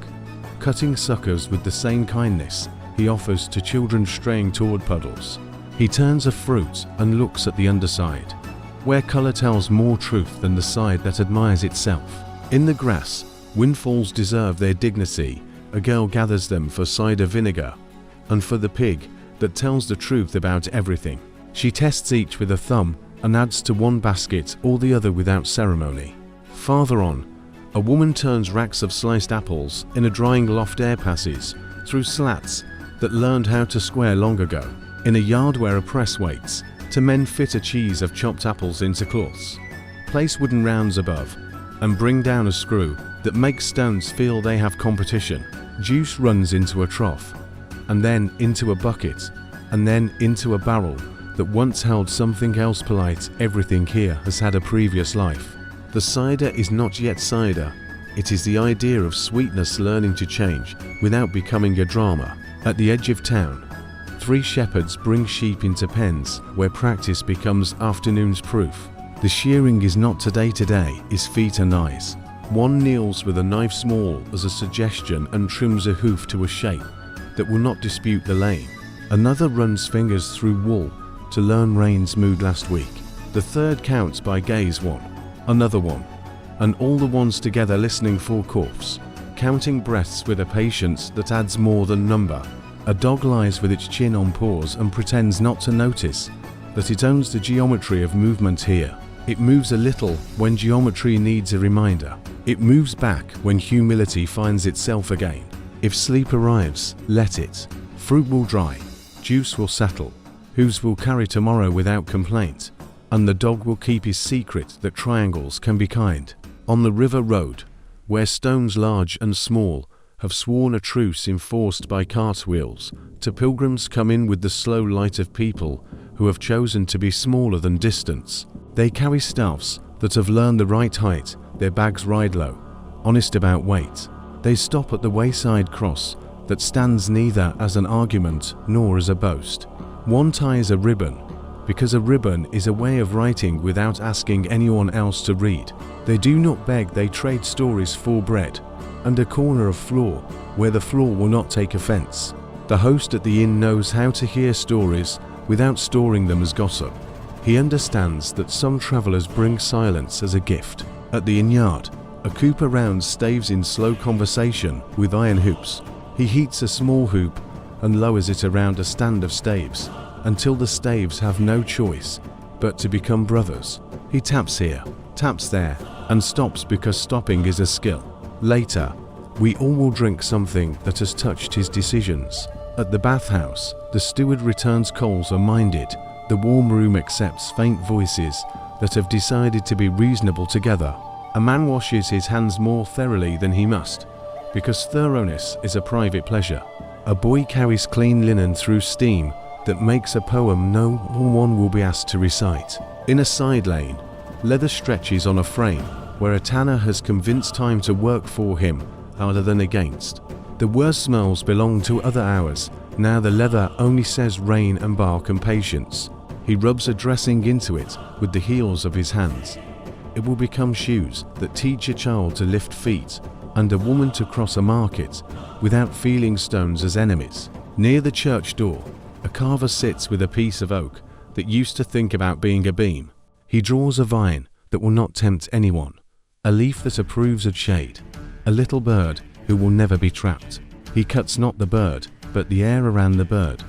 cutting suckers with the same kindness he offers to children straying toward puddles. He turns a fruit and looks at the underside, where color tells more truth than the side that admires itself. In the grass, windfalls deserve their dignity. A girl gathers them for cider vinegar, and for the pig that tells the truth about everything. She tests each with a thumb and adds to one basket or the other without ceremony. Farther on, a woman turns racks of sliced apples in a drying loft air passes through slats that learned how to square long ago, in a yard where a press waits to men fit a cheese of chopped apples into cloths. Place wooden rounds above and bring down a screw that makes stones feel they have competition. Juice runs into a trough, and then into a bucket, and then into a barrel that once held something else polite. Everything here has had a previous life. The cider is not yet cider. It is the idea of sweetness learning to change without becoming a drama. At the edge of town, 3 shepherds bring sheep into pens where practice becomes afternoon's proof. The shearing is not today, is feet and eyes. One kneels with a knife small as a suggestion and trims a hoof to a shape that will not dispute the lane. Another runs fingers through wool to learn rain's mood last week. The third counts by gaze, 1, another 1, and all the ones together listening for coughs, counting breaths with a patience that adds more than number. A dog lies with its chin on paws and pretends not to notice that it owns the geometry of movement here. It moves a little when geometry needs a reminder. It moves back when humility finds itself again. If sleep arrives, let it. Fruit will dry, juice will settle, hooves will carry tomorrow without complaint, and the dog will keep his secret that triangles can be kind. On the river road, where stones large and small have sworn a truce enforced by cartwheels, to pilgrims come in with the slow light of people who have chosen to be smaller than distance. They carry staffs that have learned the right height, their bags ride low, honest about weight. They stop at the wayside cross that stands neither as an argument nor as a boast. One ties a ribbon, because a ribbon is a way of writing without asking anyone else to read. They do not beg, they trade stories for bread, and a corner of floor where the floor will not take offense. The host at the inn knows how to hear stories without storing them as gossip. He understands that some travelers bring silence as a gift. At the inn yard, a cooper rounds staves in slow conversation with iron hoops. He heats a small hoop and lowers it around a stand of staves until the staves have no choice but to become brothers. He taps here, taps there, and stops because stopping is a skill. Later, we all will drink something that has touched his decisions. At the bathhouse, the steward returns coals are minded. The warm room accepts faint voices that have decided to be reasonable together. A man washes his hands more thoroughly than he must, because thoroughness is a private pleasure. A boy carries clean linen through steam that makes a poem no one will be asked to recite. In a side lane, leather stretches on a frame where a tanner has convinced time to work for him harder than against. The worst smells belong to other hours. Now the leather only says rain and bark and patience. He rubs a dressing into it with the heels of his hands. It will become shoes that teach a child to lift feet and a woman to cross a market without feeling stones as enemies. Near the church door, a carver sits with a piece of oak that used to think about being a beam. He draws a vine that will not tempt anyone, a leaf that approves of shade, a little bird who will never be trapped. He cuts not the bird, but the air around the bird,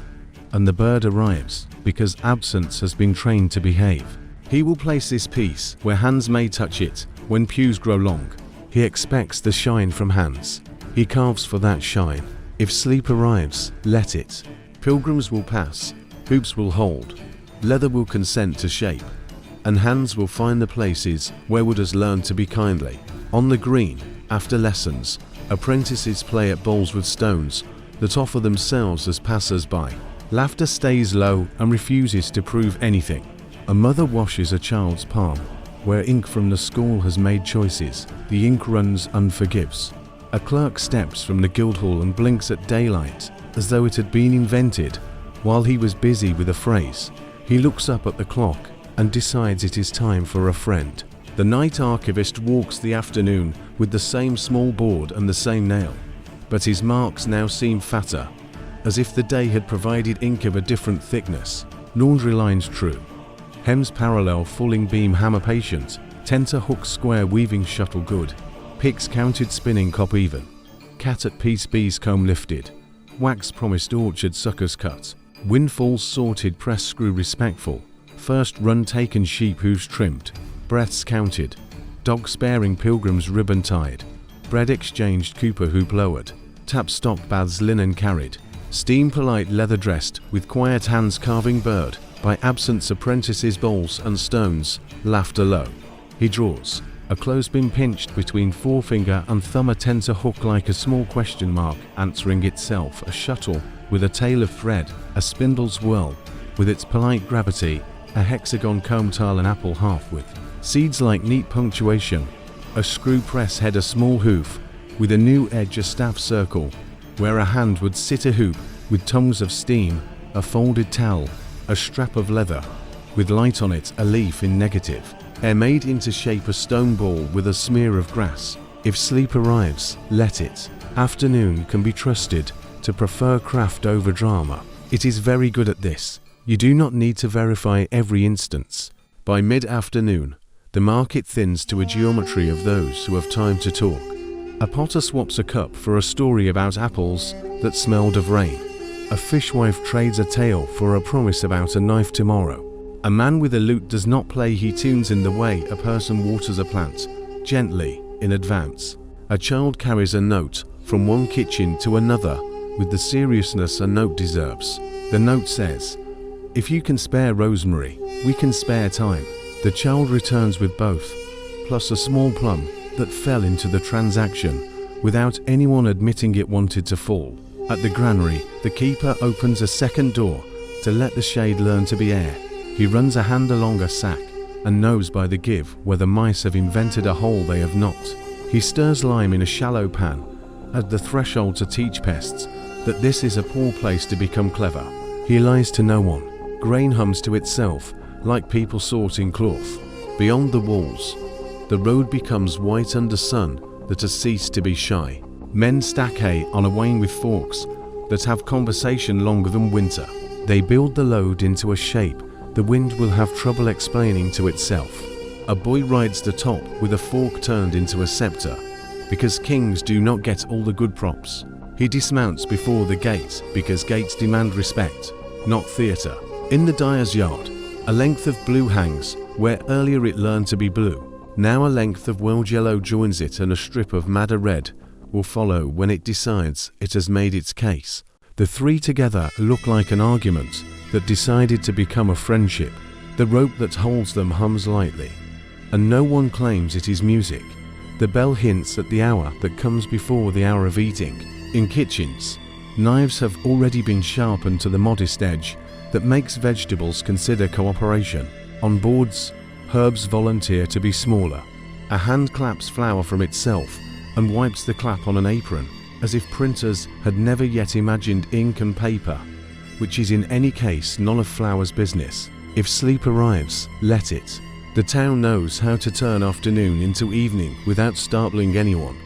and the bird arrives because absence has been trained to behave. He will place this piece where hands may touch it when pews grow long. He expects the shine from hands. He carves for that shine. If sleep arrives, let it. Pilgrims will pass, hoops will hold, leather will consent to shape, and hands will find the places where wood has learned to be kindly. On the green, after lessons, apprentices play at bowls with stones that offer themselves as passers-by. Laughter stays low and refuses to prove anything. A mother washes a child's palm, where ink from the school has made choices. The ink runs and forgives. A clerk steps from the Guildhall and blinks at daylight as though it had been invented while he was busy with a phrase. He looks up at the clock and decides it is time for a friend. The night archivist walks the afternoon with the same small board and the same nail, but his marks now seem fatter, as if the day had provided ink of a different thickness. Laundry lines true, hems parallel, fulling beam hammer patient, tenter hook square weaving shuttle good, picks counted spinning cop even, cat at peace bees comb lifted, wax promised orchard suckers cut. Windfalls sorted, press screw respectful. First run taken, sheep hooves trimmed. Breaths counted. Dog sparing, pilgrims ribbon tied. Bread exchanged, cooper hoop lowered. Tap stock, baths linen carried. Steam polite, leather dressed, with quiet hands carving bird. By absence apprentices, bowls and stones, laughter low. He draws. A clothespin pinched between forefinger and thumb, a tensor hook like a small question mark answering itself. A shuttle with a tail of thread, a spindle's whirl with its polite gravity. A hexagon comb tile, an apple half width. Seeds like neat punctuation. A screw press head, a small hoof with a new edge, a staff circle where a hand would sit, a hoop with tongues of steam. A folded towel, a strap of leather with light on it, a leaf in negative. Air made into shape, a stone ball with a smear of grass. If sleep arrives, let it. Afternoon can be trusted to prefer craft over drama. It is very good at this. You do not need to verify every instance. By mid-afternoon, the market thins to a geometry of those who have time to talk. A potter swaps a cup for a story about apples that smelled of rain. A fishwife trades a tale for a promise about a knife tomorrow. A man with a lute does not play, he tunes in the way a person waters a plant, gently, in advance. A child carries a note from one kitchen to another with the seriousness a note deserves. The note says, "If you can spare rosemary, we can spare time." The child returns with both, plus a small plum that fell into the transaction without anyone admitting it wanted to fall. At the granary, the keeper opens a second door to let the shade learn to be air. He runs a hand along a sack and knows by the give whether mice have invented a hole they have not. He stirs lime in a shallow pan at the threshold to teach pests that this is a poor place to become clever. He lies to no one. Grain hums to itself like people sorting cloth. Beyond the walls, the road becomes white under sun that has ceased to be shy. Men stack hay on a wain with forks that have conversation longer than winter. They build the load into a shape the wind will have trouble explaining to itself. A boy rides the top with a fork turned into a scepter, because kings do not get all the good props. He dismounts before the gate because gates demand respect, not theatre. In the dyer's yard, a length of blue hangs where earlier it learned to be blue. Now a length of world yellow joins it, and a strip of madder red will follow when it decides it has made its case. The three together look like an argument that decided to become a friendship. The rope that holds them hums lightly, and no one claims it is music. The bell hints at the hour that comes before the hour of eating. In kitchens, knives have already been sharpened to the modest edge that makes vegetables consider cooperation. On boards, herbs volunteer to be smaller. A hand claps flour from itself and wipes the clap on an apron, as if printers had never yet imagined ink and paper, which is in any case none of flour's business. If sleep arrives, let it. The town knows how to turn afternoon into evening without startling anyone,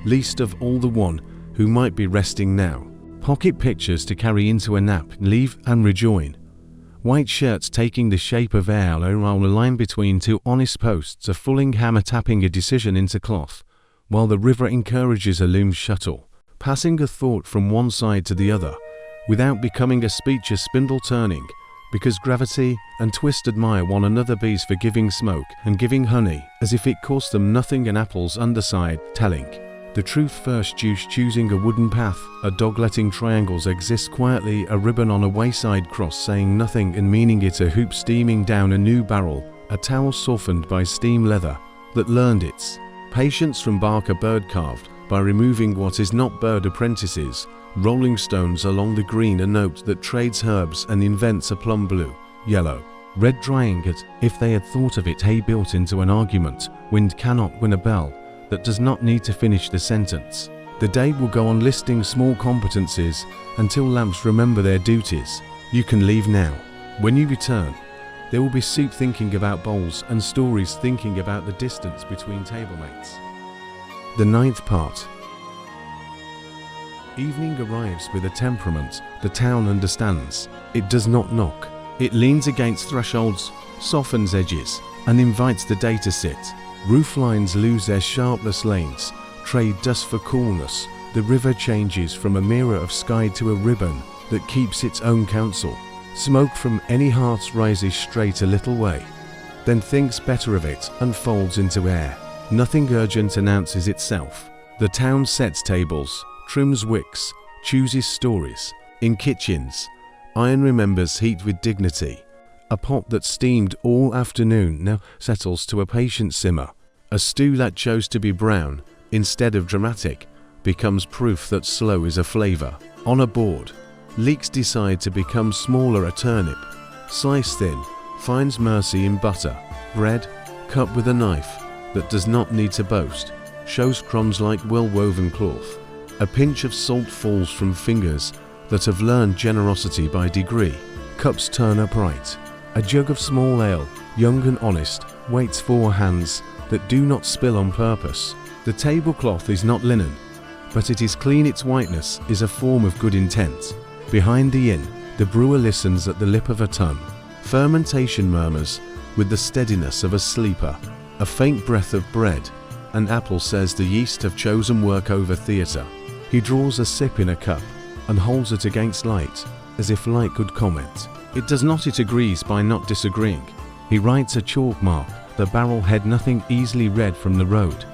least of all the one who might be resting now. Pocket pictures to carry into a nap, leave and rejoin. White shirts taking the shape of air on a line between two honest posts, a fulling hammer tapping a decision into cloth, while the river encourages a loom shuttle, passing a thought from one side to the other, without becoming a speech, a spindle turning, because gravity and twist admire one another, bees for giving smoke and giving honey, as if it cost them nothing, and apples underside, telling the truth first, juice choosing a wooden path, a dog letting triangles exist quietly, a ribbon on a wayside cross saying nothing and meaning it, a hoop steaming down a new barrel, a towel softened by steam leather that learned its patience from bark, a bird carved by removing what is not bird, apprentices rolling stones along the green, a note that trades herbs and invents a plum blue, yellow, red drying it. If they had thought of it, hay built into an argument, wind cannot win a bell that does not need to finish the sentence. The day will go on listing small competencies until lamps remember their duties. You can leave now. When you return, there will be soup thinking about bowls and stories thinking about the distance between tablemates. The ninth part. Evening arrives with a temperament the town understands. It does not knock. It leans against thresholds, softens edges, and invites the day to sit. Roof lines lose their sharpness, lanes trade dust for coolness. The river changes from a mirror of sky to a ribbon that keeps its own counsel. Smoke from any heart rises straight a little way, then thinks better of it and folds into air. Nothing urgent announces itself. The town sets tables, trims wicks, chooses stories. In kitchens, iron remembers heat with dignity. A pot that steamed all afternoon now settles to a patient simmer. A stew that chose to be brown instead of dramatic becomes proof that slow is a flavor. On a board, leeks decide to become smaller. A turnip, sliced thin, finds mercy in butter. Bread, cut with a knife that does not need to boast, shows crumbs like well-woven cloth. A pinch of salt falls from fingers that have learned generosity by degree. Cups turn upright. A jug of small ale, young and honest, waits for hands that do not spill on purpose. The tablecloth is not linen, but it is clean. Its whiteness is a form of good intent. Behind the inn, the brewer listens at the lip of a tun. Fermentation murmurs with the steadiness of a sleeper. A faint breath of bread and apple says the yeast have chosen work over theatre. He draws a sip in a cup and holds it against light, as if light could comment. It does not. It agrees by not disagreeing. He writes a chalk mark, the barrel head, nothing easily read from the road,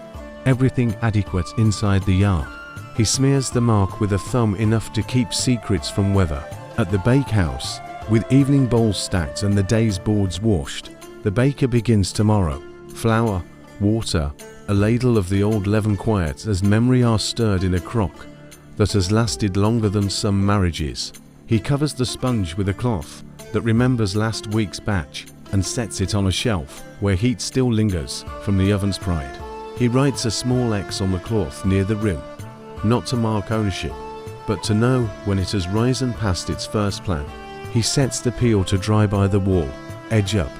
everything adequate inside the yard. He smears the mark with a thumb, enough to keep secrets from weather. At the bakehouse, with evening bowls stacked and the day's boards washed, the baker begins tomorrow. Flour, water, a ladle of the old leaven, quiet as memory are stirred in a crock that has lasted longer than some marriages. He covers the sponge with a cloth that remembers last week's batch and sets it on a shelf where heat still lingers from the oven's pride. He writes a small X on the cloth near the rim, not to mark ownership, but to know when it has risen past its first plan. He sets the peel to dry by the wall, edge up,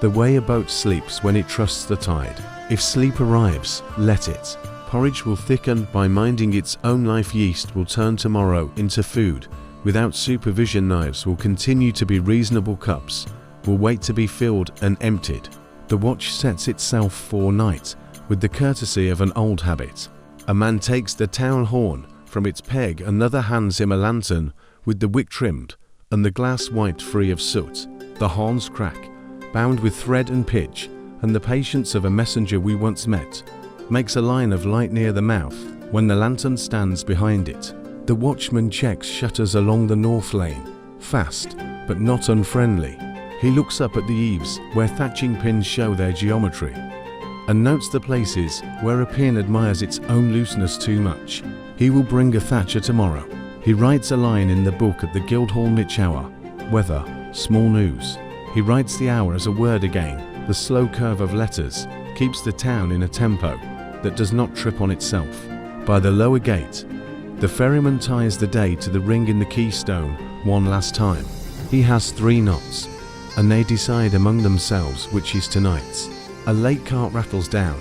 the way a boat sleeps when it trusts the tide. If sleep arrives, let it. Porridge will thicken by minding its own life. Yeast will turn tomorrow into food. Without supervision, knives will continue to be reasonable. Cups will wait to be filled and emptied. The watch sets itself for night with the courtesy of an old habit. A man takes the town horn from its peg, another hands him a lantern with the wick trimmed and the glass wiped free of soot. The horns crack, bound with thread and pitch, and the patience of a messenger we once met makes a line of light near the mouth when the lantern stands behind it. The watchman checks shutters along the north lane, fast but not unfriendly. He looks up at the eaves where thatching pins show their geometry and notes the places where a pin admires its own looseness too much. He will bring a thatcher tomorrow. He writes a line in the book at the Guildhall Mitch hour. Weather, small news. He writes the hour as a word again. The slow curve of letters keeps the town in a tempo that does not trip on itself. By the lower gate, the ferryman ties the day to the ring in the keystone one last time. He has 3 knots, and they decide among themselves which is tonight's. A late cart rattles down,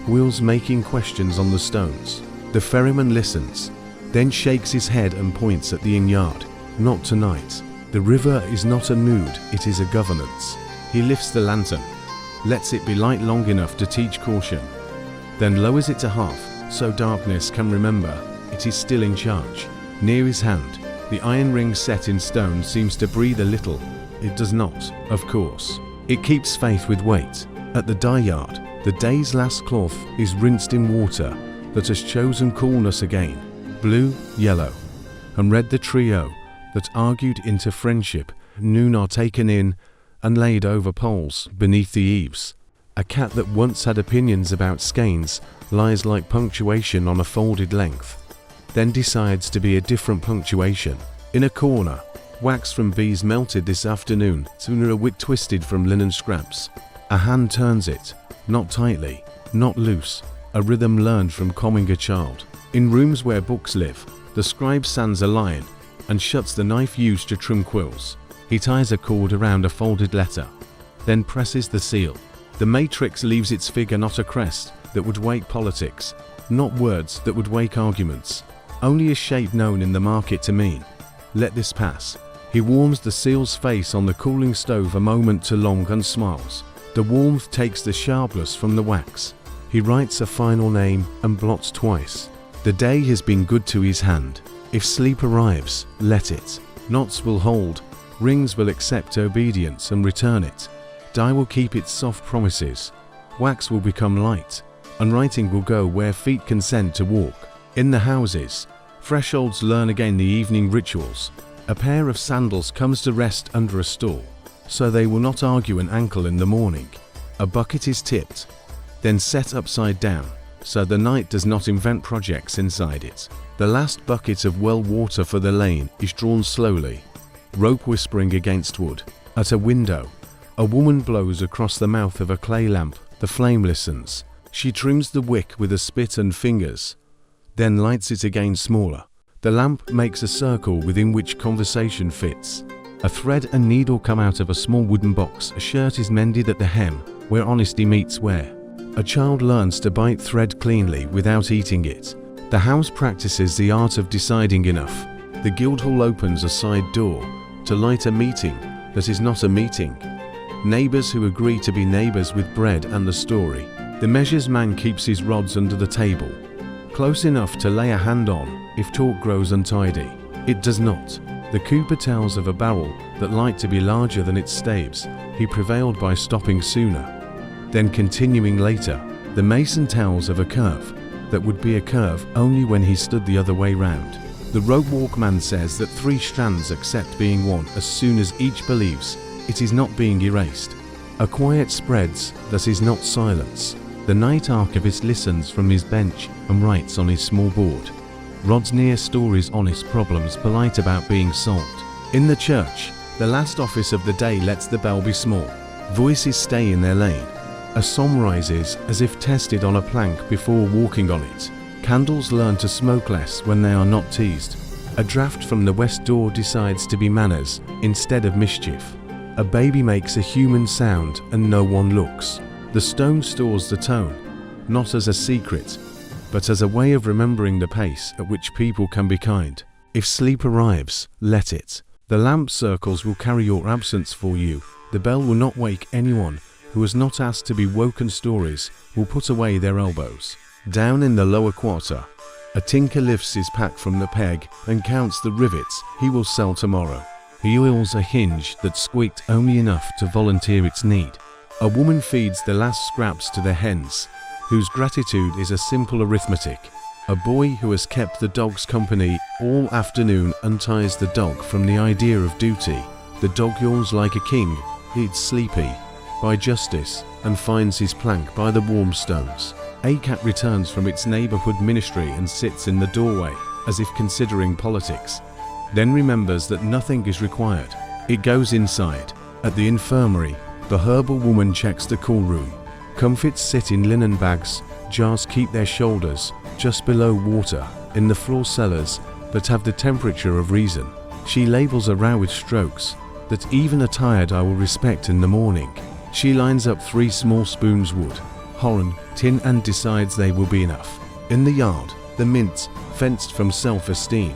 wheels making questions on the stones. The ferryman listens, then shakes his head and points at the inn yard. Not tonight. The river is not a mood, it is a governance. He lifts the lantern, lets it be light long enough to teach caution, then lowers it to half so darkness can remember it is still in charge. Near his hand, the iron ring set in stone seems to breathe a little. It does not, of course. It keeps faith with weight. At the dye yard, the day's last cloth is rinsed in water that has chosen coolness again. Blue, yellow, and red, the trio that argued into friendship. Noon are taken in and laid over poles beneath the eaves. A cat that once had opinions about skeins lies like punctuation on a folded length, then decides to be a different punctuation. In a corner, wax from bees melted this afternoon, sooner a wick twisted from linen scraps. A hand turns it, not tightly, not loose, a rhythm learned from combing a child. In rooms where books live, the scribe sands a line and shuts the knife used to trim quills. He ties a cord around a folded letter, then presses the seal. The matrix leaves its figure not a crest that would wake politics, not words that would wake arguments, only a shape known in the market to mean, let this pass. He warms the seal's face on the cooling stove a moment too long and smiles. The warmth takes the sharpness from the wax. He writes a final name and blots twice. The day has been good to his hand. If sleep arrives, let it. Knots will hold Rings will accept obedience and return it. Dye will keep its soft promises. Wax will become light, and writing will go where feet consent to walk. In the houses, thresholds learn again the evening rituals. A pair of sandals comes to rest under a stall, so they will not argue an ankle in the morning. A bucket is tipped, then set upside down, so the night does not invent projects inside it. The last bucket of well water for the lane is drawn slowly, rope whispering against wood. At a window, a woman blows across the mouth of a clay lamp. The flame listens. She trims the wick with a spit and fingers, then lights it again smaller. The lamp makes a circle within which conversation fits. A thread and needle come out of a small wooden box. A shirt is mended at the hem, where honesty meets wear. A child learns to bite thread cleanly without eating it. The house practices the art of deciding enough. The Guildhall opens a side door to light a meeting that is not a meeting. Neighbours who agree to be neighbours with bread and the story. The measures man keeps his rods under the table, close enough to lay a hand on if talk grows untidy. It does not. The cooper tells of a barrel that liked to be larger than its staves. He prevailed by stopping sooner, then continuing later. The mason tells of a curve that would be a curve only when he stood the other way round. The rope walk man says that 3 strands accept being one as soon as each believes it is not being erased. A quiet spreads that is not silence. The night archivist listens from his bench and writes on his small board. Rods near stories, honest problems, polite about being solved. In the church, the last office of the day lets the bell be small. Voices stay in their lane. A psalm rises as if tested on a plank before walking on it. Candles learn to smoke less when they are not teased. A draft from the west door decides to be manners instead of mischief. A baby makes a human sound and no one looks. The stone stores the tone, not as a secret, but as a way of remembering the pace at which people can be kind. If sleep arrives, let it. The lamp circles will carry your absence for you. The bell will not wake anyone who has not asked to be woken. Stories will put away their elbows. Down in the lower quarter, a tinker lifts his pack from the peg and counts the rivets he will sell tomorrow. He oils a hinge that squeaked only enough to volunteer its need. A woman feeds the last scraps to the hens, whose gratitude is a simple arithmetic. A boy who has kept the dog's company all afternoon unties the dog from the idea of duty. The dog yawns like a king, eats sleepy by justice, and finds his plank by the warm stones. A cat returns from its neighborhood ministry and sits in the doorway as if considering politics, then remembers that nothing is required. It goes inside. At the infirmary, the herbal woman checks the cool room. Comfits sit in linen bags, jars keep their shoulders just below water in the floor cellars that have the temperature of reason. She labels a row with strokes that even a tired eye will respect in the morning. She lines up 3 small spoons wood, horn, tin and decides they will be enough. In the yard, the mint, fenced from self-esteem,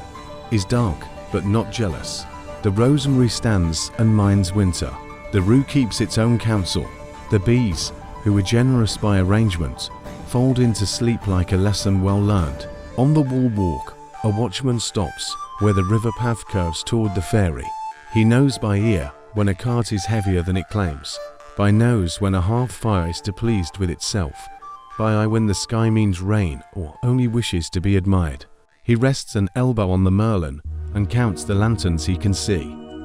is dark but not jealous. The rosemary stands and minds winter. The rue keeps its own counsel. The bees, who are generous by arrangement, fold into sleep like a lesson well learned. On the wall walk, a watchman stops where the river path curves toward the ferry. He knows by ear when a cart is heavier than it claims, by nose when a hearth fire is displeased with itself, by eye when the sky means rain or only wishes to be admired. He rests an elbow on the merlin and counts the lanterns he can see.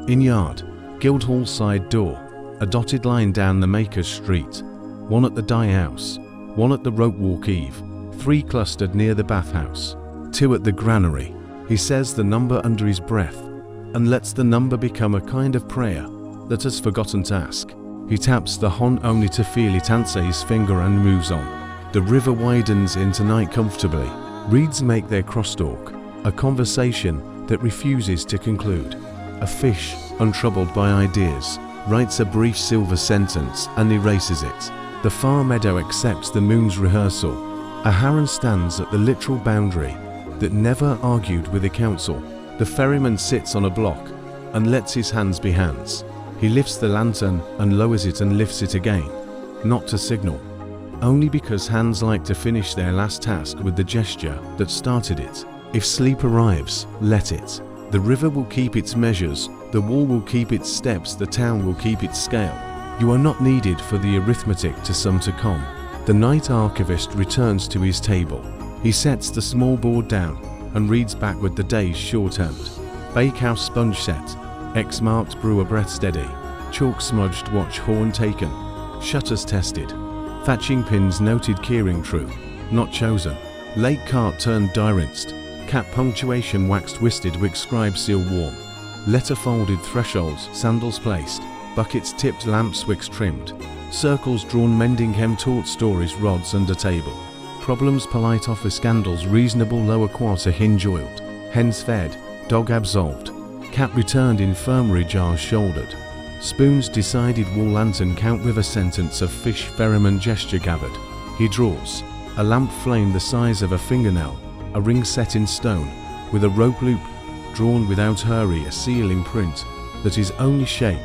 In yard, Guildhall side door, a dotted line down the Maker's Street, 1 at the dye house, 1 at the rope walk eve, 3 clustered near the bathhouse, 2 at the granary. He says the number under his breath and lets the number become a kind of prayer that has forgotten to ask. He taps the hon only to feel it answer his finger and moves on. The river widens into night comfortably. Reeds make their crosstalk, a conversation that refuses to conclude. A fish, untroubled by ideas, writes a brief silver sentence and erases it. The far meadow accepts the moon's rehearsal. A heron stands at the literal boundary that never argued with the council. The ferryman sits on a block and lets his hands be hands. He lifts the lantern and lowers it and lifts it again, not to signal, only because hands like to finish their last task with the gesture that started it. If sleep arrives, let it. The river will keep its measures The wall will keep its steps, the town will keep its scale. You are not needed for the arithmetic to sum to com. The night archivist returns to his table. He sets the small board down and reads backward the day's shorthand. Bakehouse sponge set, X marked brewer breath steady, chalk smudged watch horn taken, shutters tested, thatching pins noted keyring true, not chosen, lake cart turned die rinsed, cap punctuation waxed twisted wick scribe seal warm, letter folded thresholds sandals placed, buckets tipped lamps wicks trimmed, circles drawn mending hem taught stories rods under table, problems polite office scandals reasonable lower quarter hinge oiled, hens fed, dog absolved, cat returned infirmary jars shouldered, spoons decided wall lantern count river sentence of fish ferryman gesture gathered. He draws a lamp flame the size of a fingernail, a ring set in stone with a rope loop drawn without hurry, a seal in print that is only shape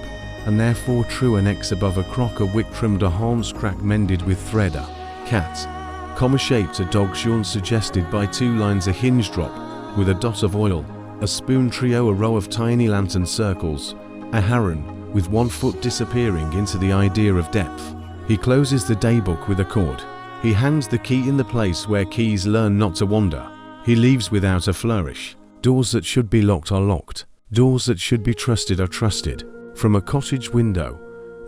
and therefore true, an X above a crock, a wick trimmed, a harness crack mended with thread, a cat comma shaped, a dog shawn suggested by 2 lines, a hinge drop with a dot of oil, a spoon trio, a row of tiny lantern circles, a heron with 1 foot disappearing into the idea of depth. He closes the daybook with a cord. He hangs the key in the place where keys learn not to wander. He leaves without a flourish. Doors that should be locked are locked. Doors that should be trusted are trusted. From a cottage window,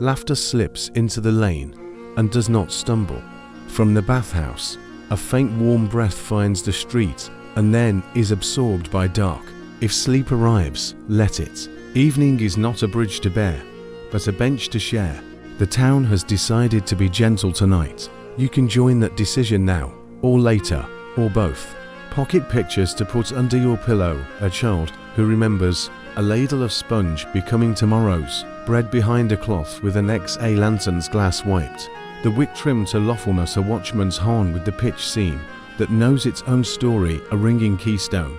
laughter slips into the lane and does not stumble. From the bathhouse, a faint warm breath finds the street and then is absorbed by dark. If sleep arrives, let it. Evening is not a bridge to bear, but a bench to share. The town has decided to be gentle tonight. You can join that decision now, or later, or both. Pocket pictures to put under your pillow, a child who remembers, a ladle of sponge becoming tomorrow's, bread behind a cloth with an XA lantern's glass wiped, the wick trimmed to lawfulness, a watchman's horn with the pitch seam that knows its own story, a ringing keystone,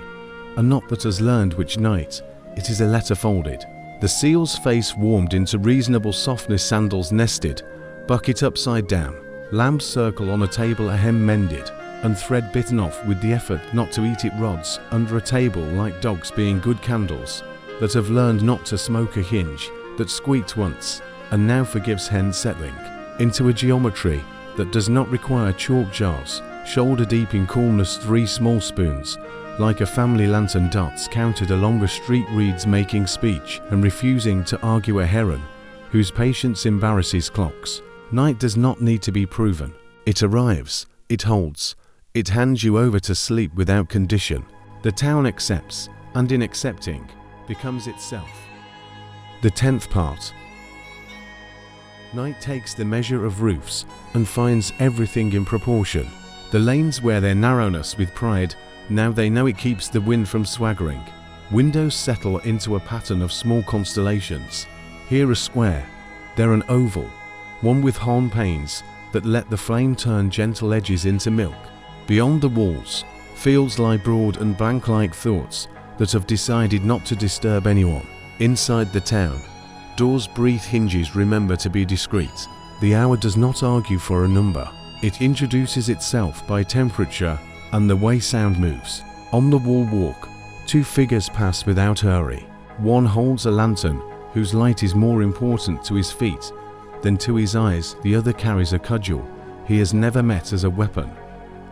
a knot that has learned which night it is, a letter folded, the seal's face warmed into reasonable softness, sandals nested, bucket upside down, lamp circle on a table, a hem mended, and thread bitten off with the effort not to eat it, rods under a table like dogs being good candles that have learned not to smoke, a hinge that squeaked once and now forgives hen settling into a geometry that does not require chalk jars, shoulder deep in coolness, 3 small spoons like a family lantern, dots counted along a street, reeds making speech and refusing to argue, a heron whose patience embarrasses clocks. Night does not need to be proven. It arrives, it holds, it hands you over to sleep without condition. The town accepts, and in accepting, becomes itself. The 10th part. Night takes the measure of roofs and finds everything in proportion. The lanes wear their narrowness with pride, now they know it keeps the wind from swaggering. Windows settle into a pattern of small constellations. Here a square, there an oval, one with horn panes that let the flame turn gentle edges into milk. Beyond the walls, fields lie broad and blank like thoughts that have decided not to disturb anyone. Inside the town, doors breathe, hinges remember to be discreet. The hour does not argue for a number. It introduces itself by temperature and the way sound moves. On the wall walk, 2 figures pass without hurry. One holds a lantern whose light is more important to his feet than to his eyes. The other carries a cudgel he has never met as a weapon,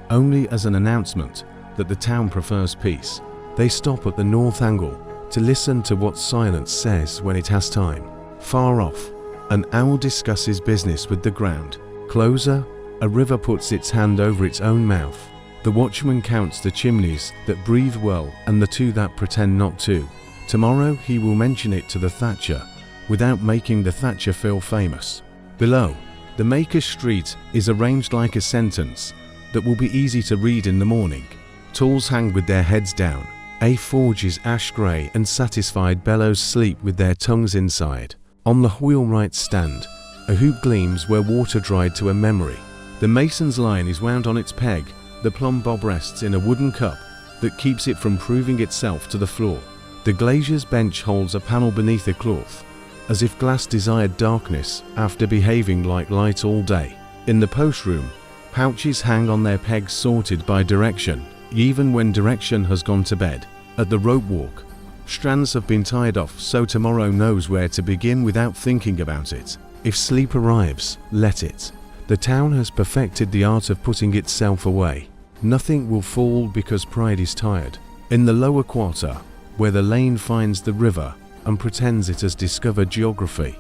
only as an announcement that the town prefers peace. They stop at the north angle to listen to what silence says when it has time. Far off, an owl discusses business with the ground. Closer, a river puts its hand over its own mouth. The watchman counts the chimneys that breathe well and the 2 that pretend not to. Tomorrow he will mention it to the thatcher without making the thatcher feel famous. Below, the maker's street is arranged like a sentence that will be easy to read in the morning. Tools hang with their heads down. A forge is ash grey and satisfied bellows sleep with their tongues inside. On the wheelwright stand, a hoop gleams where water dried to a memory. The mason's line is wound on its peg, the plumb bob rests in a wooden cup that keeps it from proving itself to the floor. The glazier's bench holds a panel beneath a cloth, as if glass desired darkness after behaving like light all day. In the post room, pouches hang on their pegs sorted by direction, even when direction has gone to bed. At the rope walk, Strands have been tied off so tomorrow knows where to begin without thinking about it. If sleep arrives, let it. The town has perfected the art of putting itself away. Nothing will fall because pride is tired. In the lower quarter, where the lane finds the river and pretends it has discovered geography,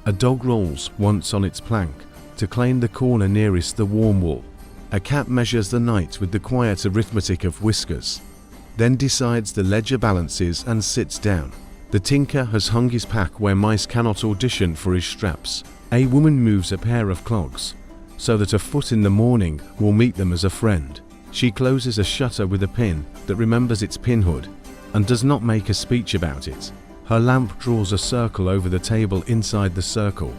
a dog rolls once on its plank to claim the corner nearest the warm wall. A cat measures the night with the quiet arithmetic of whiskers, then decides the ledger balances and sits down. The tinker has hung his pack where mice cannot audition for his straps. A woman moves a pair of clogs so that a foot in the morning will meet them as a friend. She closes a shutter with a pin that remembers its pinhood and does not make a speech about it. Her lamp draws a circle over the table inside the circle.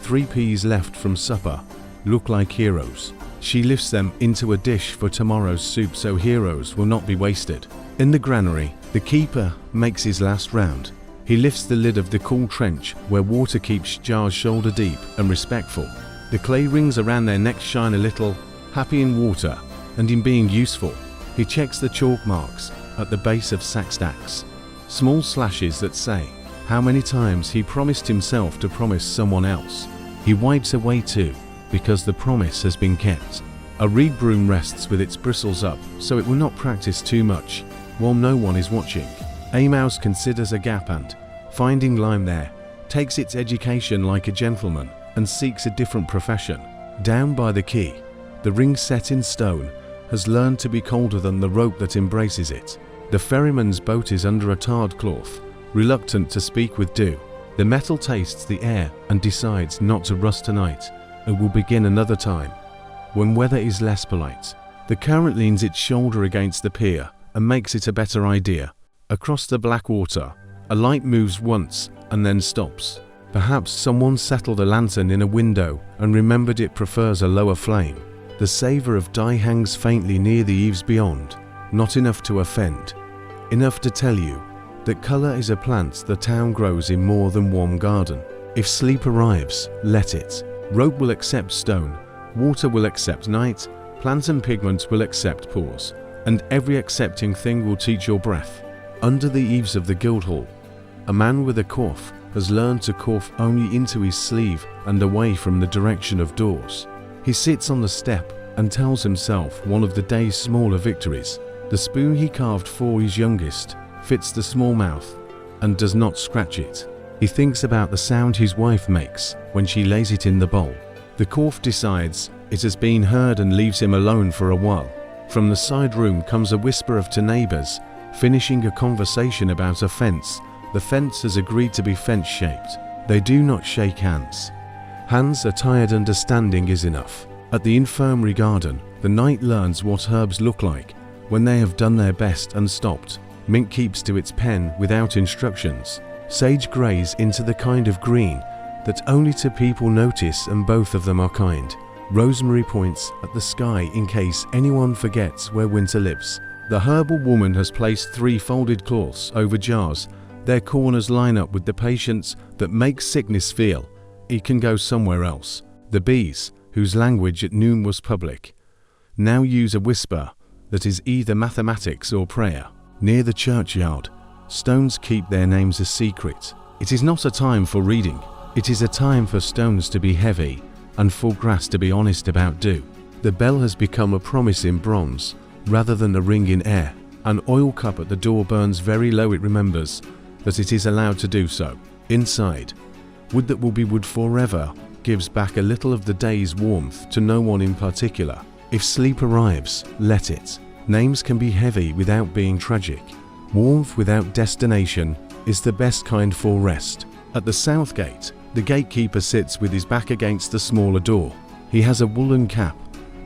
3 peas left from supper look like heroes. She lifts them into a dish for tomorrow's soup so heroes will not be wasted. In the granary, the keeper makes his last round. He lifts the lid of the cool trench where water keeps jars shoulder deep and respectful. The clay rings around their necks shine a little, happy in water and in being useful. He checks the chalk marks at the base of sack stacks. Small slashes that say how many times he promised himself to promise someone else. He wipes away too, because the promise has been kept. A reed broom rests with its bristles up so it will not practice too much while no one is watching. A mouse considers a gap and, finding lime there, takes its education like a gentleman and seeks a different profession. Down by the quay, the ring set in stone has learned to be colder than the rope that embraces it. The ferryman's boat is under a tarred cloth, reluctant to speak with dew. The metal tastes the air and decides not to rust tonight and will begin another time, when weather is less polite. The current leans its shoulder against the pier and makes it a better idea. Across the black water, a light moves once and then stops. Perhaps someone settled a lantern in a window and remembered it prefers a lower flame. The savour of dye hangs faintly near the eaves beyond, not enough to offend, enough to tell you that colour is a plant the town grows in more than one garden. If sleep arrives, let it. Rope will accept stone, water will accept night, plant and pigment will accept pause, and every accepting thing will teach your breath. Under the eaves of the Guildhall, a man with a cough has learned to cough only into his sleeve and away from the direction of doors. He sits on the step and tells himself one of the day's smaller victories. The spoon he carved for his youngest fits the small mouth and does not scratch it. He thinks about the sound his wife makes when she lays it in the bowl. The cough decides it has been heard and leaves him alone for a while. From the side room comes a whisper of to neighbours, finishing a conversation about a fence. The fence has agreed to be fence-shaped. They do not shake hands. Hands are tired, understanding is enough. At the infirmary garden, the knight learns what herbs look like when they have done their best and stopped. Mink keeps to its pen without instructions. Sage greys into the kind of green that only two people notice and both of them are kind. Rosemary points at the sky in case anyone forgets where winter lives. The herbal woman has placed 3 folded cloths over jars. Their corners line up with the patience that makes sickness feel it can go somewhere else. The bees, whose language at noon was public, now use a whisper that is either mathematics or prayer. Near the churchyard, stones keep their names a secret. It is not a time for reading. It is a time for stones to be heavy and for grass to be honest about dew. The bell has become a promise in bronze rather than a ring in air. An oil cup at the door burns very low. It remembers that it is allowed to do so. Inside, wood that will be wood forever gives back a little of the day's warmth to no one in particular. If sleep arrives, let it. Names can be heavy without being tragic. Warmth without destination is the best kind for rest. At the south gate, the gatekeeper sits with his back against the smaller door. He has a woolen cap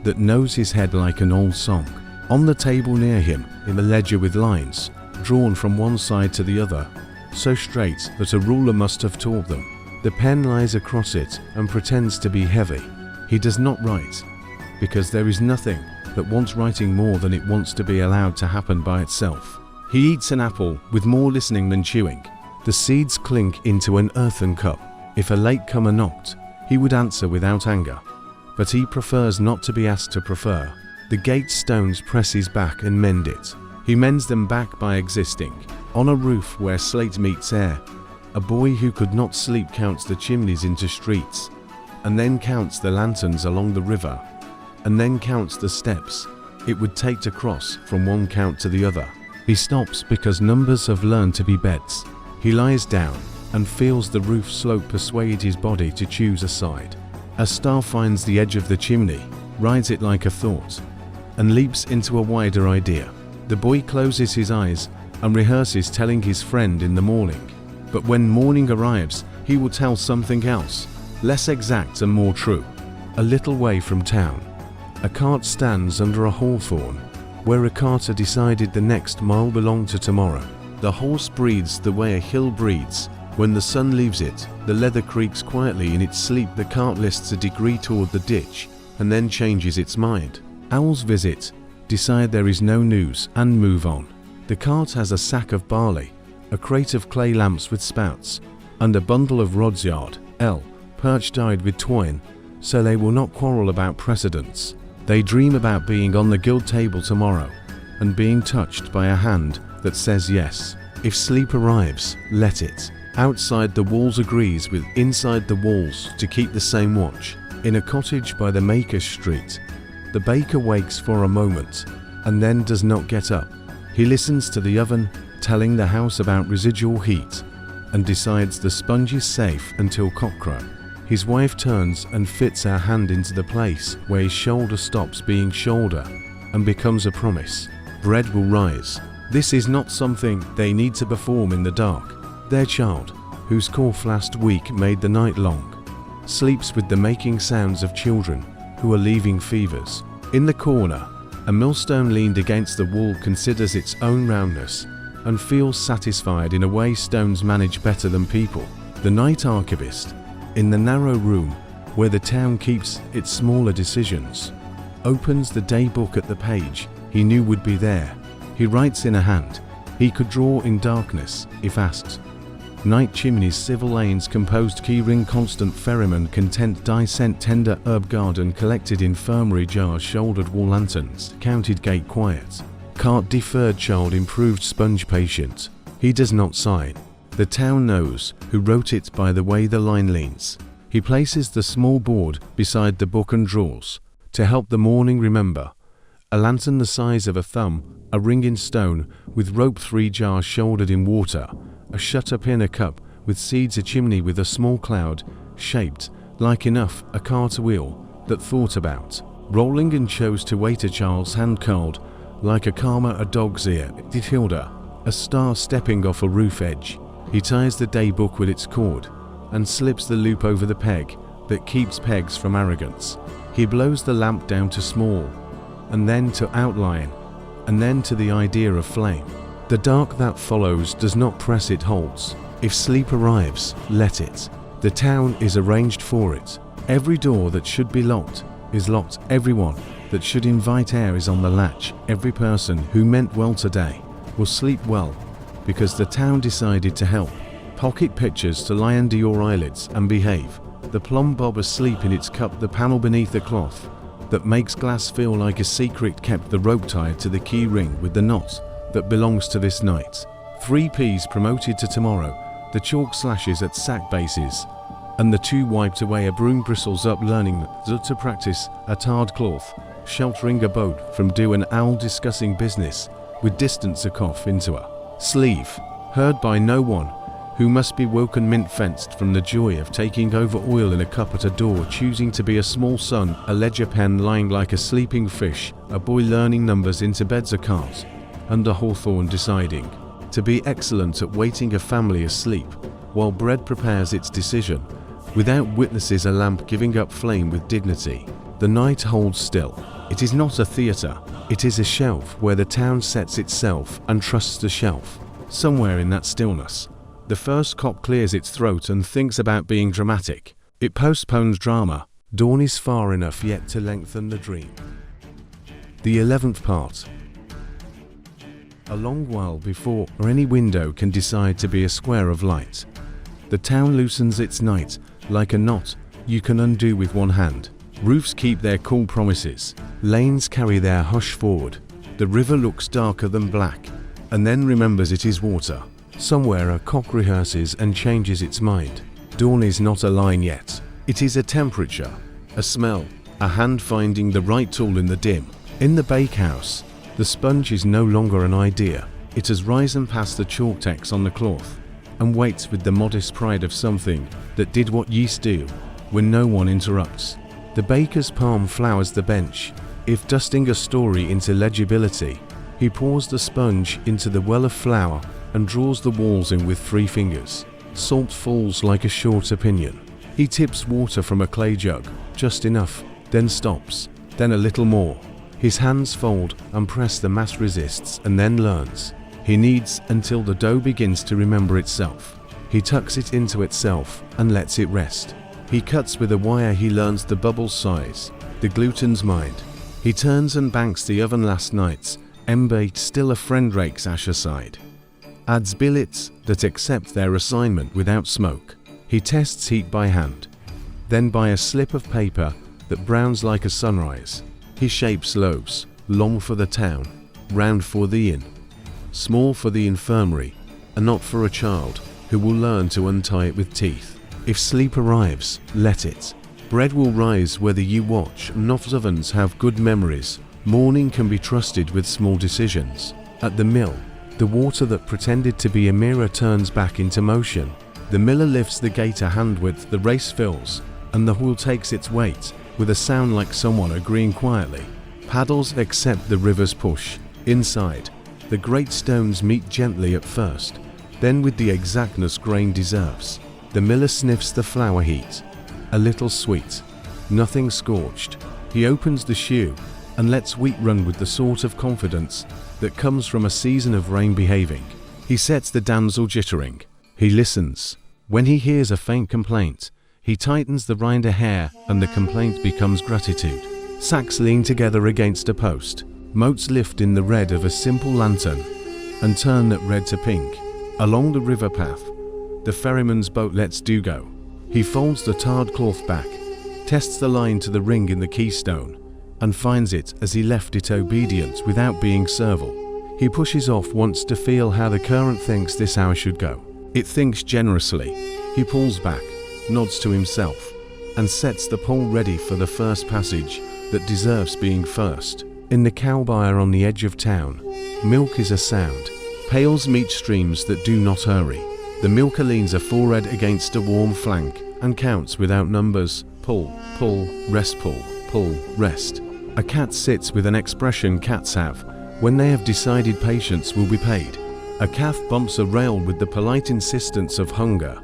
that knows his head like an old song. On the table near him, in the ledger with lines, drawn from one side to the other, so straight that a ruler must have taught them. The pen lies across it and pretends to be heavy. He does not write, because there is nothing that wants writing more than it wants to be allowed to happen by itself. He eats an apple with more listening than chewing. The seeds clink into an earthen cup. If a latecomer knocked, he would answer without anger, but he prefers not to be asked to prefer. The gate stones press his back and mend it. He mends them back by existing. On a roof where slate meets air, a boy who could not sleep counts the chimneys into streets, and then counts the lanterns along the river, and then counts the steps it would take to cross from one count to the other. He stops because numbers have learned to be beds. He lies down and feels the roof slope persuade his body to choose a side. A star finds the edge of the chimney, rides it like a thought, and leaps into a wider idea. The boy closes his eyes and rehearses telling his friend in the morning. But when morning arrives, he will tell something else, less exact and more true. A little way from town, a cart stands under a hawthorn, where a carter decided the next mile belonged to tomorrow. The horse breathes the way a hill breathes. When the sun leaves it, the leather creaks quietly in its sleep. The cart lists a degree toward the ditch, and then changes its mind. Owls visit, decide there is no news, and move on. The cart has a sack of barley, a crate of clay lamps with spouts, and a bundle of rods yard, perch dyed with twine, so they will not quarrel about precedence. They dream about being on the guild table tomorrow, and being touched by a hand that says yes. If sleep arrives, let it. Outside the walls agrees with inside the walls to keep the same watch. In a cottage by the Maker's Street, the baker wakes for a moment, and then does not get up. He listens to the oven telling the house about residual heat, and decides the sponge is safe until cockcrow. His wife turns and fits her hand into the place where his shoulder stops being shoulder and becomes a promise. Bread will rise. This is not something they need to perform in the dark. Their child, whose cough last week made the night long, sleeps with the making sounds of children who are leaving fevers. In the corner, a millstone leaned against the wall considers its own roundness and feels satisfied in a way stones manage better than people. The night archivist, in the narrow room where the town keeps its smaller decisions, opens the day book at the page he knew would be there. He writes in a hand he could draw in darkness if asked. Night chimneys, civil lanes, composed key ring, constant ferryman, content dye scent, tender herb garden, collected infirmary jars, shouldered wall lanterns, counted gate quiet, cart deferred, child improved, sponge patient. He does not sign. The town knows who wrote it by the way the line leans. He places the small board beside the book and draws, to help the morning remember, a lantern the size of a thumb, a ring in stone with rope, 3 jars shouldered in water, a shutter pin, a cup with seeds, a chimney with a small cloud, shaped like enough a cart wheel that thought about rolling and chose to wait, a child's hand curled like a karma, a dog's ear, did Hilda, a star stepping off a roof edge. He ties the day book with its cord and slips the loop over the peg that keeps pegs from arrogance. He blows the lamp down to small, and then to outline, and then to the idea of flame. The dark that follows does not press, it holds. If sleep arrives, let it. The town is arranged for it. Every door that should be locked is locked. Everyone that should invite air is on the latch. Every person who meant well today will sleep well, because the town decided to help. Pocket pictures to lie under your eyelids and behave. The plum bob asleep in its cup, the panel beneath the cloth that makes glass feel like a secret kept, the rope tied to the key ring with the knot that belongs to this night. 3 Ps promoted to tomorrow, the chalk slashes at sack bases, and the 2 wiped away, a broom bristles up, learning to practice, a tarred cloth sheltering a boat from dew, an owl discussing business with distance, a cough into a sleeve, heard by no one, who must be woken mint fenced from the joy of taking over, oil in a cup at a door, choosing to be a small son, a ledger pen lying like a sleeping fish, a boy learning numbers into beds, a cart under hawthorn deciding to be excellent at waiting, a family asleep while bread prepares its decision, without witnesses, a lamp giving up flame with dignity. The night holds still. It is not a theatre, it is a shelf where the town sets itself and trusts the shelf. Somewhere in that stillness, the first cock clears its throat and thinks about being dramatic. It postpones drama. Dawn is far enough yet to lengthen the dream. The 11th part. A long while before any window can decide to be a square of light, the town loosens its night like a knot you can undo with one hand. Roofs keep their cool promises. Lanes carry their hush forward. The river looks darker than black, and then remembers it is water. Somewhere a cock rehearses and changes its mind. Dawn is not a line yet. It is a temperature, a smell, a hand finding the right tool in the dim. In the bakehouse, the sponge is no longer an idea. It has risen past the chalk text on the cloth and waits with the modest pride of something that did what yeast do when no one interrupts. The baker's palm flowers the bench. If dusting a story into legibility, he pours the sponge into the well of flour and draws the walls in with 3 fingers. Salt falls like a short opinion. He tips water from a clay jug, just enough, then stops, then a little more. His hands fold and press, the mass resists and then learns. He kneads until the dough begins to remember itself. He tucks it into itself and lets it rest. He cuts with a wire, he learns the bubble's size, the gluten's mind. He turns and banks the oven last night's embate, still a friend rakes ash aside. Adds billets that accept their assignment without smoke. He tests heat by hand, then by a slip of paper that browns like a sunrise. He shapes loaves, long for the town, round for the inn, small for the infirmary, and not for a child who will learn to untie it with teeth. If sleep arrives, let it. Bread will rise whether you watch. Not ovens have good memories. Morning can be trusted with small decisions. At the mill, the water that pretended to be a mirror turns back into motion. The miller lifts the gate a hand width, the race fills, and the wheel takes its weight, with a sound like someone agreeing quietly. Paddles accept the river's push. Inside, the great stones meet gently at first, then with the exactness grain deserves. The miller sniffs the flour heat, a little sweet, nothing scorched. He opens the shoe and lets wheat run with the sort of confidence that comes from a season of rain behaving. He sets the damsel jittering. He listens. When he hears a faint complaint, he tightens the rind a hair and the complaint becomes gratitude. Sacks lean together against a post. Motes lift in the red of a simple lantern and turn that red to pink. Along the river path, the ferryman's boat lets do go. He folds the tarred cloth back, tests the line to the ring in the keystone, and finds it as he left it, obedient without being servile. He pushes off, wants to feel how the current thinks this hour should go. It thinks generously. He pulls back, nods to himself, and sets the pole ready for the first passage that deserves being first. In the cow byre on the edge of town, milk is a sound. Pails meet streams that do not hurry. The milker leans a forehead against a warm flank and counts without numbers. Pull, pull, rest, pull, pull, rest. A cat sits with an expression cats have when they have decided patience will be paid. A calf bumps a rail with the polite insistence of hunger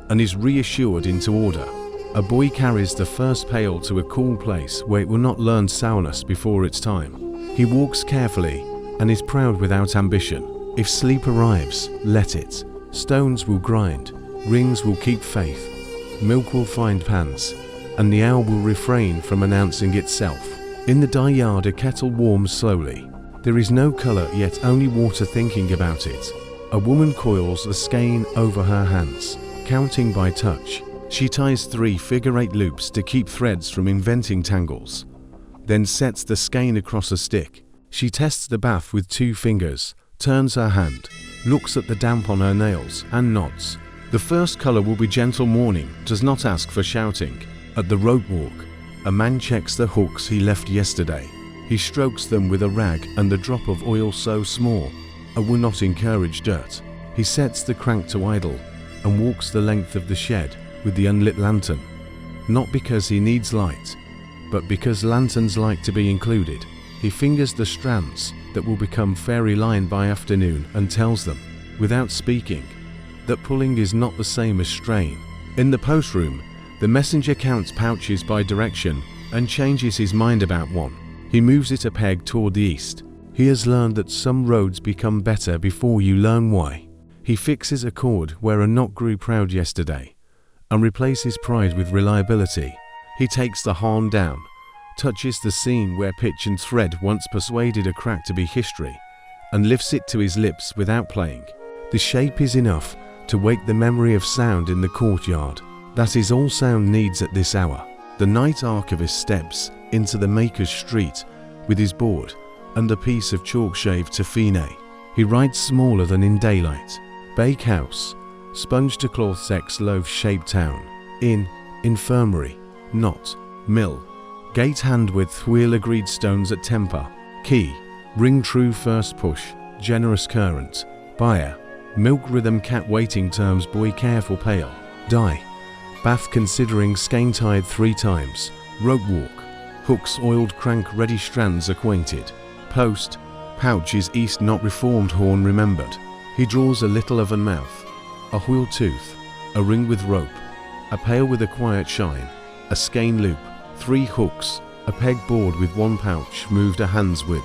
and is reassured into order. A boy carries the first pail to a cool place where it will not learn sourness before its time. He walks carefully and is proud without ambition. If sleep arrives, let it. Stones will grind, rings will keep faith, milk will find pans, and the owl will refrain from announcing itself. In the dye yard a kettle warms slowly. There is no colour, yet only water thinking about it. A woman coils the skein over her hands, counting by touch. She ties 3 figure-8 loops to keep threads from inventing tangles, then sets the skein across a stick. She tests the bath with 2 fingers, turns her hand, looks at the damp on her nails, and nods. The first colour will be gentle morning, does not ask for shouting. At the rope walk, a man checks the hooks he left yesterday. He strokes them with a rag and the drop of oil so small, I will not encourage dirt. He sets the crank to idle and walks the length of the shed with the unlit lantern, not because he needs light, but because lanterns like to be included. He fingers the strands that will become fairy line by afternoon and tells them, without speaking, that pulling is not the same as strain. In the post room, the messenger counts pouches by direction and changes his mind about one. He moves it a peg toward the east. He has learned that some roads become better before you learn why. He fixes a cord where a knot grew proud yesterday and replaces pride with reliability. He takes the harm down, touches the seam where pitch and thread once persuaded a crack to be history, and lifts it to his lips without playing. The shape is enough to wake the memory of sound in the courtyard. That is all sound needs at this hour. The night archivist steps into the maker's street with his board and a piece of chalk shaved to fine. He writes smaller than in daylight. Bakehouse, sponge to cloth sex loaf-shaped town. Inn, infirmary, knot, mill. Gate hand width wheel agreed stones at temper. Key, ring true first push, generous current. Buyer, milk rhythm cat waiting terms boy careful pale. Die, bath considering skein tied 3 times. Rope walk, hooks oiled crank ready strands acquainted. Post, pouch is east not reformed horn remembered. He draws a little oven mouth, a wheel tooth, a ring with rope, a pail with a quiet shine, a skein loop, 3 hooks, a peg board with 1 pouch moved a hand's width.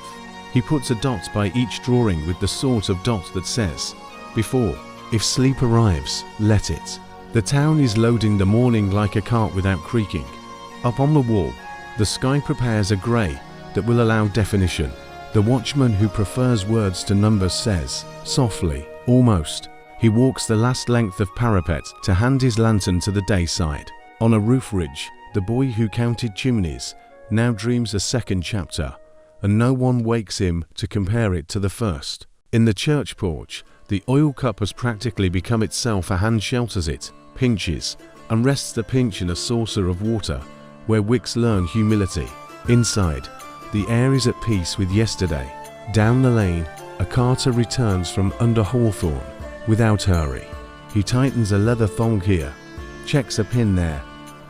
He puts a dot by each drawing with the sort of dot that says, before, if sleep arrives, let it. The town is loading the morning like a cart without creaking. Up on the wall, the sky prepares a grey that will allow definition. The watchman who prefers words to numbers says, softly, almost. He walks the last length of parapet to hand his lantern to the dayside. On a roof ridge, the boy who counted chimneys now dreams a second chapter, and no one wakes him to compare it to the first. In the church porch, the oil cup has practically become itself. A hand shelters it, pinches, and rests the pinch in a saucer of water, where wicks learn humility. Inside, the air is at peace with yesterday. Down the lane, a carter returns from under hawthorn, without hurry. He tightens a leather thong here, checks a pin there,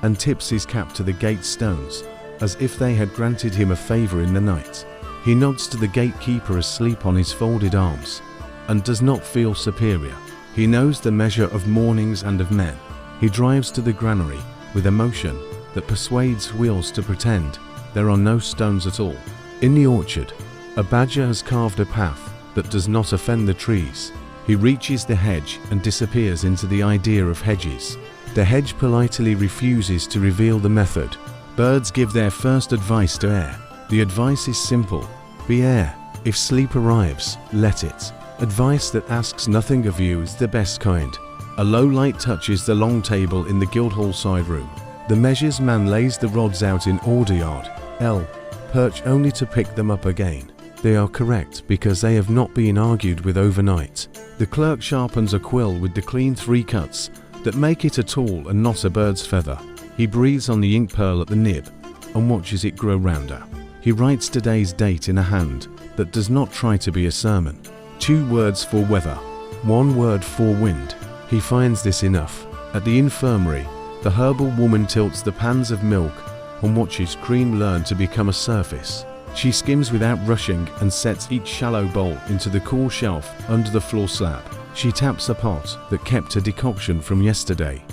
and tips his cap to the gate stones, as if they had granted him a favor in the night. He nods to the gatekeeper asleep on his folded arms, and does not feel superior. He knows the measure of mornings and of men. He drives to the granary with a motion that persuades wheels to pretend there are no stones at all. In the orchard, a badger has carved a path that does not offend the trees. He reaches the hedge and disappears into the idea of hedges. The hedge politely refuses to reveal the method. Birds give their first advice to air. The advice is simple: be air. If sleep arrives, let it. Advice that asks nothing of you is the best kind. A low light touches the long table in the Guildhall side room. The measures man lays the rods out in order yard. Perch only to pick them up again. They are correct because they have not been argued with overnight. The clerk sharpens a quill with the clean 3 cuts that make it a tool and not a bird's feather. He breathes on the ink pearl at the nib and watches it grow rounder. He writes today's date in a hand that does not try to be a sermon. 2 words for weather, 1 word for wind. He finds this enough. At the infirmary, the herbal woman tilts the pans of milk and watches cream learn to become a surface. She skims without rushing and sets each shallow bowl into the cool shelf under the floor slab. She taps a pot that kept a decoction from yesterday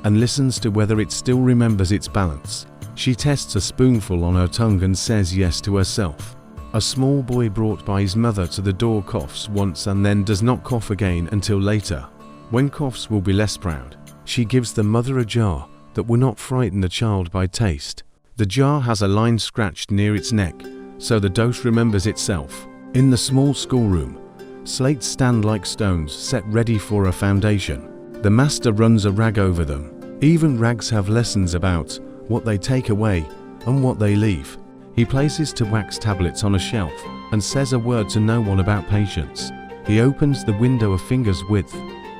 and listens to whether it still remembers its balance. She tests a spoonful on her tongue and says yes to herself. A small boy brought by his mother to the door coughs once and then does not cough again until later, when coughs will be less proud. She gives the mother a jar that will not frighten the child by taste. The jar has a line scratched near its neck, so the dose remembers itself. In the small schoolroom, slates stand like stones set ready for a foundation. The master runs a rag over them. Even rags have lessons about what they take away and what they leave. He places 2 wax tablets on a shelf and says a word to no one about patience. He opens the window a finger's width,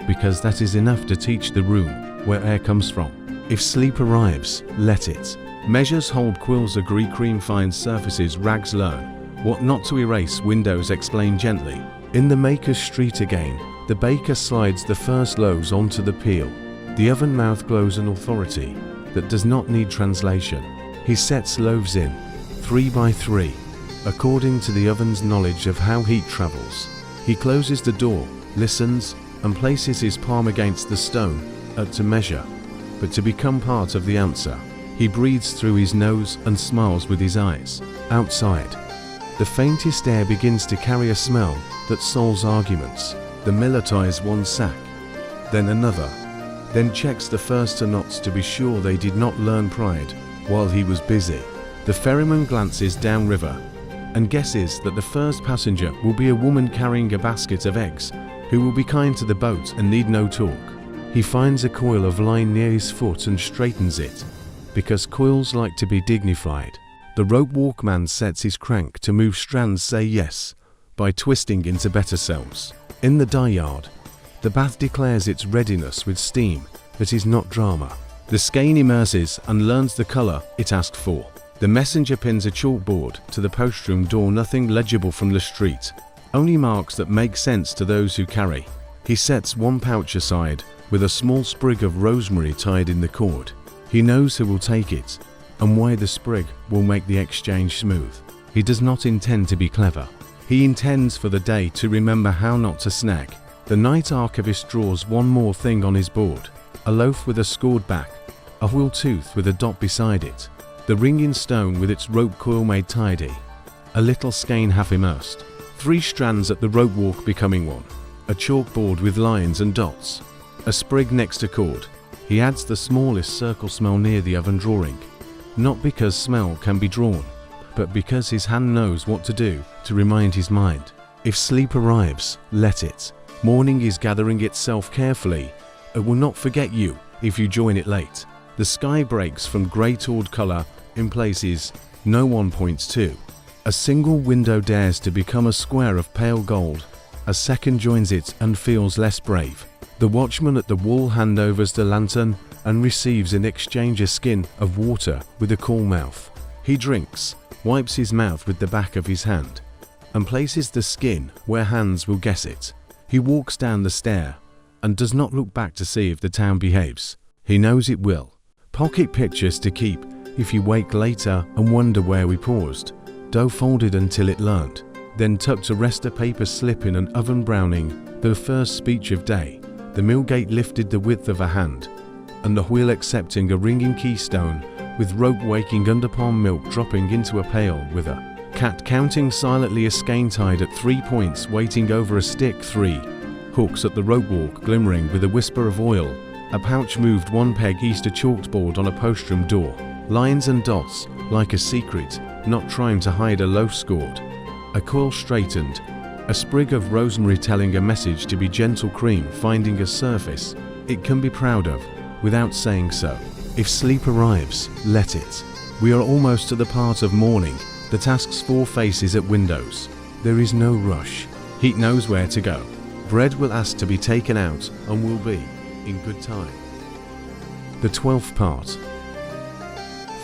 because that is enough to teach the room where air comes from. If sleep arrives, let it. Measures hold quills agree cream finds surfaces rags learn. What not to erase windows explain gently. In the maker's street again, the baker slides the first loaves onto the peel. The oven mouth glows an authority that does not need translation. He sets loaves in, 3 by 3, according to the oven's knowledge of how heat travels. He closes the door, listens, and places his palm against the stone, to measure, but to become part of the answer. He breathes through his nose and smiles with his eyes. Outside, the faintest air begins to carry a smell that solves arguments. The miller ties 1 sack, then another, then checks the first 2 knots to be sure they did not learn pride while he was busy. The ferryman glances downriver and guesses that the first passenger will be a woman carrying a basket of eggs who will be kind to the boat and need no talk. He finds a coil of line near his foot and straightens it, because coils like to be dignified. The rope walkman sets his crank to move strands say yes, by twisting into better selves. In the dye yard, the bath declares its readiness with steam that is not drama. The skein immerses and learns the colour it asked for. The messenger pins a chalkboard to the postroom door, nothing legible from the street, only marks that make sense to those who carry. He sets one pouch aside with a small sprig of rosemary tied in the cord. He knows who will take it and why the sprig will make the exchange smooth. He does not intend to be clever. He intends for the day to remember how not to snag. The night archivist draws one more thing on his board: a loaf with a scored back, a wheel tooth with a dot beside it, the ringing stone with its rope coil made tidy, a little skein half immersed, 3 strands at the rope walk becoming one, a chalkboard with lines and dots, a sprig next to cord. He adds the smallest circle smell near the oven drawing, not because smell can be drawn, but because his hand knows what to do to remind his mind. If sleep arrives, let it. Morning is gathering itself carefully. It will not forget you if you join it late. The sky breaks from grey toward colour in places no one points to. A single window dares to become a square of pale gold. A second joins it and feels less brave. The watchman at the wall handovers the lantern and receives in exchange a skin of water with a cool mouth. He drinks, wipes his mouth with the back of his hand, and places the skin where hands will guess it. He walks down the stair and does not look back to see if the town behaves. He knows it will. Pocket pictures to keep if you wake later and wonder where we paused. Dough folded until it learned, then tucked to rest a paper slip in an oven browning. The first speech of day. The mill gate lifted the width of a hand, and the wheel accepting a ringing keystone, with rope waking under palm milk dropping into a pail, with a cat counting silently, a skein tied at 3 points waiting over a stick, 3 hooks at the rope walk glimmering with a whisper of oil, a pouch moved 1 peg east, a chalkboard on a postroom door, lines and dots like a secret, not trying to hide, a loaf scored, a coil straightened, a sprig of rosemary telling a message to be gentle, cream finding a surface it can be proud of without saying so. If sleep arrives, let it. We are almost to the part of morning that asks 4 faces at windows. There is no rush. Heat knows where to go. Bread will ask to be taken out and will be in good time. The 12th part.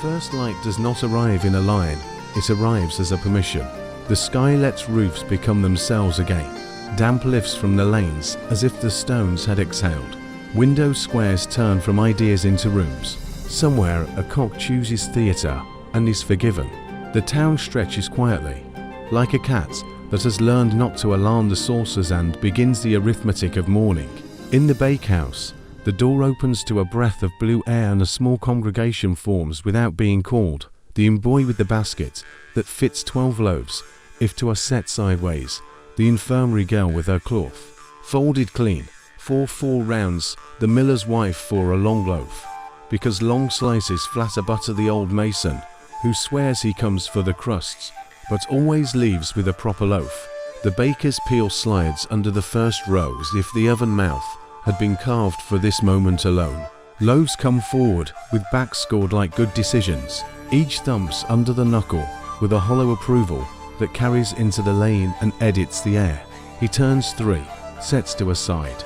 First light does not arrive in a line, it arrives as a permission. The sky lets roofs become themselves again. Damp lifts from the lanes as if the stones had exhaled. Window squares turn from ideas into rooms. Somewhere a cock chooses theatre and is forgiven. The town stretches quietly, like a cat that has learned not to alarm the saucers, and begins the arithmetic of morning. In the bakehouse, the door opens to a breath of blue air and a small congregation forms without being called. The boy with the basket that fits 12 loaves, if 2 are set sideways, the infirmary girl with her cloth folded clean, 4 full rounds, the miller's wife for a long loaf, because long slices flatter butter, the old mason who swears he comes for the crusts, but always leaves with a proper loaf. The baker's peel slides under the first row as if the oven mouth had been carved for this moment alone. Loaves come forward with backs scored like good decisions. Each thumps under the knuckle with a hollow approval that carries into the lane and edits the air. He turns 3, sets to a side,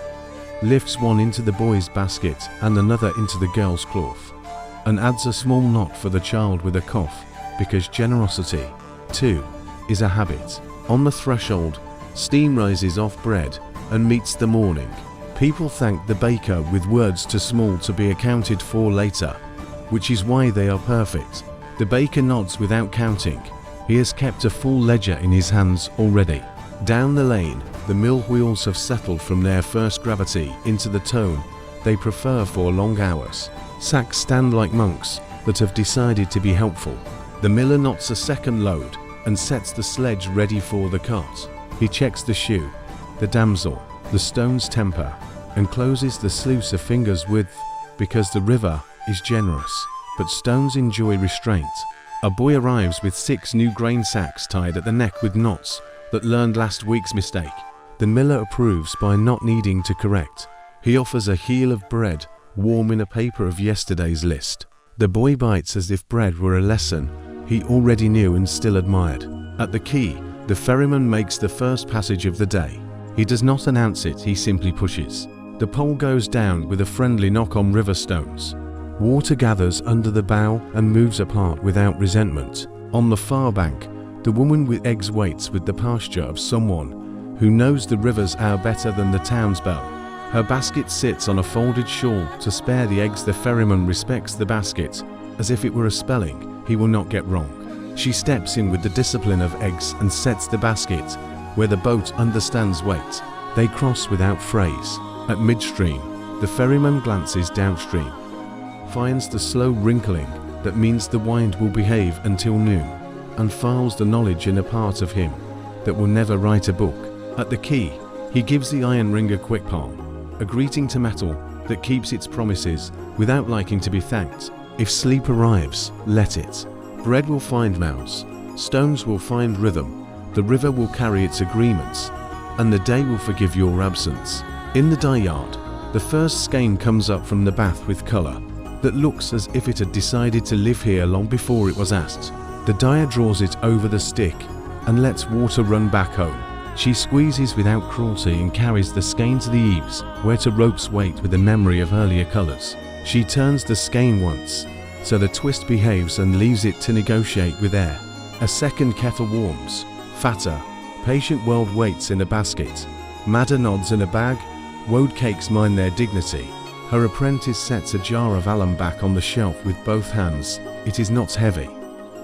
lifts 1 into the boy's basket and another into the girl's cloth, and adds a small knot for the child with a cough, because generosity, too, is a habit. On the threshold, steam rises off bread and meets the morning. People thank the baker with words too small to be accounted for later, which is why they are perfect. The baker nods without counting. He has kept a full ledger in his hands already. Down the lane, the mill wheels have settled from their first gravity into the tone they prefer for long hours. Sacks stand like monks that have decided to be helpful. The miller knots a second load and sets the sledge ready for the cart. He checks the shoe, the damsel, the stone's temper, and closes the sluice a finger's width, because the river is generous, but stones enjoy restraint. A boy arrives with 6 new grain sacks tied at the neck with knots that learned last week's mistake. The miller approves by not needing to correct. He offers a heel of bread, warm in a paper of yesterday's list. The boy bites as if bread were a lesson he already knew and still admired. At the quay, The ferryman makes the first passage of the day. He does not announce it, he simply pushes. The pole goes down with a friendly knock on river stones. Water gathers under the bow and moves apart without resentment. On the far bank, the woman with eggs waits with the posture of someone who knows the river's hour better than the town's bell. Her basket sits on a folded shawl to spare the eggs. The ferryman respects the basket, as if it were a spelling he will not get wrong. She steps in with the discipline of eggs and sets the basket where the boat understands weight. They cross without phrase. At midstream, the ferryman glances downstream, finds the slow wrinkling that means the wind will behave until noon, and files the knowledge in a part of him that will never write a book. At the quay, he gives the iron ring a quick palm, a greeting to metal that keeps its promises without liking to be thanked. If sleep arrives, let it. Bread will find mouths, stones will find rhythm, the river will carry its agreements, and the day will forgive your absence. In the dye yard, the first skein comes up from the bath with colour that looks as if it had decided to live here long before it was asked. The dyer draws it over the stick and lets water run back home. She squeezes without cruelty and carries the skein to the eaves, where to ropes wait with the memory of earlier colours. She turns the skein once, so the twist behaves, and leaves it to negotiate with air. A second kettle warms. Fatter, patient world waits in a basket. Madder nods in a bag. Woad cakes mind their dignity. Her apprentice sets a jar of alum back on the shelf with both hands. It is not heavy,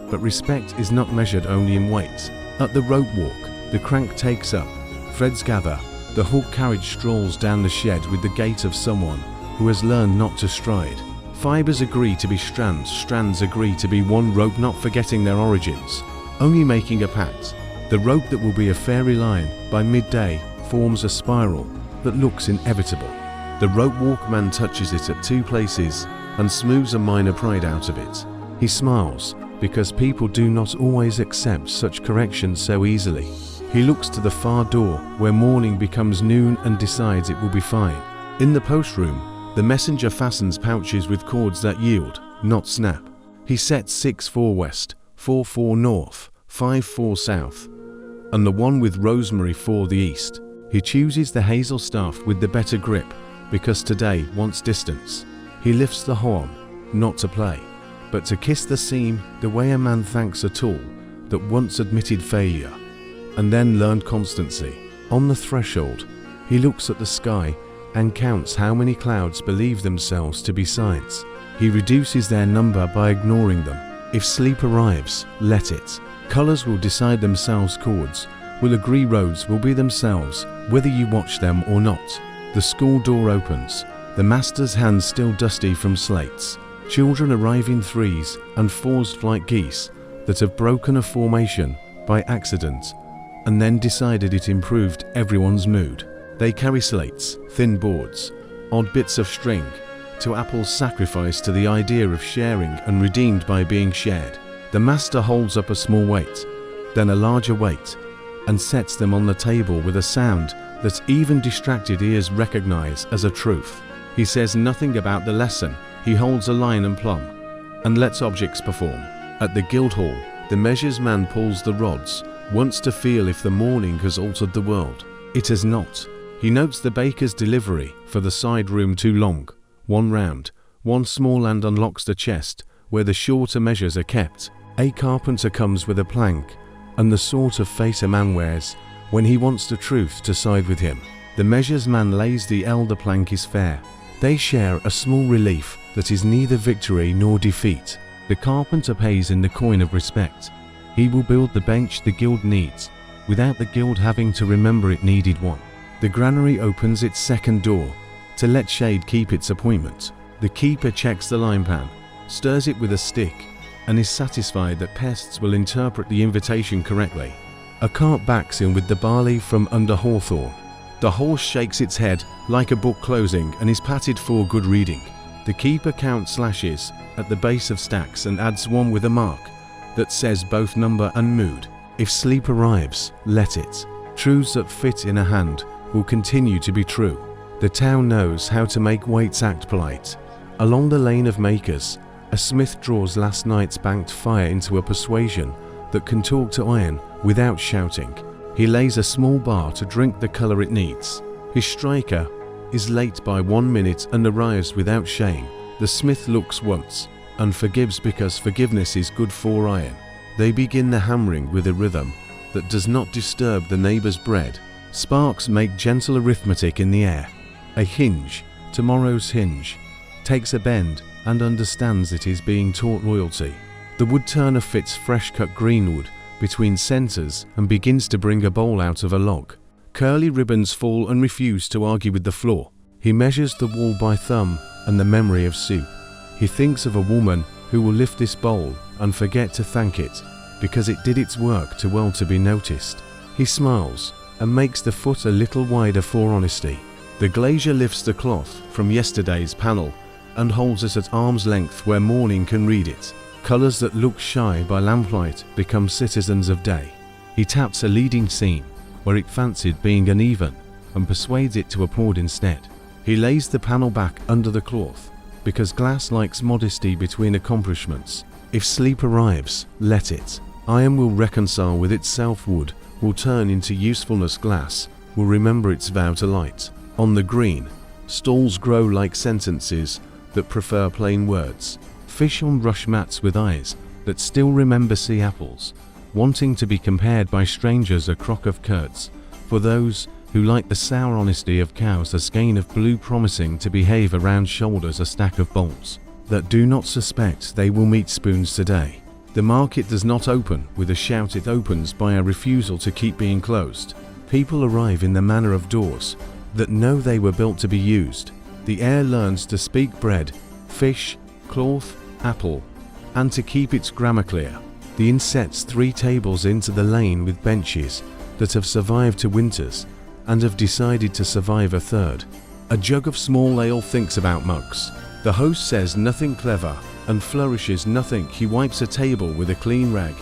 but respect is not measured only in weight. At the rope walk, the crank takes up. Threads gather. The hook carriage strolls down the shed with the gait of someone who has learned not to stride. Fibers agree to be strands, strands agree to be one rope, not forgetting their origins, only making a pact. The rope that will be a fairy line by midday forms a spiral that looks inevitable. The rope walkman touches it at two places and smooths a minor pride out of it. He smiles, because people do not always accept such corrections so easily. He looks to the far door where morning becomes noon and decides it will be fine. In the post room, the messenger fastens pouches with cords that yield, not snap. He sets 6-4 west, 4-4 north, 5-4 south, and the one with rosemary for the east. He chooses the hazel staff with the better grip, because today wants distance. He lifts the horn, not to play, but to kiss the seam the way a man thanks a tool that once admitted failure, and then learned constancy. On the threshold, he looks at the sky and counts how many clouds believe themselves to be signs. He reduces their number by ignoring them. If sleep arrives, let it. Colours will decide themselves, chords will agree, roads will be themselves, whether you watch them or not. The school door opens, the master's hands still dusty from slates. Children arrive in 3s and 4s like geese that have broken a formation by accident and then decided it improved everyone's mood. They carry slates, thin boards, odd bits of string, to apples sacrificed to the idea of sharing and redeemed by being shared. The master holds up a small weight, then a larger weight, and sets them on the table with a sound that even distracted ears recognize as a truth. He says nothing about the lesson. He holds a line and plumb, and lets objects perform. At the Guildhall, the measures man pulls the rods, wants to feel if the morning has altered the world. It has not. He notes the baker's delivery for the side room too long, one round, one small, and unlocks the chest where the shorter measures are kept. A carpenter comes with a plank, and the sort of face a man wears when he wants the truth to side with him. The measures man lays the elder plank is fair. They share a small relief that is neither victory nor defeat. The carpenter pays in the coin of respect. He will build the bench the guild needs, without the guild having to remember it needed one. The granary opens its second door to let shade keep its appointment. The keeper checks the lime pan, stirs it with a stick, and is satisfied that pests will interpret the invitation correctly. A cart backs in with the barley from under hawthorn. The horse shakes its head like a book closing and is patted for good reading. The keeper counts slashes at the base of stacks and adds one with a mark that says both number and mood. If sleep arrives, let it. Truths that fit in a hand will continue to be true. The town knows how to make weights act polite. Along the lane of makers, a smith draws last night's banked fire into a persuasion that can talk to iron Without shouting, he lays a small bar to drink the colour it needs. His striker is late by 1 minute and arrives without shame. The smith looks once and forgives because forgiveness is good for iron. They begin the hammering with a rhythm that does not disturb the neighbour's bread. Sparks make gentle arithmetic in the air. A hinge, tomorrow's hinge, takes a bend and understands it is being taught loyalty. The wood turner fits fresh-cut greenwood between centres and begins to bring a bowl out of a log. Curly ribbons fall and refuse to argue with the floor. He measures the wall by thumb and the memory of soup. He thinks of a woman who will lift this bowl and forget to thank it because it did its work too well to be noticed. He smiles and makes the foot a little wider for honesty. The glazier lifts the cloth from yesterday's panel and holds it at arm's length where morning can read it. Colours that look shy by lamplight become citizens of day. He taps a leading seam where it fancied being uneven and persuades it to applaud instead. He lays the panel back under the cloth because glass likes modesty between accomplishments. If sleep arrives, let it. Iron will reconcile with itself, wood will turn into usefulness, glass will remember its vow to light. On the green, stalls grow like sentences that prefer plain words. Fish on rush mats with eyes that still remember sea apples, wanting to be compared by strangers a crock of curds. For those who like the sour honesty of cows, a skein of blue promising to behave around shoulders, a stack of bowls that do not suspect they will meet spoons today. The market does not open with a shout, it opens by a refusal to keep being closed. People arrive in the manner of doors that know they were built to be used. The air learns to speak bread, fish, cloth, apple, and to keep its grammar clear. The inn sets 3 tables into the lane with benches that have survived 2 winters and have decided to survive a 3rd. A jug of small ale thinks about mugs. The host says nothing clever and flourishes nothing. He wipes a table with a clean rag.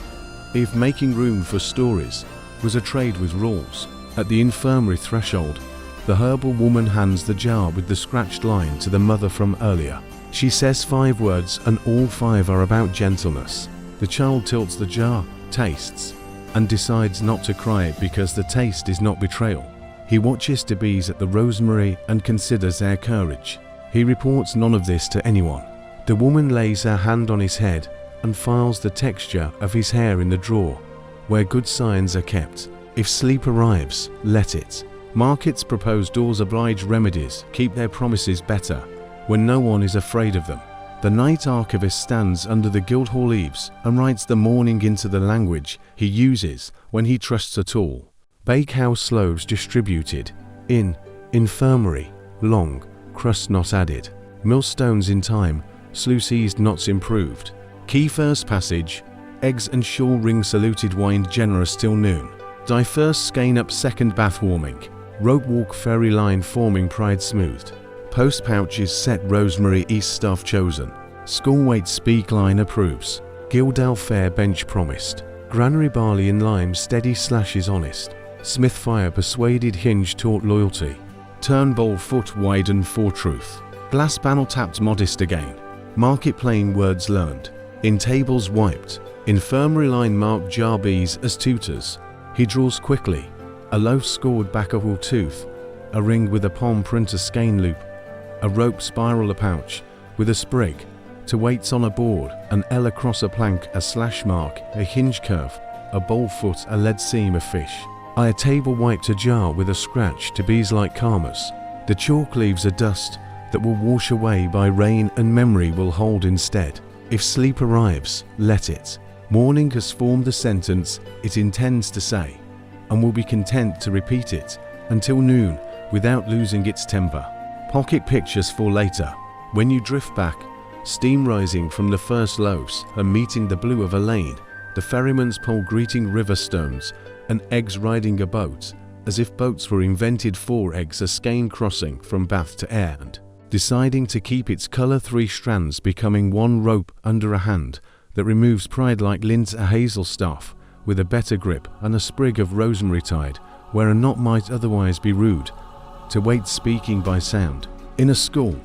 If making room for stories was a trade with rules, at the infirmary threshold, the herbal woman hands the jar with the scratched line to the mother from earlier. She says 5 words and all 5 are about gentleness. The child tilts the jar, tastes, and decides not to cry because the taste is not betrayal. He watches the bees at the rosemary and considers their courage. He reports none of this to anyone. The woman lays her hand on his head and files the texture of his hair in the drawer where good signs are kept. If sleep arrives, let it. Markets propose doors, oblige remedies, keep their promises better when no one is afraid of them. The night archivist stands under the Guildhall eaves and writes the morning into the language he uses when he trusts at all. Bakehouse loaves distributed. In infirmary, long, crust not added. Millstones in time, sluice eased, knots improved. Key first passage, eggs and shawl ring saluted, wind generous till noon. Die first skein up, second bath warming. Rope walk ferry line forming, pride smoothed. Post pouches set, rosemary east staff chosen. School weight speak line approves. Guildhall fair bench promised. Granary barley in lime steady slashes honest. Smith fire persuaded hinge taught loyalty. Turn bowl foot widen for truth. Glass panel tapped modest again. Market plain words learned. In tables wiped. Infirmary line marked jar bees as tutors. He draws quickly. A loaf scored back a wool tooth. A ring with a palm print, a skein loop. A rope spiral, a pouch with a sprig. To weights on a board, an L across a plank, a slash mark, a hinge curve, a bowl foot, a lead seam, a fish. I a table wiped, a jar with a scratch to bees like karmas. The chalk leaves a dust that will wash away by rain and memory will hold instead. If sleep arrives, let it. Morning has formed the sentence it intends to say and will be content to repeat it until noon without losing its temper. Pocket pictures for later. When you drift back, steam rising from the first loaves and meeting the blue of a lane, the ferryman's pole greeting river stones and eggs riding a boat, as if boats were invented for eggs, a skein crossing from Bath to Ayr and deciding to keep its colour, 3 strands becoming 1 rope under a hand that removes pride like lint, a hazel staff with a better grip and a sprig of rosemary tied where a knot might otherwise be rude, to wait speaking by sound. In a school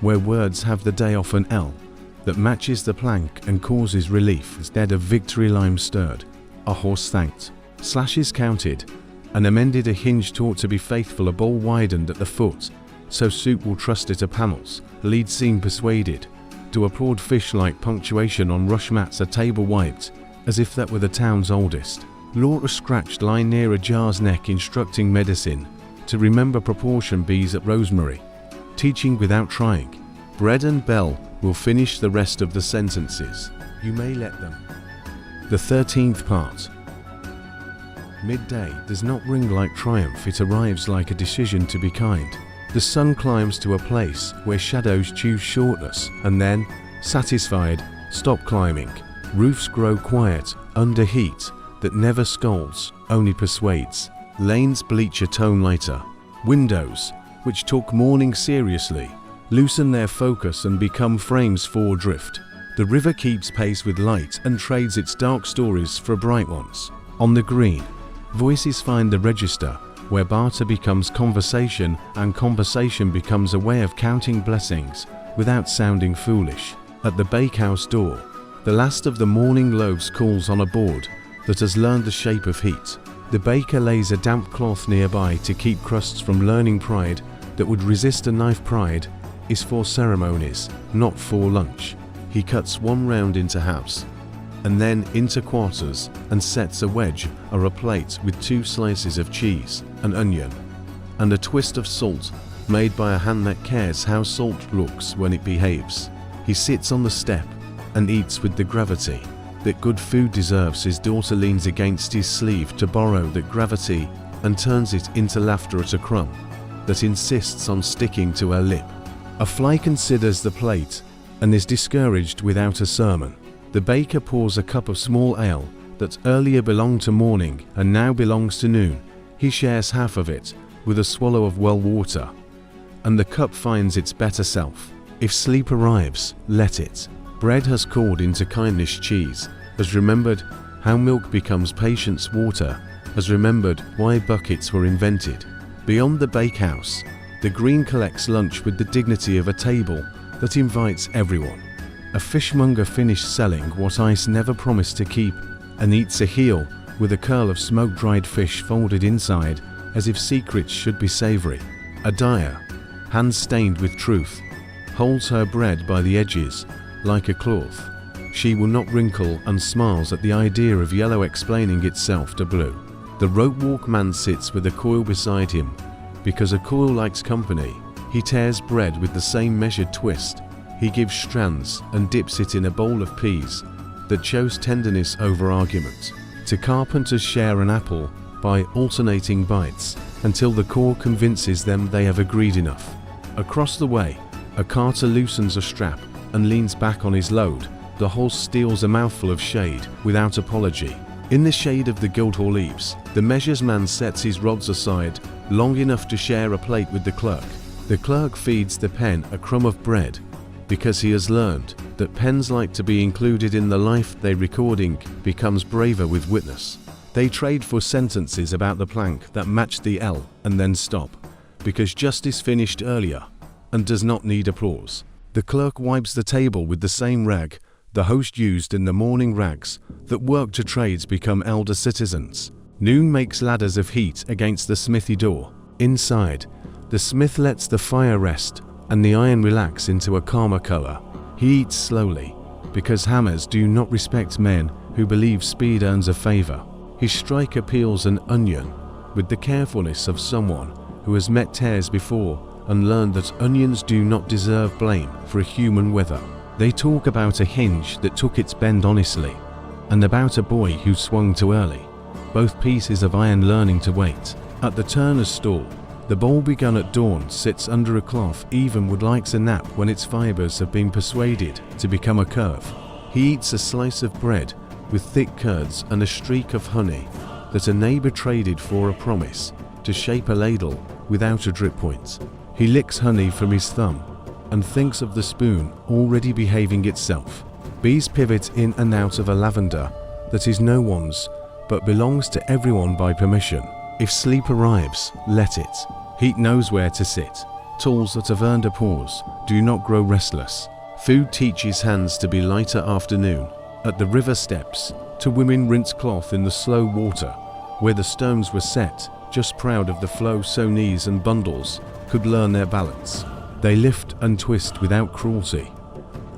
where words have the day off, an L that matches the plank and causes relief instead of victory lime stirred. A horse thanked. Slashes counted, and amended a hinge taught to be faithful, a bowl widened at the foot, so soup will trust it a panels, lead seem persuaded, to applaud fish-like punctuation on rush mats, a table wiped, as if that were the town's oldest. Laura scratched line near a jar's neck, instructing medicine, to remember proportion bees at rosemary, teaching without trying. Bread and bell will finish the rest of the sentences. You may let them. The 13th part. Midday does not ring like triumph, it arrives like a decision to be kind. The sun climbs to a place where shadows choose shortness, and then, satisfied, stop climbing. Roofs grow quiet under heat that never scolds, only persuades. Lanes bleach a tone lighter. Windows, which took morning seriously, loosen their focus and become frames for drift. The river keeps pace with light and trades its dark stories for bright ones. On the green, voices find the register, where barter becomes conversation and conversation becomes a way of counting blessings without sounding foolish. At the bakehouse door, the last of the morning loaves cools on a board that has learned the shape of heat. The baker lays a damp cloth nearby to keep crusts from learning. Pride that would resist a knife. Pride is for ceremonies, not for lunch. He cuts one round into halves, and then into quarters, and sets a wedge or a plate with 2 slices of cheese, an onion, and a twist of salt, made by a hand that cares how salt looks when it behaves. He sits on the step and eats with the gravity that good food deserves. His daughter leans against his sleeve to borrow that gravity and turns it into laughter at a crumb that insists on sticking to her lip. A fly considers the plate and is discouraged without a sermon. The baker pours a cup of small ale that earlier belonged to morning and now belongs to noon. He shares half of it with a swallow of well water, and the cup finds its better self. If sleep arrives, let it. Bread has called into kindness. Cheese has remembered how milk becomes patience. Water has remembered why buckets were invented. Beyond the bakehouse, the green collects lunch with the dignity of a table that invites everyone. A fishmonger finished selling what ice never promised to keep, and eats a heel with a curl of smoke-dried fish folded inside as if secrets should be savory. A dyer, hands stained with truth, holds her bread by the edges like a cloth. She will not wrinkle and smiles at the idea of yellow explaining itself to blue. The rope-walk man sits with a coil beside him because a coil likes company. He tears bread with the same measured twist. He gives strands and dips it in a bowl of peas that chose tenderness over argument. To carpenters share an apple by alternating bites until the core convinces them they have agreed enough. Across the way, a carter loosens a strap and leans back on his load. The horse steals a mouthful of shade without apology. In the shade of the Guildhall leaves, the measures man sets his rods aside long enough to share a plate with the clerk. The clerk feeds the pen a crumb of bread because he has learned that pens like to be included in the life they recording becomes braver with witness. They trade for sentences about the plank that match the L and then stop because justice finished earlier and does not need applause. The clerk wipes the table with the same rag the host used in the morning. Rags that work to trades become elder citizens. Noon makes ladders of heat against the smithy door. Inside, the smith lets the fire rest and the iron relax into a calmer color. He eats slowly because hammers do not respect men who believe speed earns a favor. His striker peels an onion with the carefulness of someone who has met tares before and learned that onions do not deserve blame for a human weather. They talk about a hinge that took its bend honestly and about a boy who swung too early, both pieces of iron learning to wait. At the turner's stall, the bowl begun at dawn sits under a cloth. Even wood likes a nap when its fibers have been persuaded to become a curve. He eats a slice of bread with thick curds and a streak of honey that a neighbor traded for a promise to shape a ladle without a drip point. He licks honey from his thumb and thinks of the spoon already behaving itself. Bees pivot in and out of a lavender that is no one's but belongs to everyone by permission. If sleep arrives, let it. Heat knows where to sit. Tools that have earned a pause do not grow restless. Food teaches hands to be lighter afternoon. At the river steps, 2 women rinse cloth in the slow water where the stones were set, just proud of the flow so knees and bundles could learn their balance. They lift and twist without cruelty,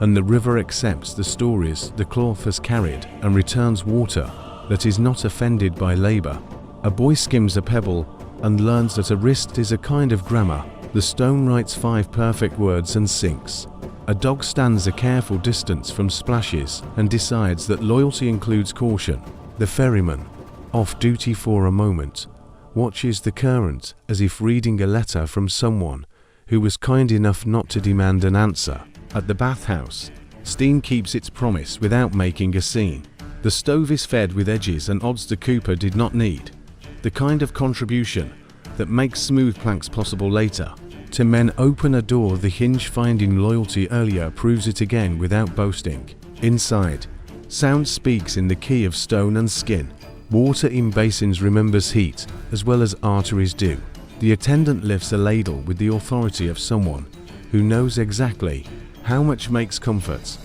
and the river accepts the stories the cloth has carried and returns water that is not offended by labor. A boy skims a pebble and learns that a wrist is a kind of grammar. The stone writes 5 perfect words and sinks. A dog stands a careful distance from splashes and decides that loyalty includes caution. The ferryman, off duty for a moment, watches the current as if reading a letter from someone who was kind enough not to demand an answer. At the bathhouse, steam keeps its promise without making a scene. The stove is fed with edges and odds the cooper did not need. The kind of contribution that makes smooth planks possible later. To men open a door the hinge finding loyalty earlier proves it again without boasting. Inside, sound speaks in the key of stone and skin. Water in basins remembers heat as well as arteries do. The attendant lifts a ladle with the authority of someone who knows exactly how much makes comfort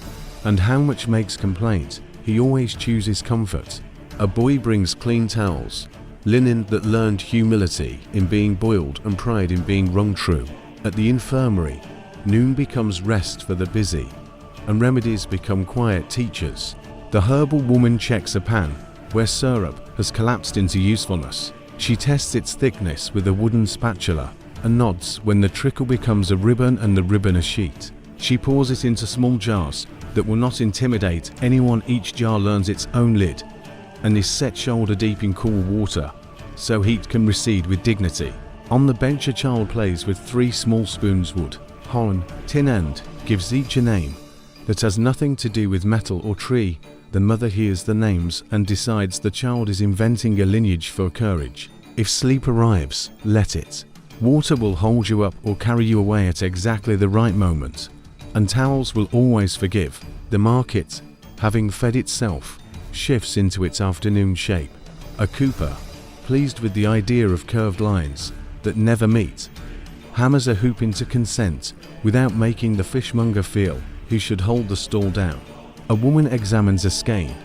and how much makes complaint. He always chooses comfort. A boy brings clean towels, linen that learned humility in being boiled and pride in being wrung true. At the infirmary, noon becomes rest for the busy, and remedies become quiet teachers. The herbal woman checks a pan where syrup has collapsed into usefulness. She tests its thickness with a wooden spatula and nods when the trickle becomes a ribbon and the ribbon a sheet. She pours it into small jars that will not intimidate anyone. Each jar learns its own lid and is set shoulder deep in cool water, so heat can recede with dignity. On the bench a child plays with 3 small spoons. Wood, horn, tin end gives each a name that has nothing to do with metal or tree. The mother hears the names and decides the child is inventing a lineage for courage. If sleep arrives, let it. Water will hold you up or carry you away at exactly the right moment, and towels will always forgive. The market, having fed itself, shifts into its afternoon shape. A cooper, pleased with the idea of curved lines that never meet, hammers a hoop into consent without making the fishmonger feel he should hold the stall down. A woman examines a skein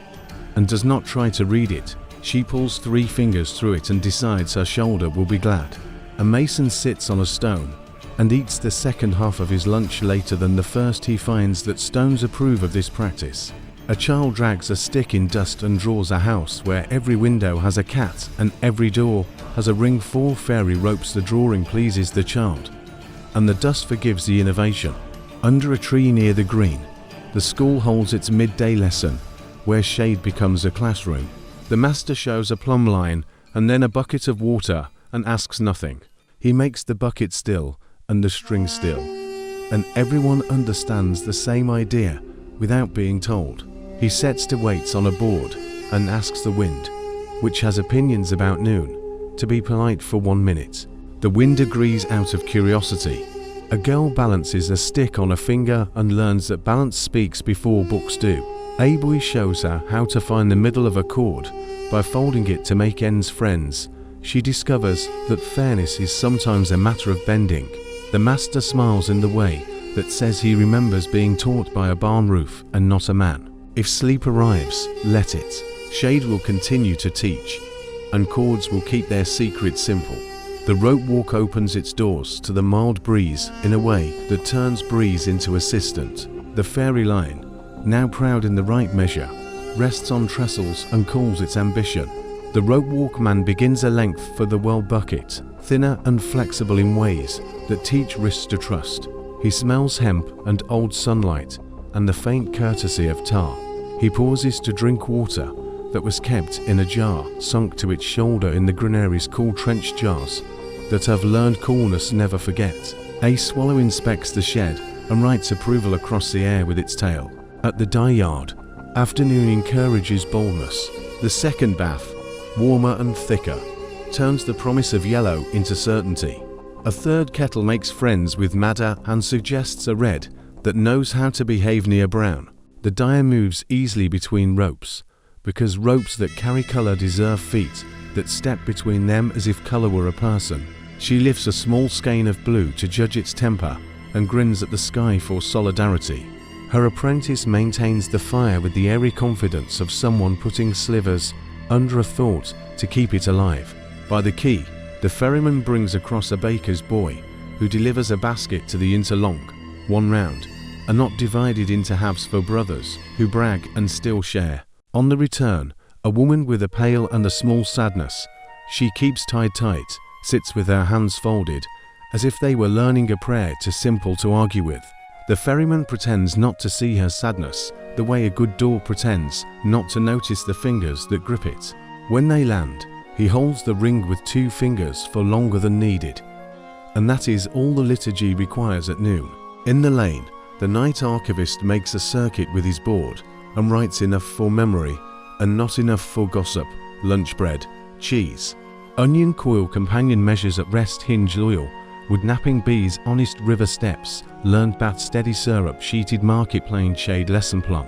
and does not try to read it. She pulls 3 fingers through it and decides her shoulder will be glad. A mason sits on a stone and eats the second half of his lunch later than the first. He finds that stones approve of this practice. A child drags a stick in dust and draws a house where every window has a cat and every door has a ring. 4 fairy ropes. The drawing pleases the child, and the dust forgives the innovation. Under a tree near the green, the school holds its midday lesson, where shade becomes a classroom. The master shows a plumb line and then a bucket of water and asks nothing. He makes the bucket still and the string still, and everyone understands the same idea without being told. He sets to weights on a board and asks the wind, which has opinions about noon, to be polite for 1 minute. The wind agrees out of curiosity. A girl balances a stick on a finger and learns that balance speaks before books do. A boy shows her how to find the middle of a chord by folding it to make ends friends. She discovers that fairness is sometimes a matter of bending. The master smiles in the way that says he remembers being taught by a barn roof and not a man. If sleep arrives, let it. Shade will continue to teach, and chords will keep their secret simple. The rope walk opens its doors to the mild breeze in a way that turns breeze into assistant. The fairy line, now proud in the right measure, rests on trestles and calls its ambition. The rope walk man begins a length for the well bucket, thinner and flexible in ways that teach wrists to trust. He smells hemp and old sunlight and the faint courtesy of tar. He pauses to drink water that was kept in a jar sunk to its shoulder in the granaries, cool trench jars that have learned coolness never forget. A swallow inspects the shed and writes approval across the air with its tail. At the dye yard, afternoon encourages boldness. The second bath, warmer and thicker, turns the promise of yellow into certainty. A third kettle makes friends with madder and suggests a red that knows how to behave near brown. The dyer moves easily between ropes, because ropes that carry color deserve feet that step between them as if color were a person. She lifts a small skein of blue to judge its temper and grins at the sky for solidarity. Her apprentice maintains the fire with the airy confidence of someone putting slivers under a thought to keep it alive. By the quay, the ferryman brings across a baker's boy, who delivers a basket to the interlock, one round, and not divided into halves for brothers, who brag and still share. On the return, a woman with a pail and a small sadness, she keeps tied tight, sits with her hands folded, as if they were learning a prayer too simple to argue with. The ferryman pretends not to see her sadness, the way a good dog pretends not to notice the fingers that grip it. When they land, he holds the ring with 2 fingers for longer than needed. And that is all the liturgy requires at noon. In the lane, the night archivist makes a circuit with his board and writes enough for memory and not enough for gossip, lunch bread, cheese. Onion coil companion measures at rest hinge loyal, wood napping bees honest river steps, learned bath steady syrup sheeted market plain shade lesson plum.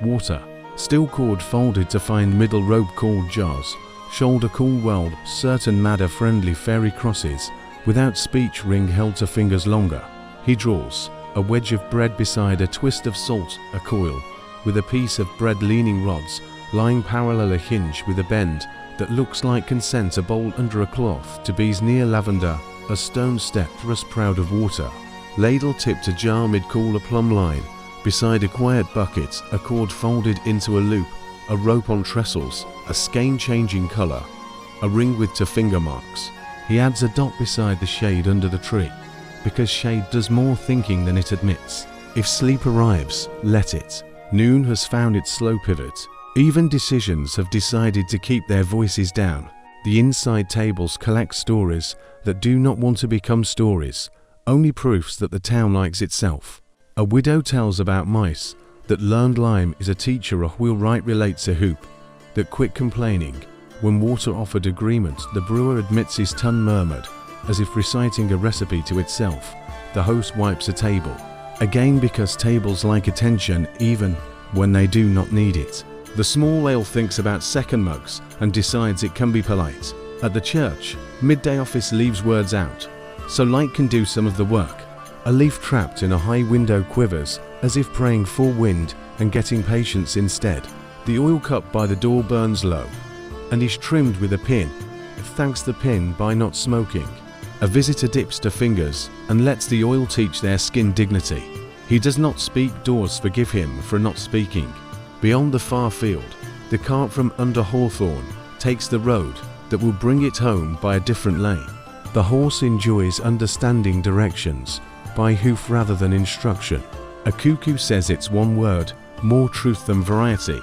Water, still cord folded to find middle robe called jars, shoulder cool weld, certain madder friendly fairy crosses, without speech ring held to fingers longer. He draws a wedge of bread beside a twist of salt, a coil, with a piece of bread leaning rods, lying parallel a hinge with a bend that looks like consent, a bowl under a cloth to bees near lavender, a stone step for us proud of water. Ladle tipped a jar mid cool a plumb line, beside a quiet bucket, a cord folded into a loop, a rope on trestles, a skein changing colour, a ring with 2 finger marks. He adds a dot beside the shade under the tree, because shade does more thinking than it admits. If sleep arrives, let it. Noon has found its slow pivot. Even decisions have decided to keep their voices down. The inside tables collect stories that do not want to become stories, only proofs that the town likes itself. A widow tells about mice, that learned lime is a teacher, a wheelwright relates a hoop, that quit complaining. When water offered agreement, the brewer admits his tongue murmured, as if reciting a recipe to itself. The host wipes a table, again because tables like attention even when they do not need it. The small whale thinks about second mugs and decides it can be polite. At the church, midday office leaves words out, so light can do some of the work. A leaf trapped in a high window quivers, as if praying for wind and getting patience instead. The oil cup by the door burns low, and is trimmed with a pin. It thanks the pin by not smoking. A visitor dips 2 fingers and lets the oil teach their skin dignity. He does not speak, doors forgive him for not speaking. Beyond the far field, the cart from under hawthorn takes the road that will bring it home by a different lane. The horse enjoys understanding directions by hoof rather than instruction. A cuckoo says it's one word, more truth than variety,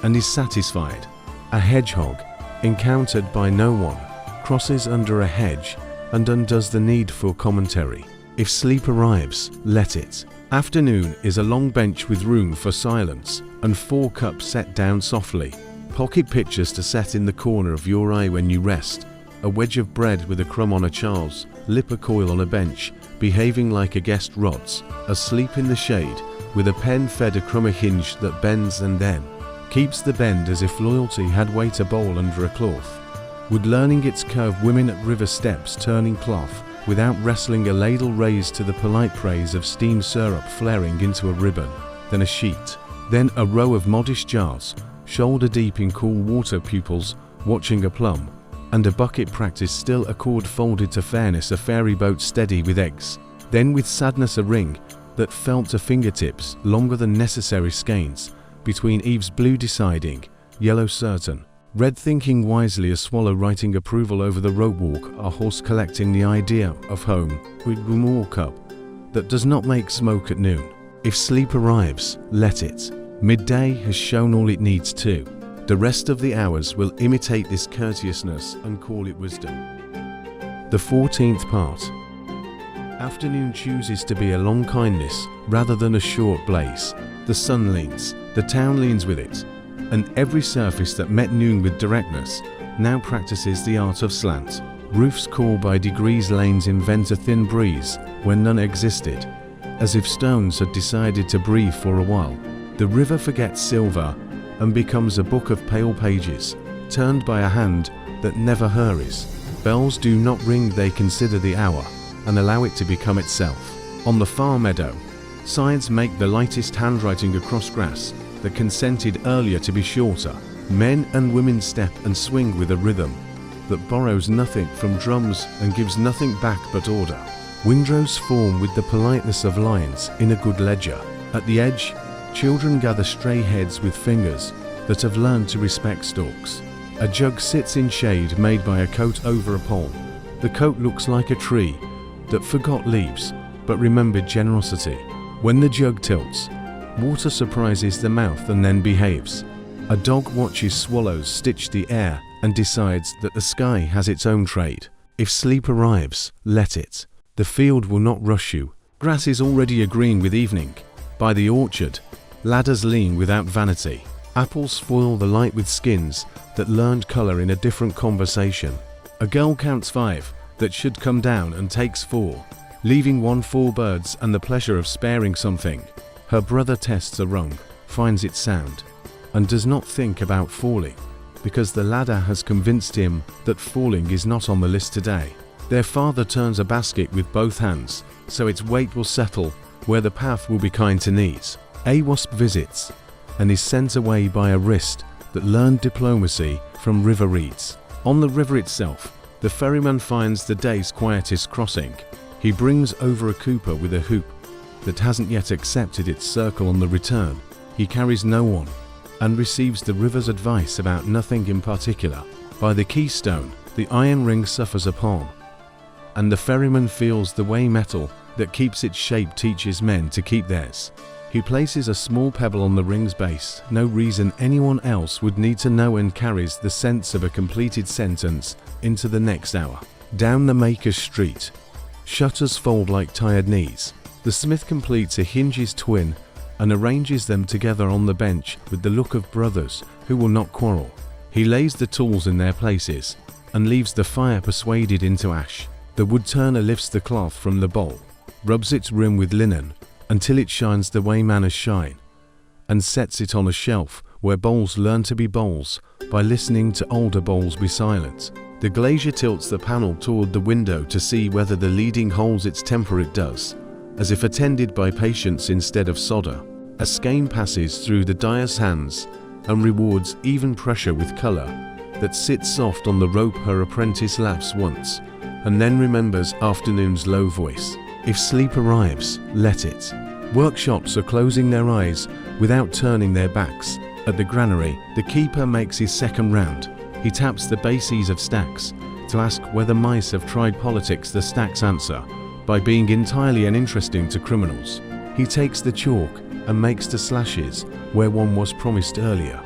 and is satisfied. A hedgehog, encountered by no one, crosses under a hedge and undoes the need for commentary. If sleep arrives, let it. Afternoon is a long bench with room for silence and 4 cups set down softly. Pocket pictures to set in the corner of your eye when you rest. A wedge of bread with a crumb on a Charles, lip a coil on a bench, behaving like a guest rods, asleep in the shade, with a pen fed a crumb a hinge that bends and then keeps the bend as if loyalty had weight a bowl under a cloth. Would learning its curve women at river steps turning cloth, without wrestling a ladle raised to the polite praise of steam syrup flaring into a ribbon, then a sheet, then a row of modish jars, shoulder deep in cool water pupils, watching a plum, and a bucket practice still a cord folded to fairness, a ferry boat steady with eggs, then with sadness a ring that felt to fingertips longer than necessary skeins, between eaves blue deciding, yellow certain, red thinking wisely, a swallow writing approval over the rope walk, a horse collecting the idea of home, with more cup that does not make smoke at noon. If sleep arrives, let it. Midday has shown all it needs to. The rest of the hours will imitate this courteousness and call it wisdom. The 14th part. Afternoon chooses to be a long kindness rather than a short blaze. The sun leans, the town leans with it, and every surface that met noon with directness now practices the art of slant. Roofs call by degrees, lanes invent a thin breeze when none existed, as if stones had decided to breathe for a while. The river forgets silver and becomes a book of pale pages, turned by a hand that never hurries. Bells do not ring, they consider the hour and allow it to become itself. On the far meadow, signs make the lightest handwriting across grass that consented earlier to be shorter. Men and women step and swing with a rhythm that borrows nothing from drums and gives nothing back but order. Windrows form with the politeness of lines in a good ledger. At the edge, children gather stray heads with fingers that have learned to respect stalks. A jug sits in shade made by a coat over a pole. The coat looks like a tree that forgot leaves but remembered generosity. When the jug tilts, water surprises the mouth and then behaves. A dog watches swallows stitch the air and decides that the sky has its own trade. If sleep arrives, let it. The field will not rush you. Grass is already agreeing with evening. By the orchard, ladders lean without vanity. Apples foil the light with skins that learned color in a different conversation. A girl counts 5 that should come down and takes 4, leaving 1 for birds and the pleasure of sparing something. Her brother tests a rung, finds it sound, and does not think about falling, because the ladder has convinced him that falling is not on the list today. Their father turns a basket with both hands, so its weight will settle where the path will be kind to knees. A wasp visits, and is sent away by a wrist that learned diplomacy from river reeds. On the river itself, the ferryman finds the day's quietest crossing. He brings over a cooper with a hoop that hasn't yet accepted its circle on the return. He carries no one, and receives the river's advice about nothing in particular. By the keystone, the iron ring suffers a palm, and the ferryman feels the way metal that keeps its shape teaches men to keep theirs. He places a small pebble on the ring's base, no reason anyone else would need to know, and carries the sense of a completed sentence into the next hour. Down the maker's street, shutters fold like tired knees. The smith completes a hinge's twin and arranges them together on the bench with the look of brothers who will not quarrel. He lays the tools in their places and leaves the fire persuaded into ash. The wood turner lifts the cloth from the bowl, rubs its rim with linen until it shines the way manners shine, and sets it on a shelf where bowls learn to be bowls by listening to older bowls be silent. The glazier tilts the panel toward the window to see whether the leading holds its temper. It does, as if attended by patience instead of solder. A skein passes through the dyer's hands and rewards even pressure with colour that sits soft on the rope. Her apprentice laughs once and then remembers afternoon's low voice. If sleep arrives, let it. Workshops are closing their eyes without turning their backs. At the granary, the keeper makes his second round. He taps the bases of stacks to ask whether mice have tried politics. The stacks answer by being entirely uninteresting to criminals. He takes the chalk and makes the slashes where one was promised earlier.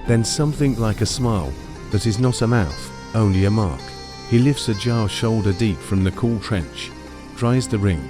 Then something like a smile that is not a mouth, only a mark. He lifts a jar shoulder deep from the cool trench, dries the ring,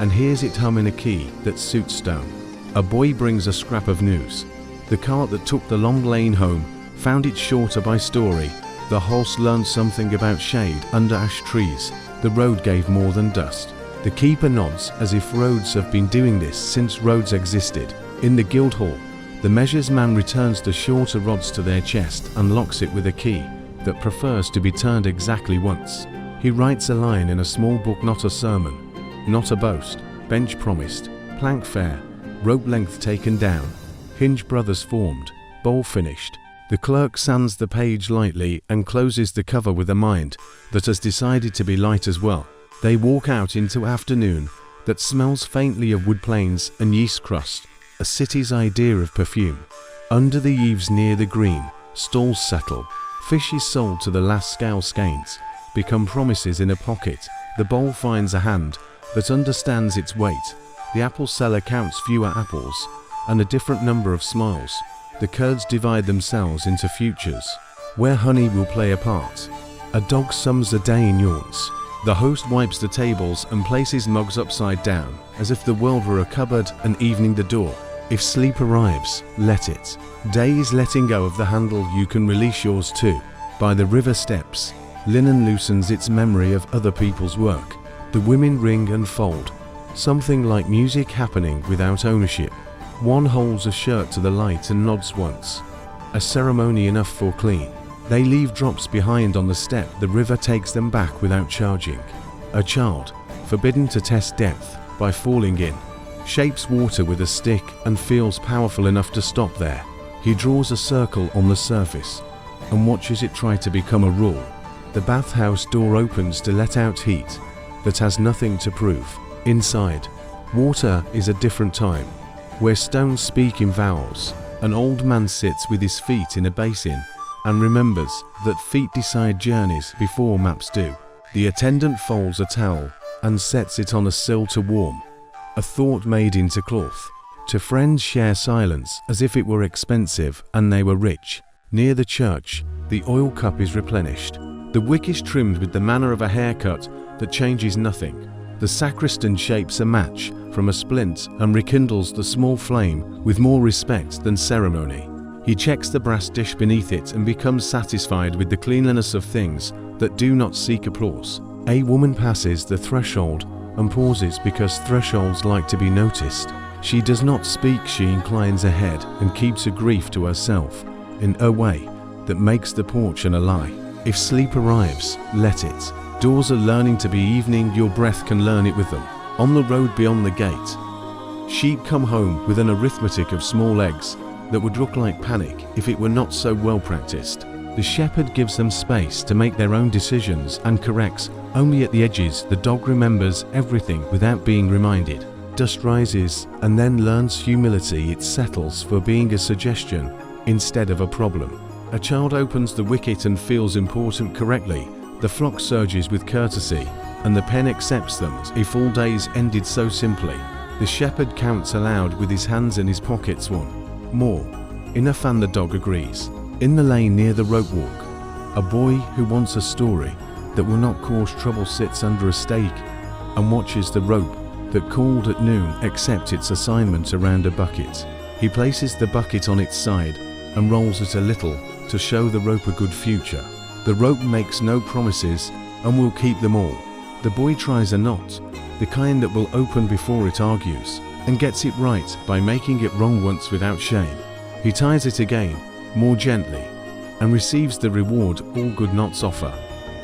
and hears it hum in a key that suits stone. A boy brings a scrap of news. The cart that took the long lane home found it shorter by story. The horse learned something about shade under ash trees. The road gave more than dust. The keeper nods as if roads have been doing this since roads existed. In the guild hall, the measures man returns the shorter rods to their chest and locks it with a key that prefers to be turned exactly once. He writes a line in a small book, not a sermon, not a boast, bench promised, plank fair, rope length taken down, hinge brothers formed, bowl finished. The clerk sands the page lightly and closes the cover with a mind that has decided to be light as well. They walk out into afternoon that smells faintly of wood plains and yeast crust, a city's idea of perfume. Under the eaves near the green, stalls settle. Fish is sold to the last scale skeins, become promises in a pocket. The bowl finds a hand that understands its weight. The apple seller counts fewer apples and a different number of smiles. The curds divide themselves into futures, where honey will play a part. A dog sums the day in yawns. The host wipes the tables and places mugs upside down, as if the world were a cupboard and evening the door. If sleep arrives, let it. Day is letting go of the handle. You can release yours too. By the river steps, linen loosens its memory of other people's work. The women ring and fold, something like music happening without ownership. One holds a shirt to the light and nods once, a ceremony enough for clean. They leave drops behind on the step. The river takes them back without charging. A child, forbidden to test depth by falling in, shapes water with a stick and feels powerful enough to stop there. He draws a circle on the surface and watches it try to become a rule. The bathhouse door opens to let out heat that has nothing to prove. Inside, water is a different time, where stones speak in vowels. An old man sits with his feet in a basin and remembers that feet decide journeys before maps do. The attendant folds a towel and sets it on a sill to warm, a thought made into cloth. Two friends share silence as if it were expensive and they were rich. Near the church, the oil cup is replenished. The wick is trimmed with the manner of a haircut that changes nothing. The sacristan shapes a match from a splint and rekindles the small flame with more respect than ceremony. He checks the brass dish beneath it and becomes satisfied with the cleanliness of things that do not seek applause. A woman passes the threshold and pauses because thresholds like to be noticed. She does not speak, she inclines her head and keeps her grief to herself in a way that makes the porch an ally. If sleep arrives, let it. Doors are learning to be evening, your breath can learn it with them. On the road beyond the gate, sheep come home with an arithmetic of small eggs that would look like panic if it were not so well practiced. The shepherd gives them space to make their own decisions and corrects only at the edges. The dog remembers everything without being reminded. Dust rises and then learns humility. It settles for being a suggestion instead of a problem. A child opens the wicket and feels important correctly. The flock surges with courtesy and the pen accepts them. If all days ended so simply, the shepherd counts aloud with his hands in his pockets. One more. Enough, and the dog agrees. In the lane near the rope walk, a boy who wants a story that will not cause trouble sits under a stake and watches the rope that called at noon accept its assignment around a bucket. He places the bucket on its side and rolls it a little to show the rope a good future. The rope makes no promises and will keep them all. The boy tries a knot, the kind that will open before it argues, and gets it right by making it wrong once without shame. He ties it again, more gently, and receives the reward all good knots offer,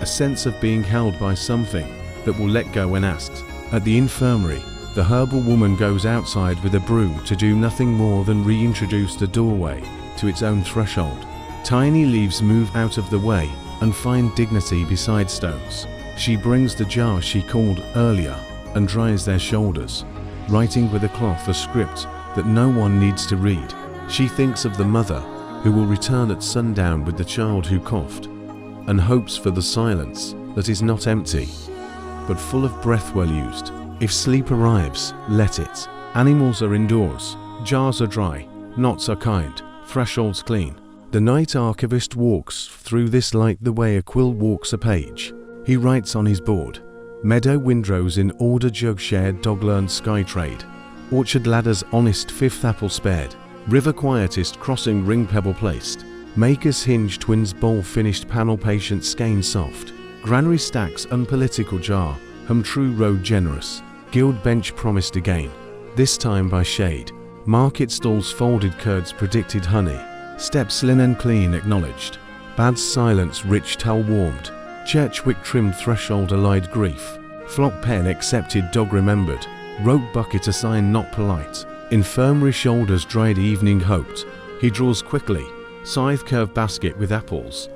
a sense of being held by something that will let go when asked. At the infirmary, the herbal woman goes outside with a broom to do nothing more than reintroduce the doorway to its own threshold. Tiny leaves move out of the way and find dignity beside stones. She brings the jar she called earlier and dries their shoulders, writing with a cloth a script that no one needs to read. She thinks of the mother who will return at sundown with the child who coughed, and hopes for the silence that is not empty, but full of breath well used. If sleep arrives, let it. Animals are indoors, jars are dry, knots are kind, thresholds clean. The night archivist walks through this light the way a quill walks a page. He writes on his board, meadow windrows in order, jug shared, dog learned sky trade, orchard ladders honest, fifth apple spared, river quietist crossing ring pebble placed, maker's hinge twins bowl finished panel patient skein soft, granary stacks unpolitical jar, hum true road generous, guild bench promised again, this time by shade, market stalls folded curds predicted honey, steps linen clean acknowledged, bad's silence rich towel warmed, church wick trimmed threshold allied grief, flock pen accepted dog remembered, rope bucket assigned not polite, infirmary shoulders dried evening hoped. He draws quickly, scythe curved basket with apples,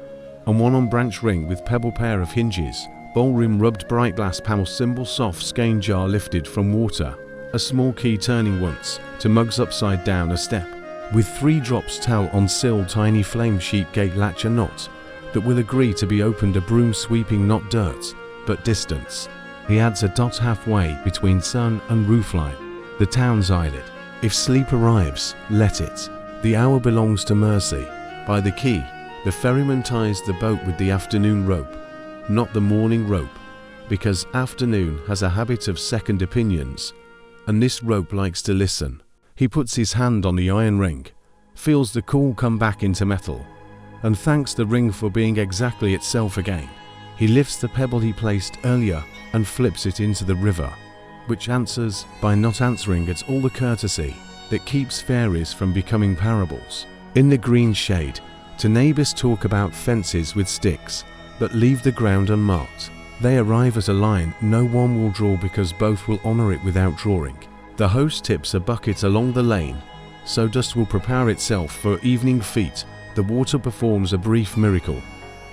and one on branch ring with pebble pair of hinges, bowl rim rubbed bright glass panel symbol soft skein jar lifted from water, a small key turning once, to mugs upside down a step, with 3 drops towel on sill tiny flame sheet gate latch a knot, that will agree to be opened a broom sweeping not dirt, but distance. He adds a dot halfway between sun and roofline, the town's eyelid. If sleep arrives, let it. The hour belongs to mercy. By the quay, the ferryman ties the boat with the afternoon rope, not the morning rope, because afternoon has a habit of second opinions, and this rope likes to listen. He puts his hand on the iron ring, feels the cool come back into metal, and thanks the ring for being exactly itself again. He lifts the pebble he placed earlier and flips it into the river, which answers by not answering. It's all the courtesy that keeps fairies from becoming parables. In the green shade, two neighbors talk about fences with sticks, but leave the ground unmarked. They arrive at a line no one will draw because both will honor it without drawing. The host tips a bucket along the lane, so dust will prepare itself for evening feet. The water performs a brief miracle,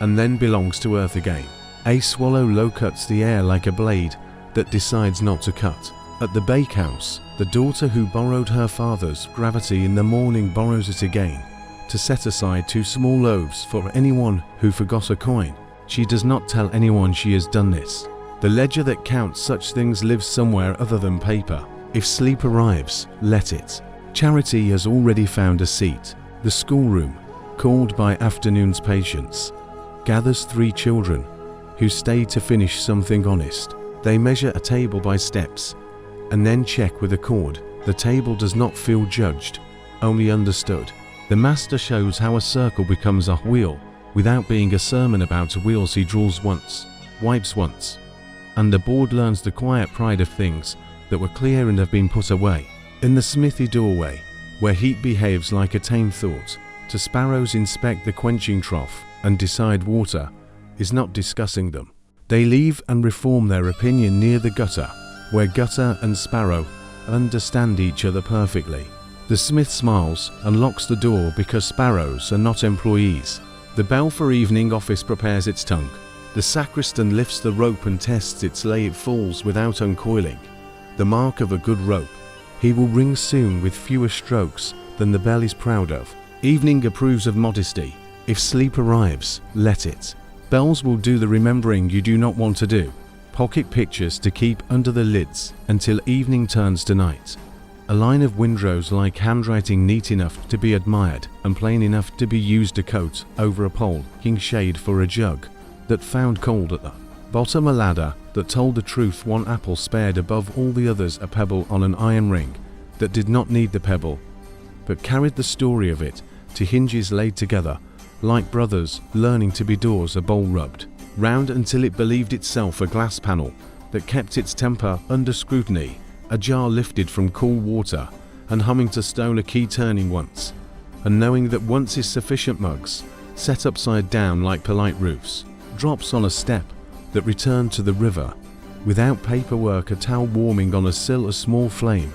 and then belongs to earth again. A swallow low cuts the air like a blade that decides not to cut. At the bakehouse, the daughter who borrowed her father's gravity in the morning borrows it again, to set aside 2 small loaves for anyone who forgot a coin. She does not tell anyone she has done this. The ledger that counts such things lives somewhere other than paper. If sleep arrives, let it. Charity has already found a seat. The schoolroom, called by afternoon's patients, gathers 3 children who stay to finish something honest. They measure a table by steps and then check with a cord. The table does not feel judged, only understood. The master shows how a circle becomes a wheel without being a sermon about wheels. He draws once, wipes once, and the board learns the quiet pride of things that were clear and have been put away. In the smithy doorway, where heat behaves like a tame thought, to sparrows inspect the quenching trough and decide water is not discussing them. They leave and reform their opinion near the gutter, where gutter and sparrow understand each other perfectly. The smith smiles and locks the door because sparrows are not employees. The bell for evening office prepares its tongue. The sacristan lifts the rope and tests its lay. It falls without uncoiling, the mark of a good rope. He will ring soon with fewer strokes than the bell is proud of. Evening approves of modesty. If sleep arrives, let it. Bells will do the remembering you do not want to do. Pocket pictures to keep under the lids until evening turns to night. A line of windrows like handwriting, neat enough to be admired and plain enough to be used. A coat over a pole, king shade for a jug that found cold at the bottom. A ladder that told the truth. 1 apple spared above all the others. A pebble on an iron ring that did not need the pebble, but carried the story of it to hinges laid together like brothers learning to be doors. A bowl rubbed round until it believed itself a glass panel that kept its temper under scrutiny. A jar lifted from cool water and humming to stone. A key turning once and knowing that once is sufficient. Mugs set upside down like polite roofs. Drops on a step that returned to the river without paperwork. A towel warming on a sill. A small flame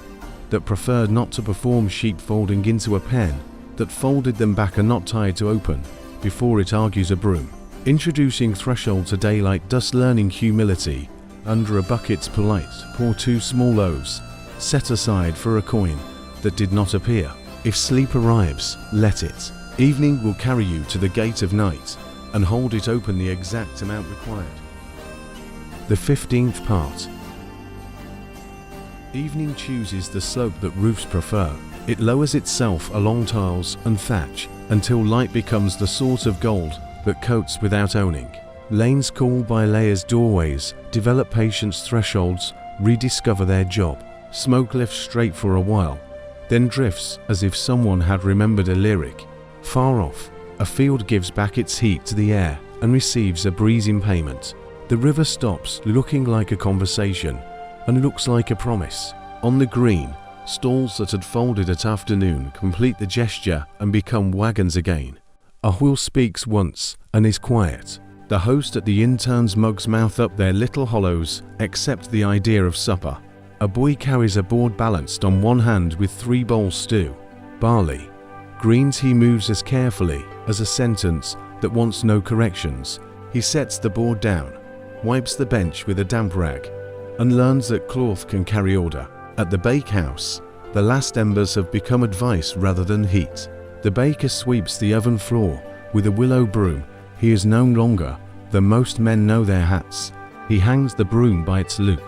that preferred not to perform. Sheet folding into a pen that folded them back. A knot tied to open before it argues. A broom introducing threshold to daylight. Dust learning humility under a bucket's polite. Pour 2 small loaves set aside for a coin that did not appear. If sleep arrives, let it. Evening will carry you to the gate of night and hold it open the exact amount required. The 15th part. Evening chooses the slope that roofs prefer. It lowers itself along tiles and thatch until light becomes the sort of gold that coats without owning. Lanes called by layers. Doorways develop patience. Thresholds rediscover their job. Smoke lifts straight for a while, then drifts as if someone had remembered a lyric. Far off, a field gives back its heat to the air and receives a breeze in payment. The river stops, looking like a conversation, and looks like a promise. On the green, stalls that had folded at afternoon complete the gesture and become wagons again. A wheel speaks once and is quiet. The host at the inn turns mugs mouth up their little hollows, except the idea of supper. A boy carries a board balanced on one hand with 3 bowls stew. Barley. Greens. He moves as carefully as a sentence that wants no corrections. He sets the board down, wipes the bench with a damp rag, and learns that cloth can carry order. At the bakehouse, the last embers have become advice rather than heat. The baker sweeps the oven floor with a willow broom. He is no longer than most men know their hats. He hangs the broom by its loop,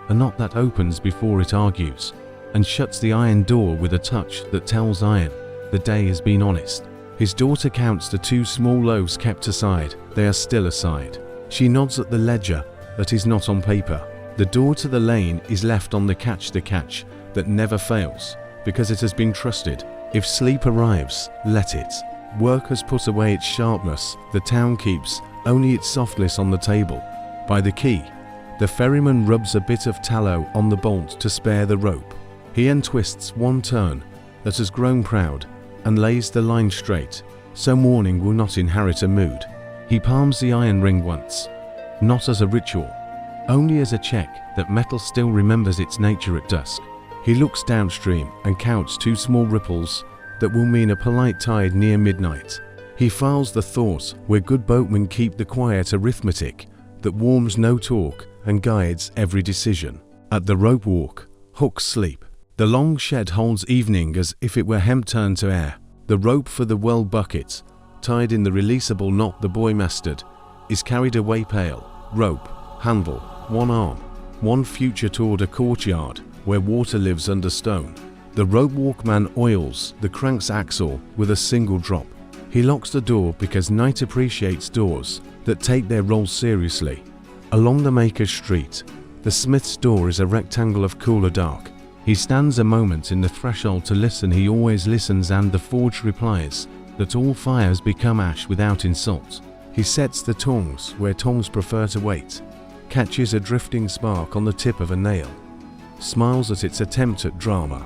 a knot that opens before it argues, and shuts the iron door with a touch that tells iron the day has been honest. His daughter counts the 2 small loaves kept aside. They are still aside. She nods at the ledger that is not on paper. The door to the lane is left on the catch that never fails, because it has been trusted. If sleep arrives, let it. Work has put away its sharpness. The town keeps only its softness on the table. By the key, the ferryman rubs a bit of tallow on the bolt to spare the rope. He untwists one turn that has grown proud and lays the line straight, so morning will not inherit a mood. He palms the iron ring once, not as a ritual, only as a check that metal still remembers its nature at dusk. He looks downstream and counts 2 small ripples that will mean a polite tide near midnight. He files the thought where good boatmen keep the quiet arithmetic that warms no talk and guides every decision. At the rope walk, hooks sleep. The long shed holds evening as if it were hemp turned to air. The rope for the well bucket, tied in the releasable knot the boy mastered, is carried away pail, rope, handle, one arm. One future toward a courtyard where water lives under stone. The rope walkman oils the crank's axle with a single drop. He locks the door because night appreciates doors that take their role seriously. Along the maker's street, the smith's door is a rectangle of cooler dark. He stands a moment in the threshold to listen. He always listens, and the forge replies that all fires become ash without insult. He sets the tongs where tongs prefer to wait, catches a drifting spark on the tip of a nail, smiles at its attempt at drama,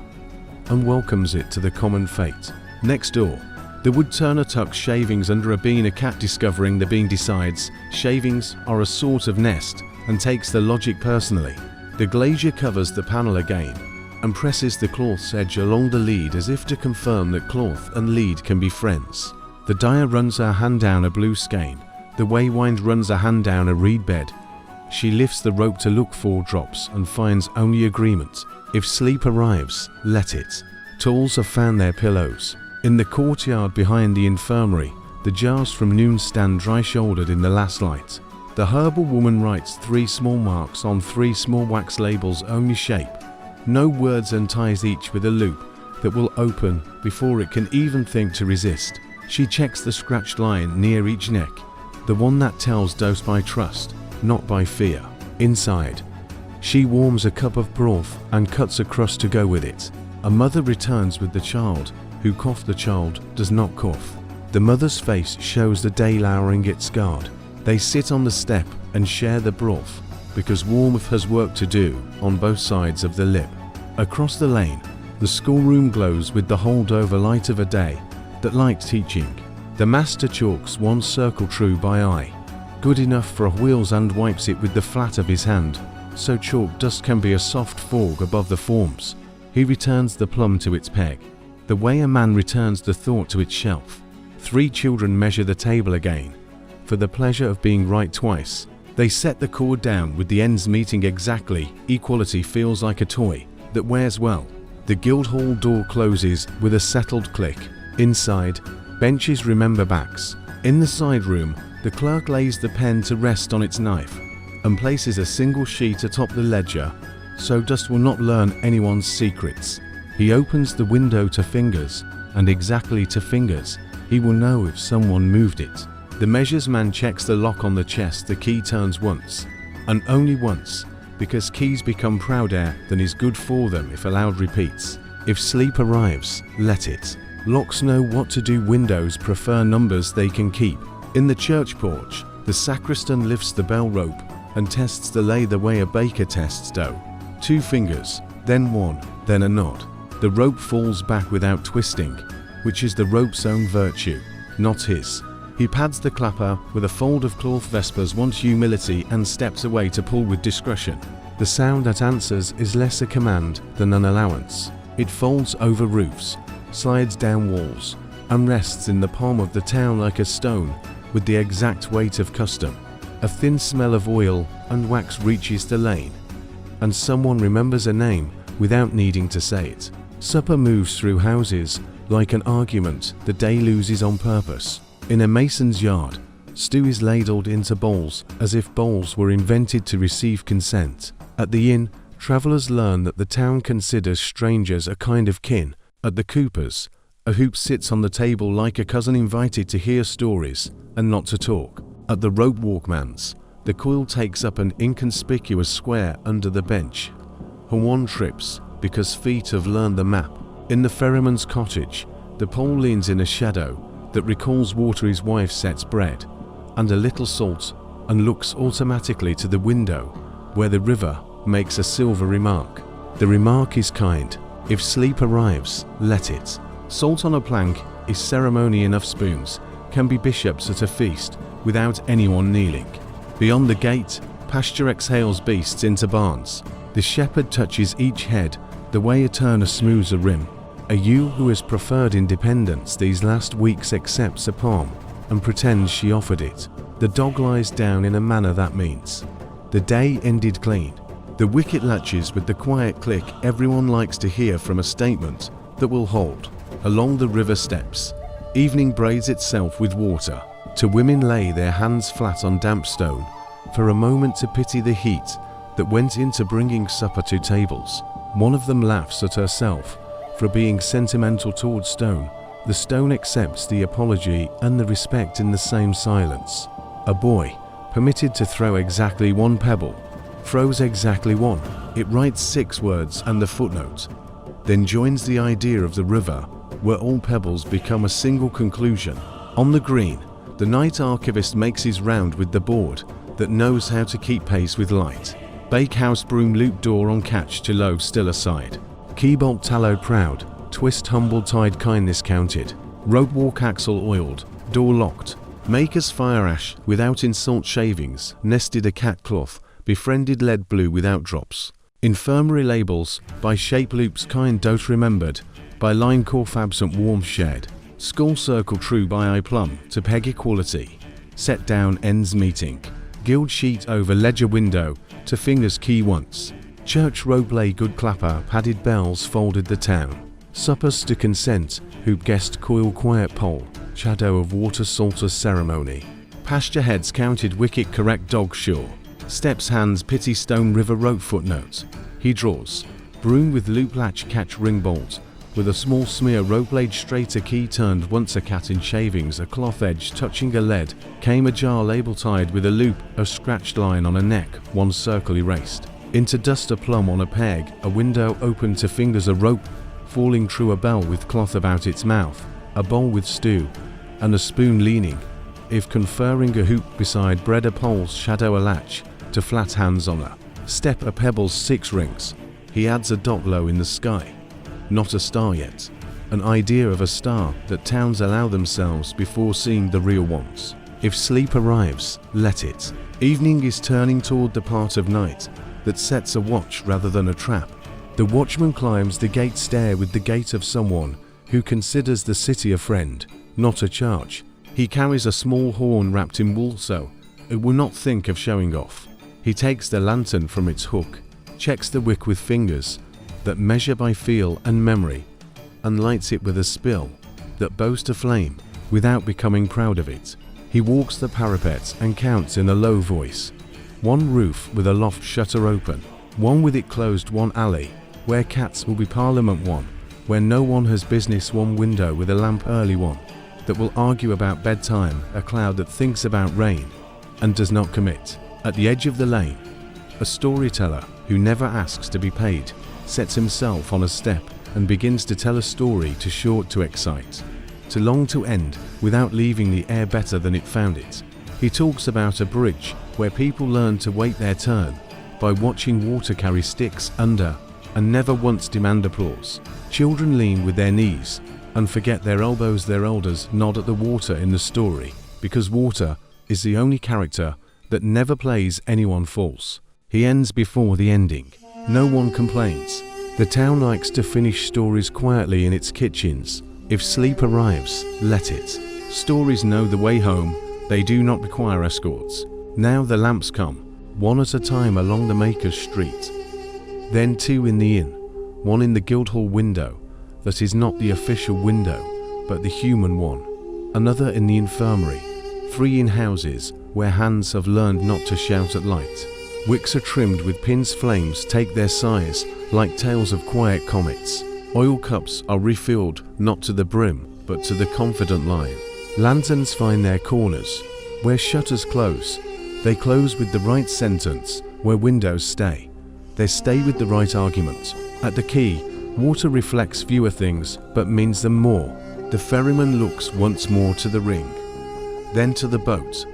and welcomes it to the common fate. Next door, the woodturner tucks shavings under a bean. A cat discovering the bean decides shavings are a sort of nest and takes the logic personally. The glazier covers the panel again and presses the cloth's edge along the lead as if to confirm that cloth and lead can be friends. The dyer runs her hand down a blue skein. The waywind runs a hand down a reed bed. She lifts the rope to look for drops and finds only agreement. If sleep arrives, let it. Tools have found their pillows. In the courtyard behind the infirmary, the jars from noon stand dry-shouldered in the last light. The herbal woman writes 3 small marks on 3 small wax labels, only shape. No words, and ties each with a loop that will open before it can even think to resist. She checks the scratched line near each neck, the one that tells dose by trust, not by fear. Inside, she warms a cup of broth and cuts a crust to go with it. A mother returns with the child, who coughed. The child does not cough. The mother's face shows the day lowering its guard. They sit on the step and share the broth, because warmth has work to do on both sides of the lip. Across the lane, the schoolroom glows with the holdover light of a day that likes teaching. The master chalks one circle true by eye, good enough for wheels, and wipes it with the flat of his hand, so chalk dust can be a soft fog above the forms. He returns the plum to its peg, the way a man returns the thought to its shelf. 3 children measure the table again, for the pleasure of being right twice. They set the cord down with the ends meeting exactly. Equality feels like a toy that wears well. The Guildhall door closes with a settled click. Inside, benches remember backs. In the side room, the clerk lays the pen to rest on its knife and places a single sheet atop the ledger so dust will not learn anyone's secrets. He opens the window to fingers, and exactly to fingers. He will know if someone moved it. The measures man checks the lock on the chest. The key turns once, and only once, because keys become prouder than is good for them if allowed repeats. If sleep arrives, let it. Locks know what to do. Windows prefer numbers they can keep. In the church porch, the sacristan lifts the bell rope and tests the lay the way a baker tests dough. 2 fingers, then 1, then a nod. The rope falls back without twisting, which is the rope's own virtue, not his. He pads the clapper with a fold of cloth. Vespers wants humility and steps away to pull with discretion. The sound that answers is less a command than an allowance. It folds over roofs, slides down walls, and rests in the palm of the town like a stone with the exact weight of custom. A thin smell of oil and wax reaches the lane, and someone remembers a name without needing to say it. Supper moves through houses like an argument the day loses on purpose. In a mason's yard, stew is ladled into bowls as if bowls were invented to receive consent. At the inn, travellers learn that the town considers strangers a kind of kin. At the Coopers, a hoop sits on the table like a cousin invited to hear stories and not to talk. At the rope walkman's, the coil takes up an inconspicuous square under the bench. One trips because feet have learned the map. In the ferryman's cottage, the pole leans in a shadow that recalls water his wife sets bread, and a little salt, and looks automatically to the window where the river makes a silver remark. The remark is kind. If sleep arrives, let it. Salt on a plank is ceremony. Enough spoons can be bishops at a feast without anyone kneeling. Beyond the gate, pasture exhales beasts into barns. The shepherd touches each head the way a turner smooths a rim. A ewe who has preferred independence these last weeks accepts a palm and pretends she offered it. The dog lies down in a manner that means the day ended clean. The wicket latches with the quiet click everyone likes to hear from a statement that will hold. Along the river steps, evening braids itself with water. Two women lay their hands flat on damp stone for a moment to pity the heat that went into bringing supper to tables. One of them laughs at herself for being sentimental towards stone. The stone accepts the apology and the respect in the same silence. A boy, permitted to throw exactly one pebble, throws exactly one. It writes 6 words and the footnote, then joins the idea of the river, where all pebbles become a single conclusion. On the green, the night archivist makes his round with the board that knows how to keep pace with light. Bakehouse broom loop door on catch to low still aside. Keybolt tallow proud, twist humble tide kindness counted. Rope walk axle oiled, door locked. Maker's fire ash without insult shavings, nested a cat cloth, befriended lead blue without drops. Infirmary labels, by shape loops kind dote remembered, by line corf absent warmth shared. Skull circle true by eye plumb to peg equality. Set down ends meeting. Guild sheet over ledger window to fingers key once. Church robe lay good clapper padded bells folded the town. Suppers to consent, hoop guest coil quiet pole, shadow of water salter's ceremony. Pasture heads counted wicket correct dog sure. Steps hands pity stone river rope footnote. He draws. Broom with loop latch catch ring bolt. With a small smear rope blade straight a key turned once a cat in shavings a cloth edge touching a lead. Came a jar label tied with a loop, a scratched line on a neck, one circle erased. Into dust a plum on a peg, a window open to fingers a rope, falling true a bell with cloth about its mouth, a bowl with stew, and a spoon leaning, if conferring a hoop beside bread a pole's shadow a latch, to flat hands on a step a pebble's 6 rings. He adds a dot low in the sky. Not a star yet. An idea of a star that towns allow themselves before seeing the real ones. If sleep arrives, let it. Evening is turning toward the part of night that sets a watch rather than a trap. The watchman climbs the gate stair with the gait of someone who considers the city a friend, not a charge. He carries a small horn wrapped in wool so it will not think of showing off. He takes the lantern from its hook, checks the wick with fingers that measure by feel and memory, and lights it with a spill that boasts a flame without becoming proud of it. He walks the parapet and counts in a low voice. One roof with a loft shutter open, one with it closed, one alley where cats will be parliament, one where no one has business, one window with a lamp early, one that will argue about bedtime, a cloud that thinks about rain and does not commit. At the edge of the lane, a storyteller who never asks to be paid sets himself on a step and begins to tell a story too short to excite, too long to end, without leaving the air better than it found it. He talks about a bridge where people learn to wait their turn by watching water carry sticks under and never once demand applause. Children lean with their knees and forget their elbows. Their elders nod at the water in the story because water is the only character that never plays anyone false. He ends before the ending. No one complains. The town likes to finish stories quietly in its kitchens. If sleep arrives, let it. Stories know the way home. They do not require escorts. Now the lamps come, one at a time along the Maker's Street. Then 2 in the inn, one in the Guildhall window that is not the official window, but the human one. Another in the infirmary. 3 in houses where hands have learned not to shout at light. Wicks are trimmed with pins, flames take their size like tails of quiet comets. Oil cups are refilled not to the brim but to the confident lion. Lanterns find their corners. Where shutters close, they close with the right sentence. Where windows stay, they stay with the right argument. At the quay, water reflects fewer things but means them more. The ferryman looks once more to the ring, then to the boat,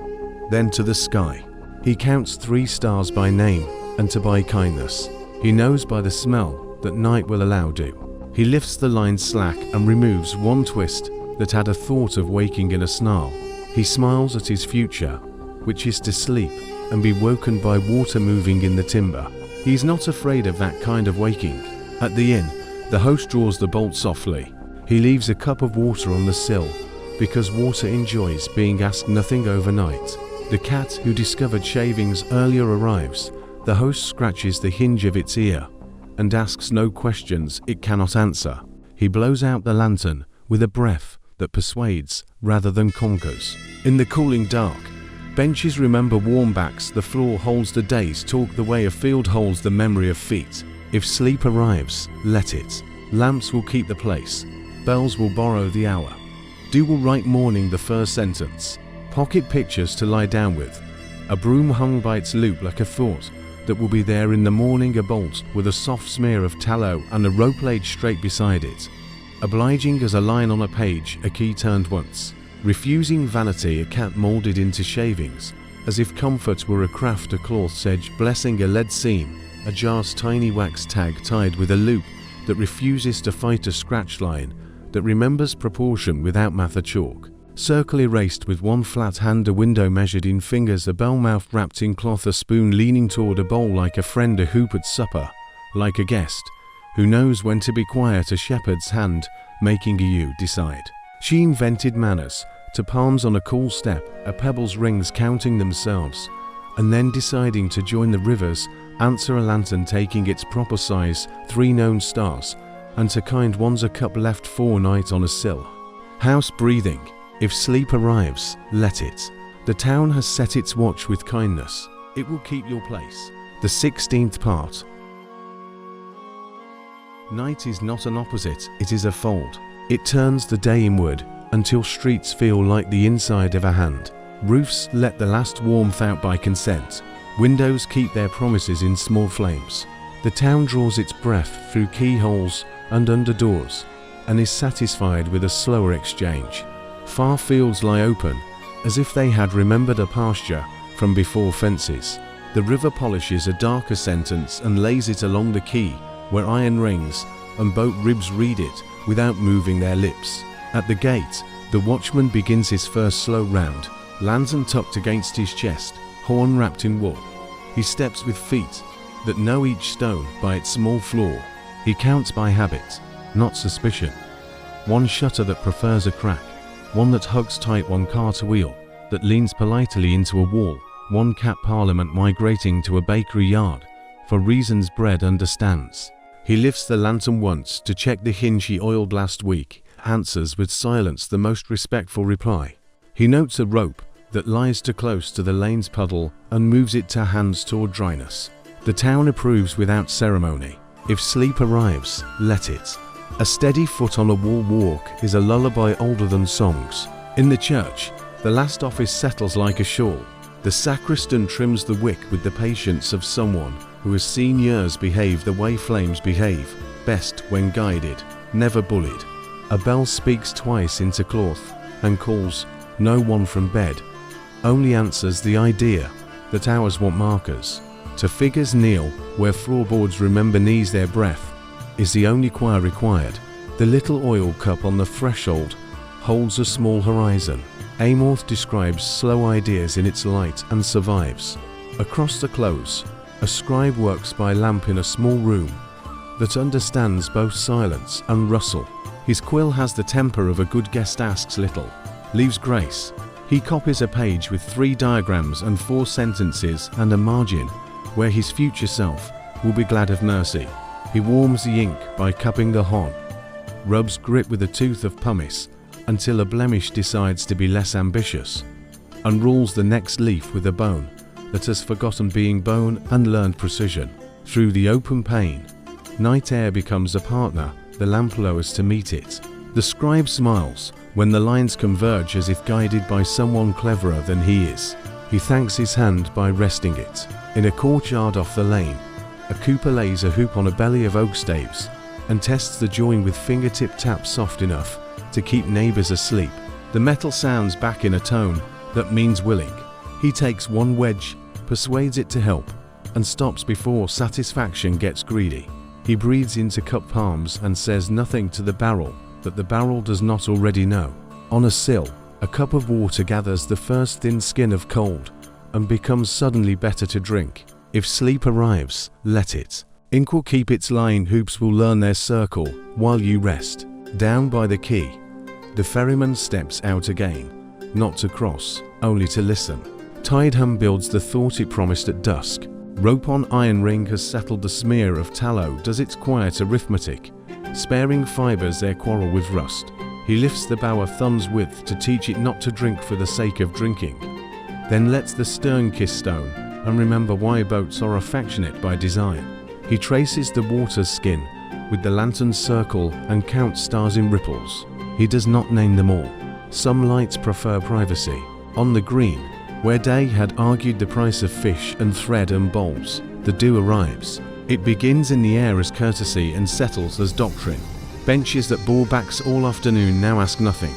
then to the sky. He counts 3 stars by name and to by kindness. He knows by the smell that night will allow dew. He lifts the line slack and removes one twist that had a thought of waking in a snarl. He smiles at his future, which is to sleep and be woken by water moving in the timber. He is not afraid of that kind of waking. At the inn, the host draws the bolt softly. He leaves a cup of water on the sill, because water enjoys being asked nothing overnight. The cat who discovered shavings earlier arrives. The host scratches the hinge of its ear and asks no questions it cannot answer. He blows out the lantern with a breath that persuades rather than conquers. In the cooling dark, benches remember warm backs, the floor holds the day's talk the way a field holds the memory of feet. If sleep arrives, let it. Lamps will keep the place. Bells will borrow the hour. Dew will write morning the first sentence. Pocket pictures to lie down with. A broom hung by its loop like a thought that will be there in the morning, a bolt with a soft smear of tallow and a rope laid straight beside it. Obliging as a line on a page, a key turned once. Refusing vanity, a cat moulded into shavings, as if comfort were a craft, a cloth's edge blessing a lead seam, a jar's tiny wax tag tied with a loop that refuses to fight a scratch line, that remembers proportion without math, a chalk circle erased with one flat hand, a window measured in fingers, a bell mouth wrapped in cloth, a spoon leaning toward a bowl like a friend, a hoop at supper like a guest who knows when to be quiet, a shepherd's hand making you decide. She invented manners to palms on a cool step, a pebble's rings counting themselves, and then deciding to join the rivers, answer a lantern taking its proper size, 3 known stars, and to kind ones a cup left 4 night on a sill. House breathing, if sleep arrives, let it. The town has set its watch with kindness. It will keep your place. The 16th part. Night is not an opposite, it is a fold. It turns the day inward until streets feel like the inside of a hand. Roofs let the last warmth out by consent. Windows keep their promises in small flames. The town draws its breath through keyholes and under doors, and is satisfied with a slower exchange. Far fields lie open, as if they had remembered a pasture from before fences. The river polishes a darker sentence and lays it along the quay, where iron rings and boat ribs read it without moving their lips. At the gate, the watchman begins his first slow round, lantern tucked against his chest, horn wrapped in wool. He steps with feet that know each stone by its small floor. He counts by habit, not suspicion. One shutter that prefers a crack, one that hugs tight, one cart wheel that leans politely into a wall, one cat parliament migrating to a bakery yard, for reasons bread understands. He lifts the lantern once to check the hinge he oiled last week, answers with silence the most respectful reply. He notes a rope that lies too close to the lane's puddle and moves it to hands toward dryness. The town approves without ceremony. If sleep arrives, let it. A steady foot on a wall walk is a lullaby older than songs. In the church, the last office settles like a shawl. The sacristan trims the wick with the patience of someone who has seen years behave the way flames behave, best when guided, never bullied. A bell speaks twice into cloth and calls no one from bed, only answers the idea that hours want markers. To figures kneel where floorboards remember knees, their breath is the only choir required. The little oil cup on the threshold holds a small horizon. Amorth describes slow ideas in its light and survives. Across the close, a scribe works by lamp in a small room that understands both silence and rustle. His quill has the temper of a good guest, asks little, leaves grace. He copies a page with 3 diagrams and 4 sentences and a margin where his future self will be glad of mercy. He warms the ink by cupping the hon, rubs grit with a tooth of pumice until a blemish decides to be less ambitious, unrolls the next leaf with a bone that has forgotten being bone and learned precision. Through the open pane, night air becomes a partner, the lamp lowers to meet it. The scribe smiles when the lines converge as if guided by someone cleverer than he is. He thanks his hand by resting it. In a courtyard off the lane, a cooper lays a hoop on a belly of oak staves and tests the join with fingertip taps soft enough to keep neighbors asleep. The metal sounds back in a tone that means willing. He takes one wedge, persuades it to help, and stops before satisfaction gets greedy. He breathes into cup palms and says nothing to the barrel that the barrel does not already know. On a sill, a cup of water gathers the first thin skin of cold and becomes suddenly better to drink. If sleep arrives, let it. Ink will keep its line, hoops will learn their circle while you rest. Down by the quay, the ferryman steps out again, not to cross, only to listen. Tide hum builds the thought it promised at dusk. Rope on iron ring has settled the smear of tallow, does its quiet arithmetic, sparing fibers their quarrel with rust. He lifts the bow a thumb's width to teach it not to drink for the sake of drinking, then lets the stern kiss stone and remember why boats are affectionate by design. He traces the water's skin with the lantern's circle and counts stars in ripples. He does not name them all. Some lights prefer privacy. On the green, where day had argued the price of fish and thread and bowls, the dew arrives. It begins in the air as courtesy and settles as doctrine. Benches that bore backs all afternoon now ask nothing.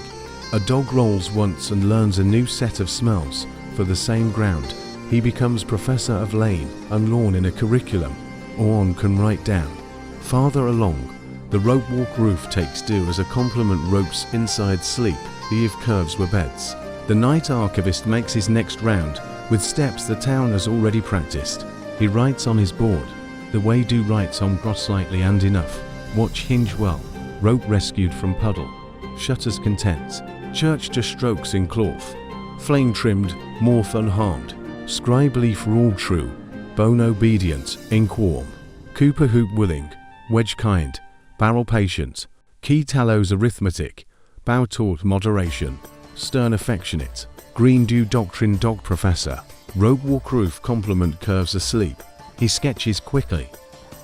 A dog rolls once and learns a new set of smells. For the same ground, he becomes professor of lane and lawn in a curriculum, or on can write down. Farther along, the rope walk roof takes due as a compliment ropes inside sleep, the eve curves were beds. The night archivist makes his next round, with steps the town has already practiced. He writes on his board, the way do writes on cross slightly and enough. Watch hinge well, rope rescued from puddle. Shutters content, church to strokes in cloth. Flame trimmed, morph unharmed. Scribe leaf rule true, bone obedient, ink warm. Cooper hoop willing, wedge kind, barrel patient. Key tallows arithmetic, bow taught moderation. Stern affectionate, green dew doctrine dog professor. Rope walk roof compliment curves asleep. He sketches quickly.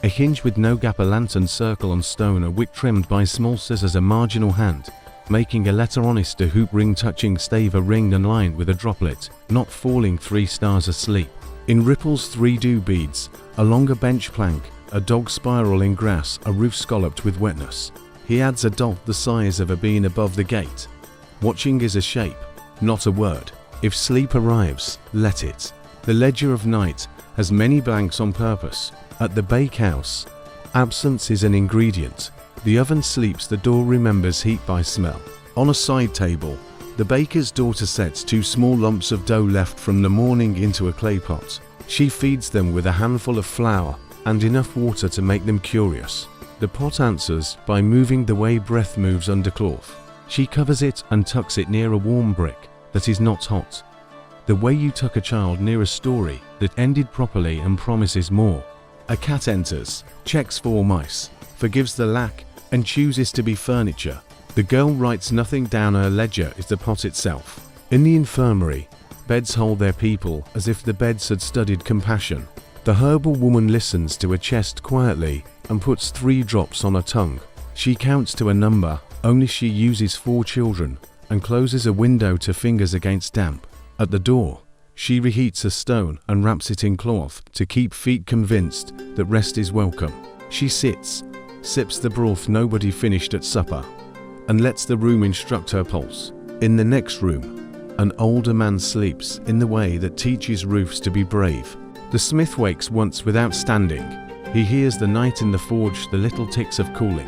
A hinge with no gap, a lantern circle on stone, a wick trimmed by small scissors, a marginal hand, making a letter honest, a hoop ring touching stave, a ring and lined with a droplet, not falling, 3 stars asleep. In ripples 3 dew beads, a longer bench plank, a dog spiral in grass, a roof scalloped with wetness. He adds a dot the size of a bean above the gate. Watching is a shape, not a word. If sleep arrives, let it. The ledger of night has many blanks on purpose. At the bakehouse, absence is an ingredient. The oven sleeps, the door remembers heat by smell. On a side table, the baker's daughter sets 2 small lumps of dough left from the morning into a clay pot. She feeds them with a handful of flour and enough water to make them curious. The pot answers by moving the way breath moves under cloth. She covers it and tucks it near a warm brick that is not hot. The way you tuck a child near a story that ended properly and promises more. A cat enters, checks for mice, forgives the lack, and chooses to be furniture. The girl writes nothing down, her ledger is the pot itself. In the infirmary, beds hold their people as if the beds had studied compassion. The herbal woman listens to a chest quietly and puts 3 drops on her tongue. She counts to a number, only she uses 4 children, and closes a window to fingers against damp. At the door, she reheats a stone and wraps it in cloth to keep feet convinced that rest is welcome. She sits, sips the broth nobody finished at supper, and lets the room instruct her pulse. In the next room, an older man sleeps in the way that teaches roofs to be brave. The smith wakes once without standing. He hears the night in the forge, the little ticks of cooling,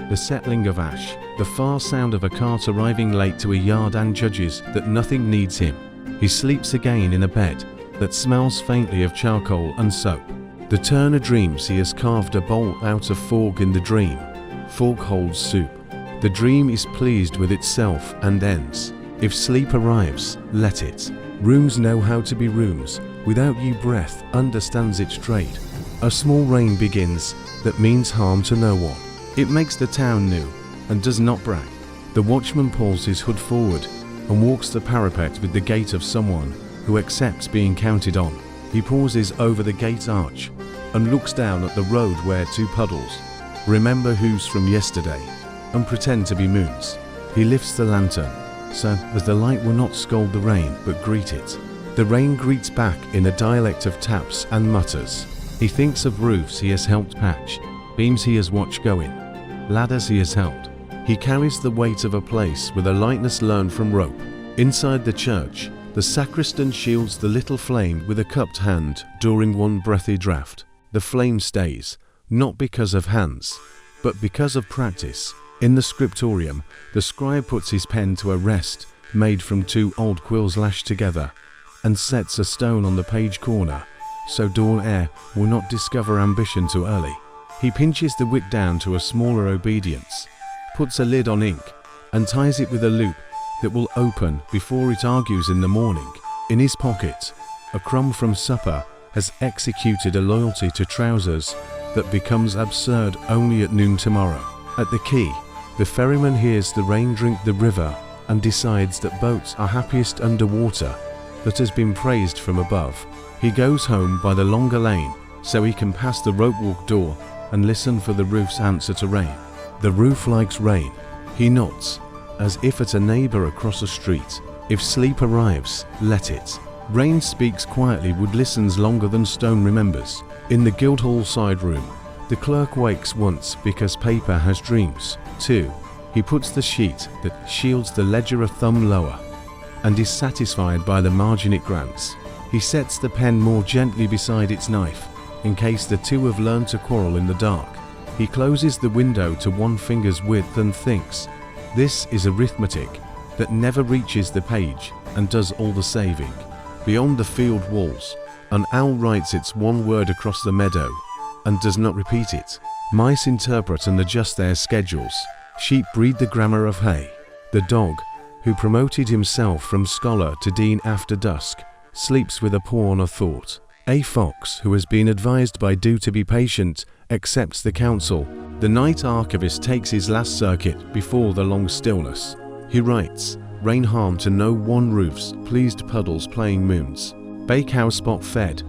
the settling of ash, the far sound of a cart arriving late to a yard, and judges that nothing needs him. He sleeps again in a bed that smells faintly of charcoal and soap. The turner dreams he has carved a bowl out of fork in the dream. Fork holds soup. The dream is pleased with itself and ends. If sleep arrives, let it. Rooms know how to be rooms. Without you, breath understands its trade. A small rain begins that means harm to no one. It makes the town new and does not brag. The watchman pulls his hood forward and walks the parapet with the gait of someone who accepts being counted on. He pauses over the gate arch and looks down at the road where 2 puddles remember who's from yesterday and pretend to be moons. He lifts the lantern so as the light will not scold the rain but greet it. The rain greets back in a dialect of taps and mutters. He thinks of roofs he has helped patch, beams he has watched go in, ladders he has held. He carries the weight of a place with a lightness learned from rope. Inside the church, the sacristan shields the little flame with a cupped hand during one breathy draught. The flame stays, not because of hands, but because of practice. In the scriptorium, the scribe puts his pen to a rest made from 2 old quills lashed together and sets a stone on the page corner so dawn air will not discover ambition too early. He pinches the wick down to a smaller obedience, puts a lid on ink, and ties it with a loop that will open before it argues in the morning. In his pocket, a crumb from supper has executed a loyalty to trousers that becomes absurd only at noon tomorrow. At the quay, the ferryman hears the rain drink the river and decides that boats are happiest underwater. That has been praised from above. He goes home by the longer lane so he can pass the rope-walk door and listen for the roof's answer to rain. The roof likes rain. He nods, as if at a neighbor across the street. If sleep arrives, let it. Rain speaks quietly, wood listens longer than stone remembers. In the Guildhall side room, the clerk wakes once because paper has dreams. 2. He puts the sheet that shields the ledger a thumb lower and is satisfied by the margin it grants. He sets the pen more gently beside its knife in case the two have learned to quarrel in the dark. He closes the window to one finger's width and thinks, this is arithmetic that never reaches the page and does all the saving. Beyond the field walls, an owl writes its one word across the meadow and does not repeat it. Mice interpret and adjust their schedules. Sheep breed the grammar of hay. The dog, who promoted himself from scholar to dean after dusk, sleeps with a paw on a thought. A fox, who has been advised by Dew to be patient, accepts the counsel. The night archivist takes his last circuit before the long stillness. He writes, rain harm to no one roofs, pleased puddles playing moons. Bakehouse spot fed,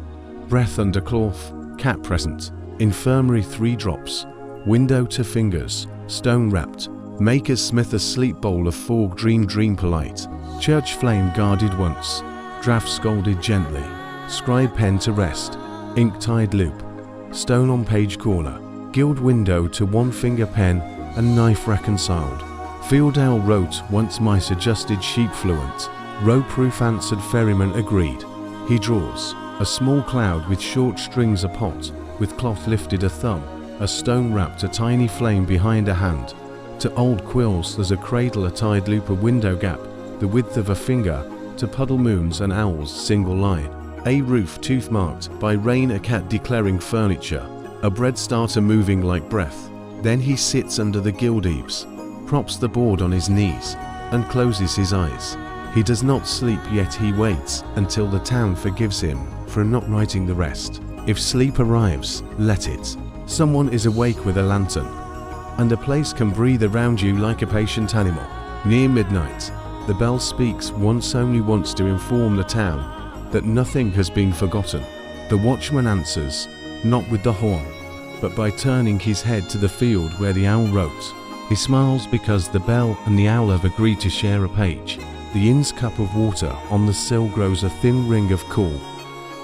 breath under cloth, cat present. Infirmary 3 drops, window to fingers, stone wrapped. Maker's smith a sleep bowl of fog, dream polite. Church flame guarded once, draft scolded gently. Scribe pen to rest, ink tied loop. Stone on page corner, gilt window to one finger pen and knife reconciled. Field owl wrote once mice adjusted sheep fluent. Row proof answered ferryman agreed. He draws a small cloud with short strings, a pot with cloth lifted a thumb, a stone wrapped a tiny flame behind a hand. To old quills there's a cradle, a tied loop, a window gap the width of a finger. To puddle moons and owls single line. A roof tooth marked by rain, a cat declaring furniture, a bread starter moving like breath. Then he sits under the gild eaves, props the board on his knees and closes his eyes. He does not sleep, yet he waits until the town forgives him for not writing the rest. If sleep arrives, let it. Someone is awake with a lantern, and a place can breathe around you like a patient animal. Near midnight, the bell speaks only once to inform the town that nothing has been forgotten. The watchman answers, not with the horn, but by turning his head to the field where the owl wrote. He smiles because the bell and the owl have agreed to share a page. The inn's cup of water on the sill grows a thin ring of cool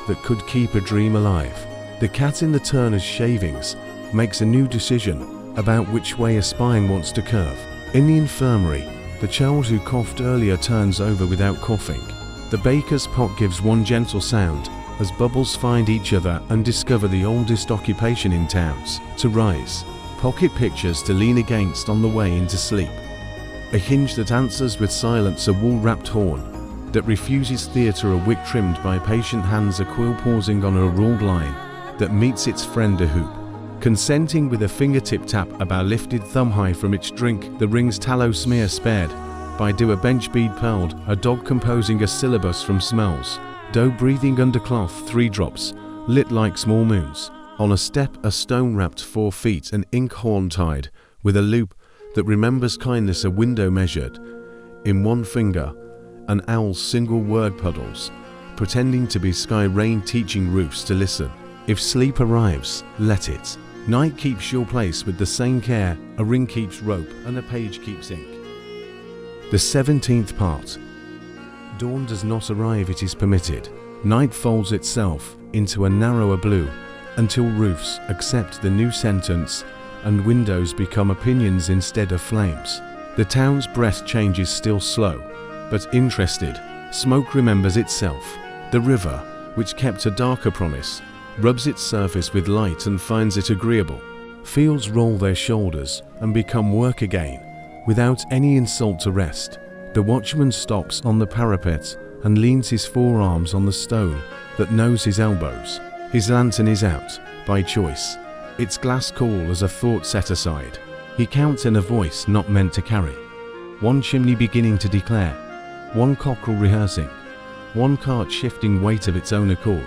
that could keep a dream alive. The cat in the turner's shavings makes a new decision about which way a spine wants to curve. In the infirmary, the child who coughed earlier turns over without coughing. The baker's pot gives one gentle sound as bubbles find each other and discover the oldest occupation in towns, to rise. Pocket pictures to lean against on the way into sleep. A hinge that answers with silence, a wool-wrapped horn that refuses theatre, a wick trimmed by patient hands, a quill pausing on a ruled line that meets its friend, a hoop consenting with a fingertip tap, a bow lifted thumb high from its drink, the ring's tallow smear spared by dew, a bench bead pearled, a dog composing a syllabus from smells, dough breathing under cloth, 3 drops lit like small moons. On a step a stone wrapped 4 feet, an ink horn tied with a loop that remembers kindness, a window measured in one finger, an owl's single word puddles pretending to be sky, rain teaching roofs to listen. If sleep arrives, let it. Night keeps your place with the same care, a ring keeps rope and a page keeps ink. The 17th part. Dawn does not arrive, it is permitted. Night folds itself into a narrower blue until roofs accept the new sentence and windows become opinions instead of flames. The town's breath changes, still slow, but interested. Smoke remembers itself. The river, which kept a darker promise, rubs its surface with light and finds it agreeable. Fields roll their shoulders and become work again, without any insult to rest. The watchman stops on the parapet and leans his forearms on the stone that knows his elbows. His lantern is out, by choice. Its glass cool as a thought set aside. He counts in a voice not meant to carry. One chimney beginning to declare, one cockerel rehearsing, one cart shifting weight of its own accord.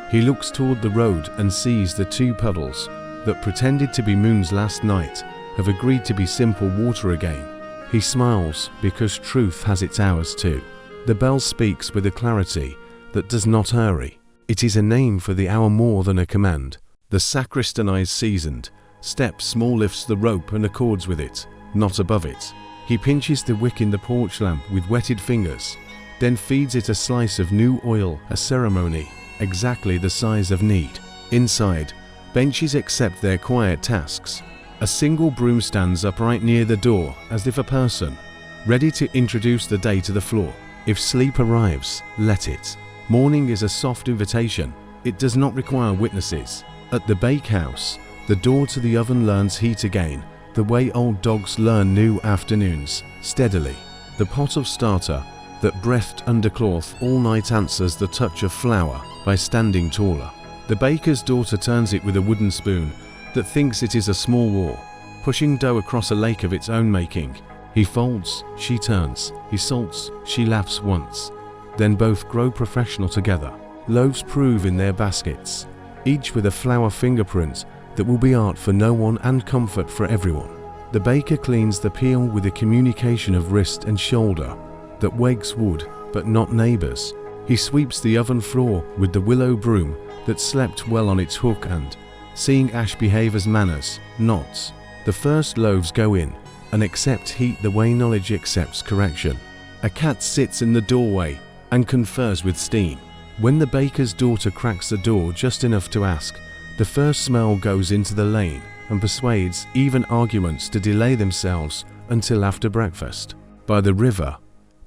He looks toward the road and sees the two puddles that pretended to be moons last night have agreed to be simple water again. He smiles because truth has its hours too. The bell speaks with a clarity that does not hurry. It is a name for the hour more than a command. The sacristan eyes seasoned, steps small lifts the rope and accords with it, not above it. He pinches the wick in the porch lamp with wetted fingers, then feeds it a slice of new oil, a ceremony, exactly the size of need. Inside, benches accept their quiet tasks. A single broom stands upright near the door, as if a person, ready to introduce the day to the floor. If sleep arrives, let it. Morning is a soft invitation. It does not require witnesses. At the bakehouse, the door to the oven learns heat again, the way old dogs learn new afternoons, steadily. The pot of starter, that breathed under cloth all night, answers the touch of flour by standing taller. The baker's daughter turns it with a wooden spoon that thinks it is a small war, pushing dough across a lake of its own making. He folds, she turns, he salts, she laughs once. Then both grow professional together. Loaves prove in their baskets, each with a flour fingerprint that will be art for no one and comfort for everyone. The baker cleans the peel with a communication of wrist and shoulder that wakes wood, but not neighbors. He sweeps the oven floor with the willow broom that slept well on its hook and, seeing ash behave as manners, nods. The first loaves go in and accept heat the way knowledge accepts correction. A cat sits in the doorway and confers with steam. When the baker's daughter cracks the door just enough to ask, the first smell goes into the lane and persuades even arguments to delay themselves until after breakfast. By the river,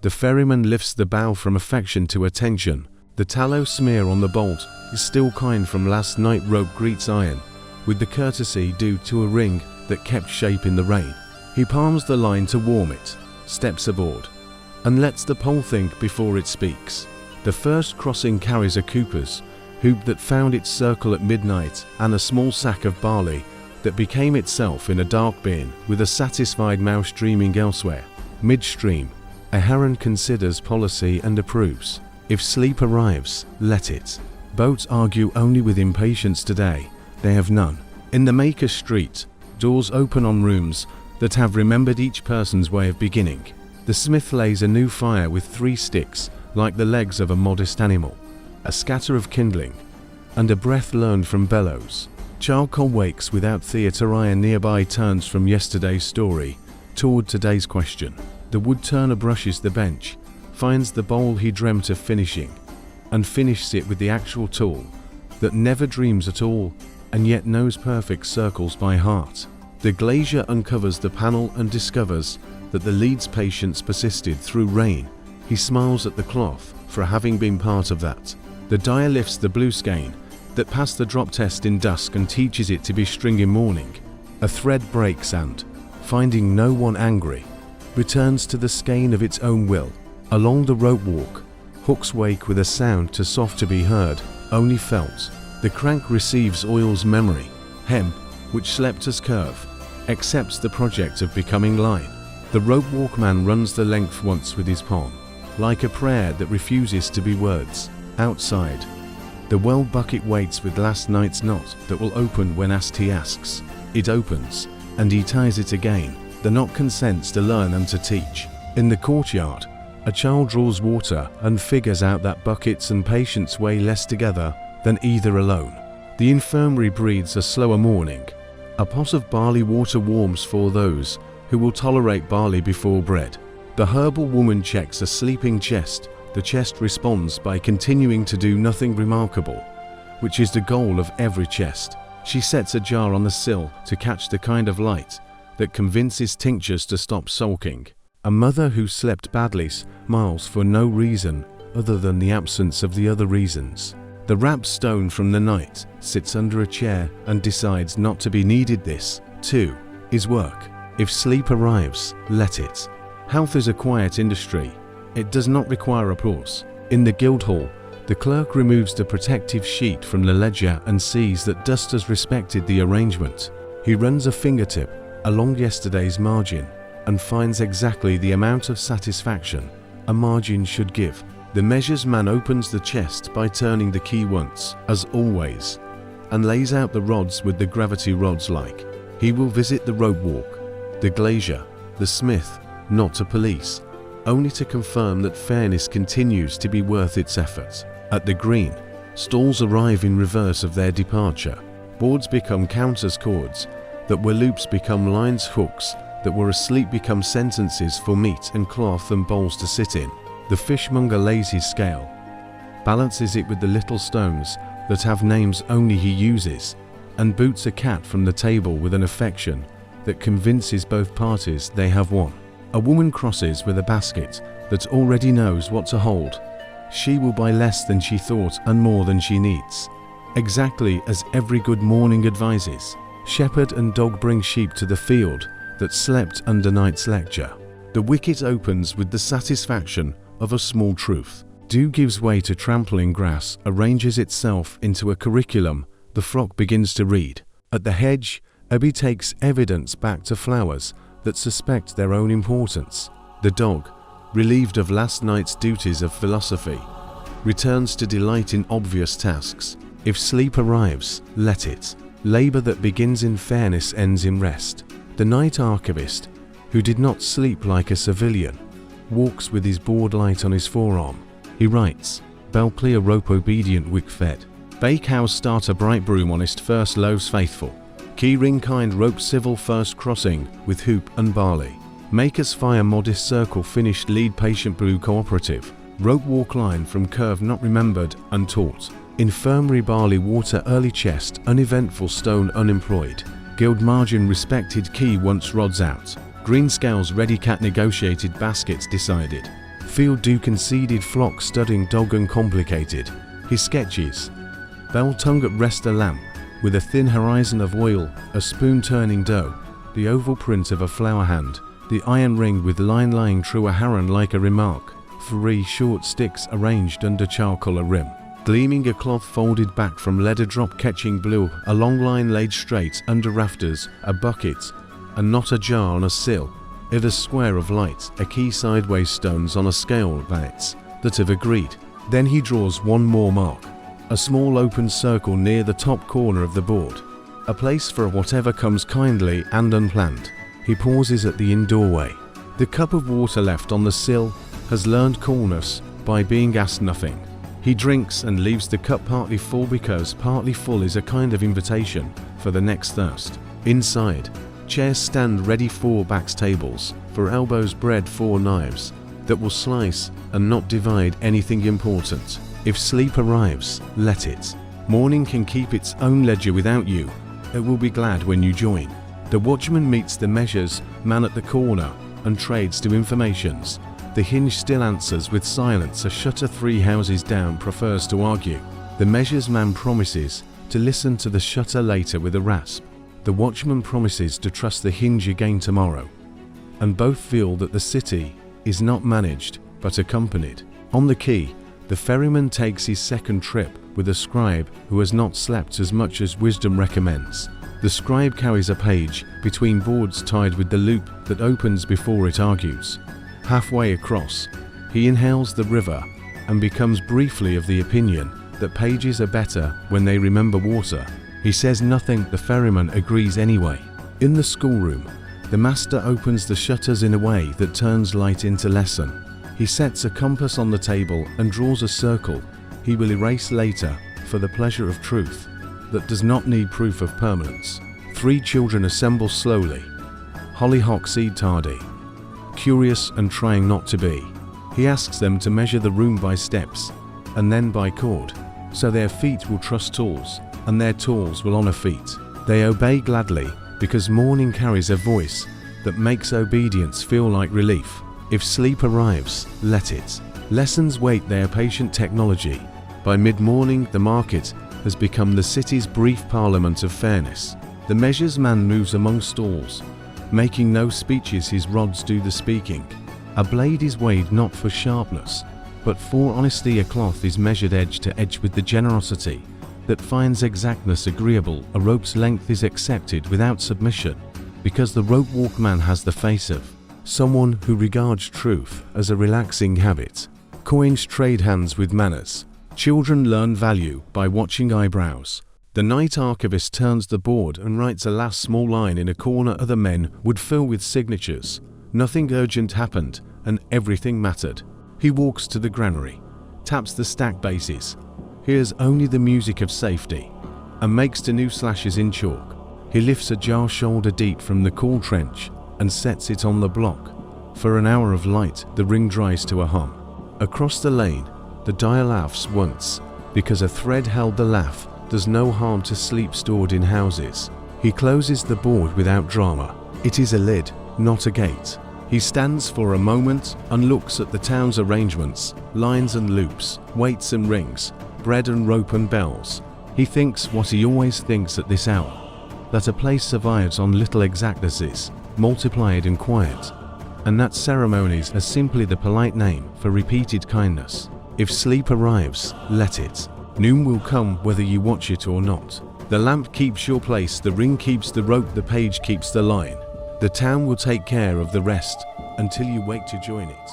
the ferryman lifts the bow from affection to attention. The tallow smear on the bolt is still kind from last night. Rope greets iron with the courtesy due to a ring that kept shape in the rain. He palms the line to warm it, steps aboard, and lets the pole think before it speaks. The first crossing carries a cooper's hoop that found its circle at midnight and a small sack of barley that became itself in a dark bin with a satisfied mouse dreaming elsewhere. Midstream, a heron considers policy and approves. If sleep arrives, let it. Boats argue only with impatience today. They have none. In the Maker's Street, doors open on rooms that have remembered each person's way of beginning. The smith lays a new fire with 3 sticks, like the legs of a modest animal, a scatter of kindling, and a breath learned from bellows. Charcoal wakes without theatre. Iron nearby turns from yesterday's story toward today's question. The wood turner brushes the bench, finds the bowl he dreamt of finishing, and finishes it with the actual tool that never dreams at all and yet knows perfect circles by heart. The glazier uncovers the panel and discovers that the lead's patience persisted through rain. He smiles at the cloth for having been part of that. The dyer lifts the blue skein that passed the drop test in dusk and teaches it to be string in morning. A thread breaks and, finding no one angry, returns to the skein of its own will. Along the rope walk, hooks wake with a sound too soft to be heard, only felt. The crank receives oil's memory. Hemp, which slept as curve, accepts the project of becoming line. The rope walkman runs the length once with his palm, like a prayer that refuses to be words. Outside, the well bucket waits with last night's knot that will open when asked. He asks. It opens, and he ties it again. The knot consents to learn and to teach. In the courtyard, a child draws water and figures out that buckets and patience weigh less together than either alone. The infirmary breathes a slower morning. A pot of barley water warms for those who will tolerate barley before bread. The herbal woman checks a sleeping chest. The chest responds by continuing to do nothing remarkable, which is the goal of every chest. She sets a jar on the sill to catch the kind of light that convinces tinctures to stop sulking. A mother who slept badly smiles for no reason other than the absence of the other reasons. The wrapped stone from the night sits under a chair and decides not to be needed. This, too, is work. If sleep arrives, let it. Health is a quiet industry. It does not require applause. In the Guildhall, The clerk removes the protective sheet from the ledger and sees that dust has respected the arrangement. He runs a fingertip along yesterday's margin and finds exactly the amount of satisfaction a margin should give. The measures man opens the chest by turning the key once, as always, and lays out the rods with the gravity rods like. He will visit the rope walk, the glazier, the smith, not to police, only to confirm that fairness continues to be worth its effort. At the green, stalls arrive in reverse of their departure. Boards become counters, cords that were loops become lines, hooks that were asleep become sentences for meat and cloth and bowls to sit in. The fishmonger lays his scale, balances it with the little stones that have names only he uses, and boots a cat from the table with an affection that convinces both parties they have won. A woman crosses with a basket that already knows what to hold. She will buy less than she thought and more than she needs, exactly as every good morning advises. Shepherd and dog bring sheep to the field that slept under night's lecture. The wicket opens with the satisfaction of a small truth. Dew gives way to trampling grass, arranges itself into a curriculum. The flock begins to read. At the hedge, Abby takes evidence back to flowers that suspect their own importance. The dog, relieved of last night's duties of philosophy, returns to delight in obvious tasks. If sleep arrives, let it. Labor that begins in fairness ends in rest. The night archivist, who did not sleep like a civilian, walks with his board light on his forearm. He writes, bell clear, rope obedient, wick fed. Bakehouse starter, bright broom, honest, first loaves faithful. Key ring kind, rope civil, first crossing with hoop and barley. Makers fire, modest circle, finished lead, patient brew, cooperative. Rope walk line from curve, not remembered, untaught. Infirmary, barley, water, early chest, uneventful, stone, unemployed. Guild margin, respected, key once rods out. Green scales, ready, cat negotiated, baskets decided. Field dew conceded, flock studying, dog uncomplicated. His sketches. Bell tongue at rest, a lamp with a thin horizon of oil, a spoon turning dough, the oval print of a flower hand, the iron ring with line lying true, a heron like a remark, 3 short sticks arranged under charcoal, a rim. Gleaming, a cloth folded back from leather, drop catching blue, a long line laid straight under rafters, a bucket, and not a jar on a sill. It a square of light, a key sideways, stones on a scale, bats that have agreed. Then he draws one more mark, a small open circle near the top corner of the board, a place for whatever comes kindly and unplanned. He pauses at the inn doorway. The cup of water left on the sill has learned coolness by being asked nothing. He drinks and leaves the cup partly full, because partly full is a kind of invitation for the next thirst. Inside, chairs stand ready, 4 backs, tables, for elbows, bread, 4 knives that will slice and not divide anything important. If sleep arrives, let it. Morning can keep its own ledger without you. It will be glad when you join. The watchman meets the measures man at the corner and trades to informations. The hinge still answers with silence. A shutter 3 houses down prefers to argue. The measures man promises to listen to the shutter later with a rasp. The watchman promises to trust the hinge again tomorrow. And both feel that the city is not managed but accompanied. On the quay, the ferryman takes his second trip with a scribe who has not slept as much as wisdom recommends. The scribe carries a page between boards tied with the loop that opens before it argues. Halfway across, he inhales the river and becomes briefly of the opinion that pages are better when they remember water. He says nothing, the ferryman agrees anyway. In the schoolroom, the master opens the shutters in a way that turns light into lesson. He sets a compass on the table and draws a circle he will erase later for the pleasure of truth that does not need proof of permanence. 3 children assemble slowly, hollyhock seed tardy, curious and trying not to be. He asks them to measure the room by steps and then by cord, so their feet will trust tools and their tools will honor feet. They obey gladly because morning carries a voice that makes obedience feel like relief. If sleep arrives, let it. Lessons wait their patient technology. By mid-morning, the market has become the city's brief parliament of fairness. The measures man moves among stalls, making no speeches, his rods do the speaking. A blade is weighed not for sharpness, But for honesty a cloth is measured edge to edge with the generosity that finds exactness agreeable. A rope's length is accepted without submission, because the rope walk man has the face of someone who regards truth as a relaxing habit. Coins trade hands with manners. Children learn value by watching eyebrows. The night archivist turns the board and writes a last small line in a corner other men would fill with signatures. Nothing urgent happened, and everything mattered. He walks to the granary, taps the stack bases, hears only the music of safety, and makes 2 new slashes in chalk. He lifts a jar shoulder deep from the cool trench and sets it on the block. For an hour of light, the ring dries to a hum. Across the lane, the dyer laughs once, because a thread held the laugh does no harm to sleep stored in houses. He closes the board without drama. It is a lid, not a gate. He stands for a moment and looks at the town's arrangements, lines and loops, weights and rings, bread and rope and bells. He thinks what he always thinks at this hour, that a place survives on little exactnesses, multiplied and quiet, and that ceremonies are simply the polite name for repeated kindness. If sleep arrives, let it. Noon will come whether you watch it or not. The lamp keeps your place, the ring keeps the rope, the page keeps the line. The town will take care of the rest until you wake to join it.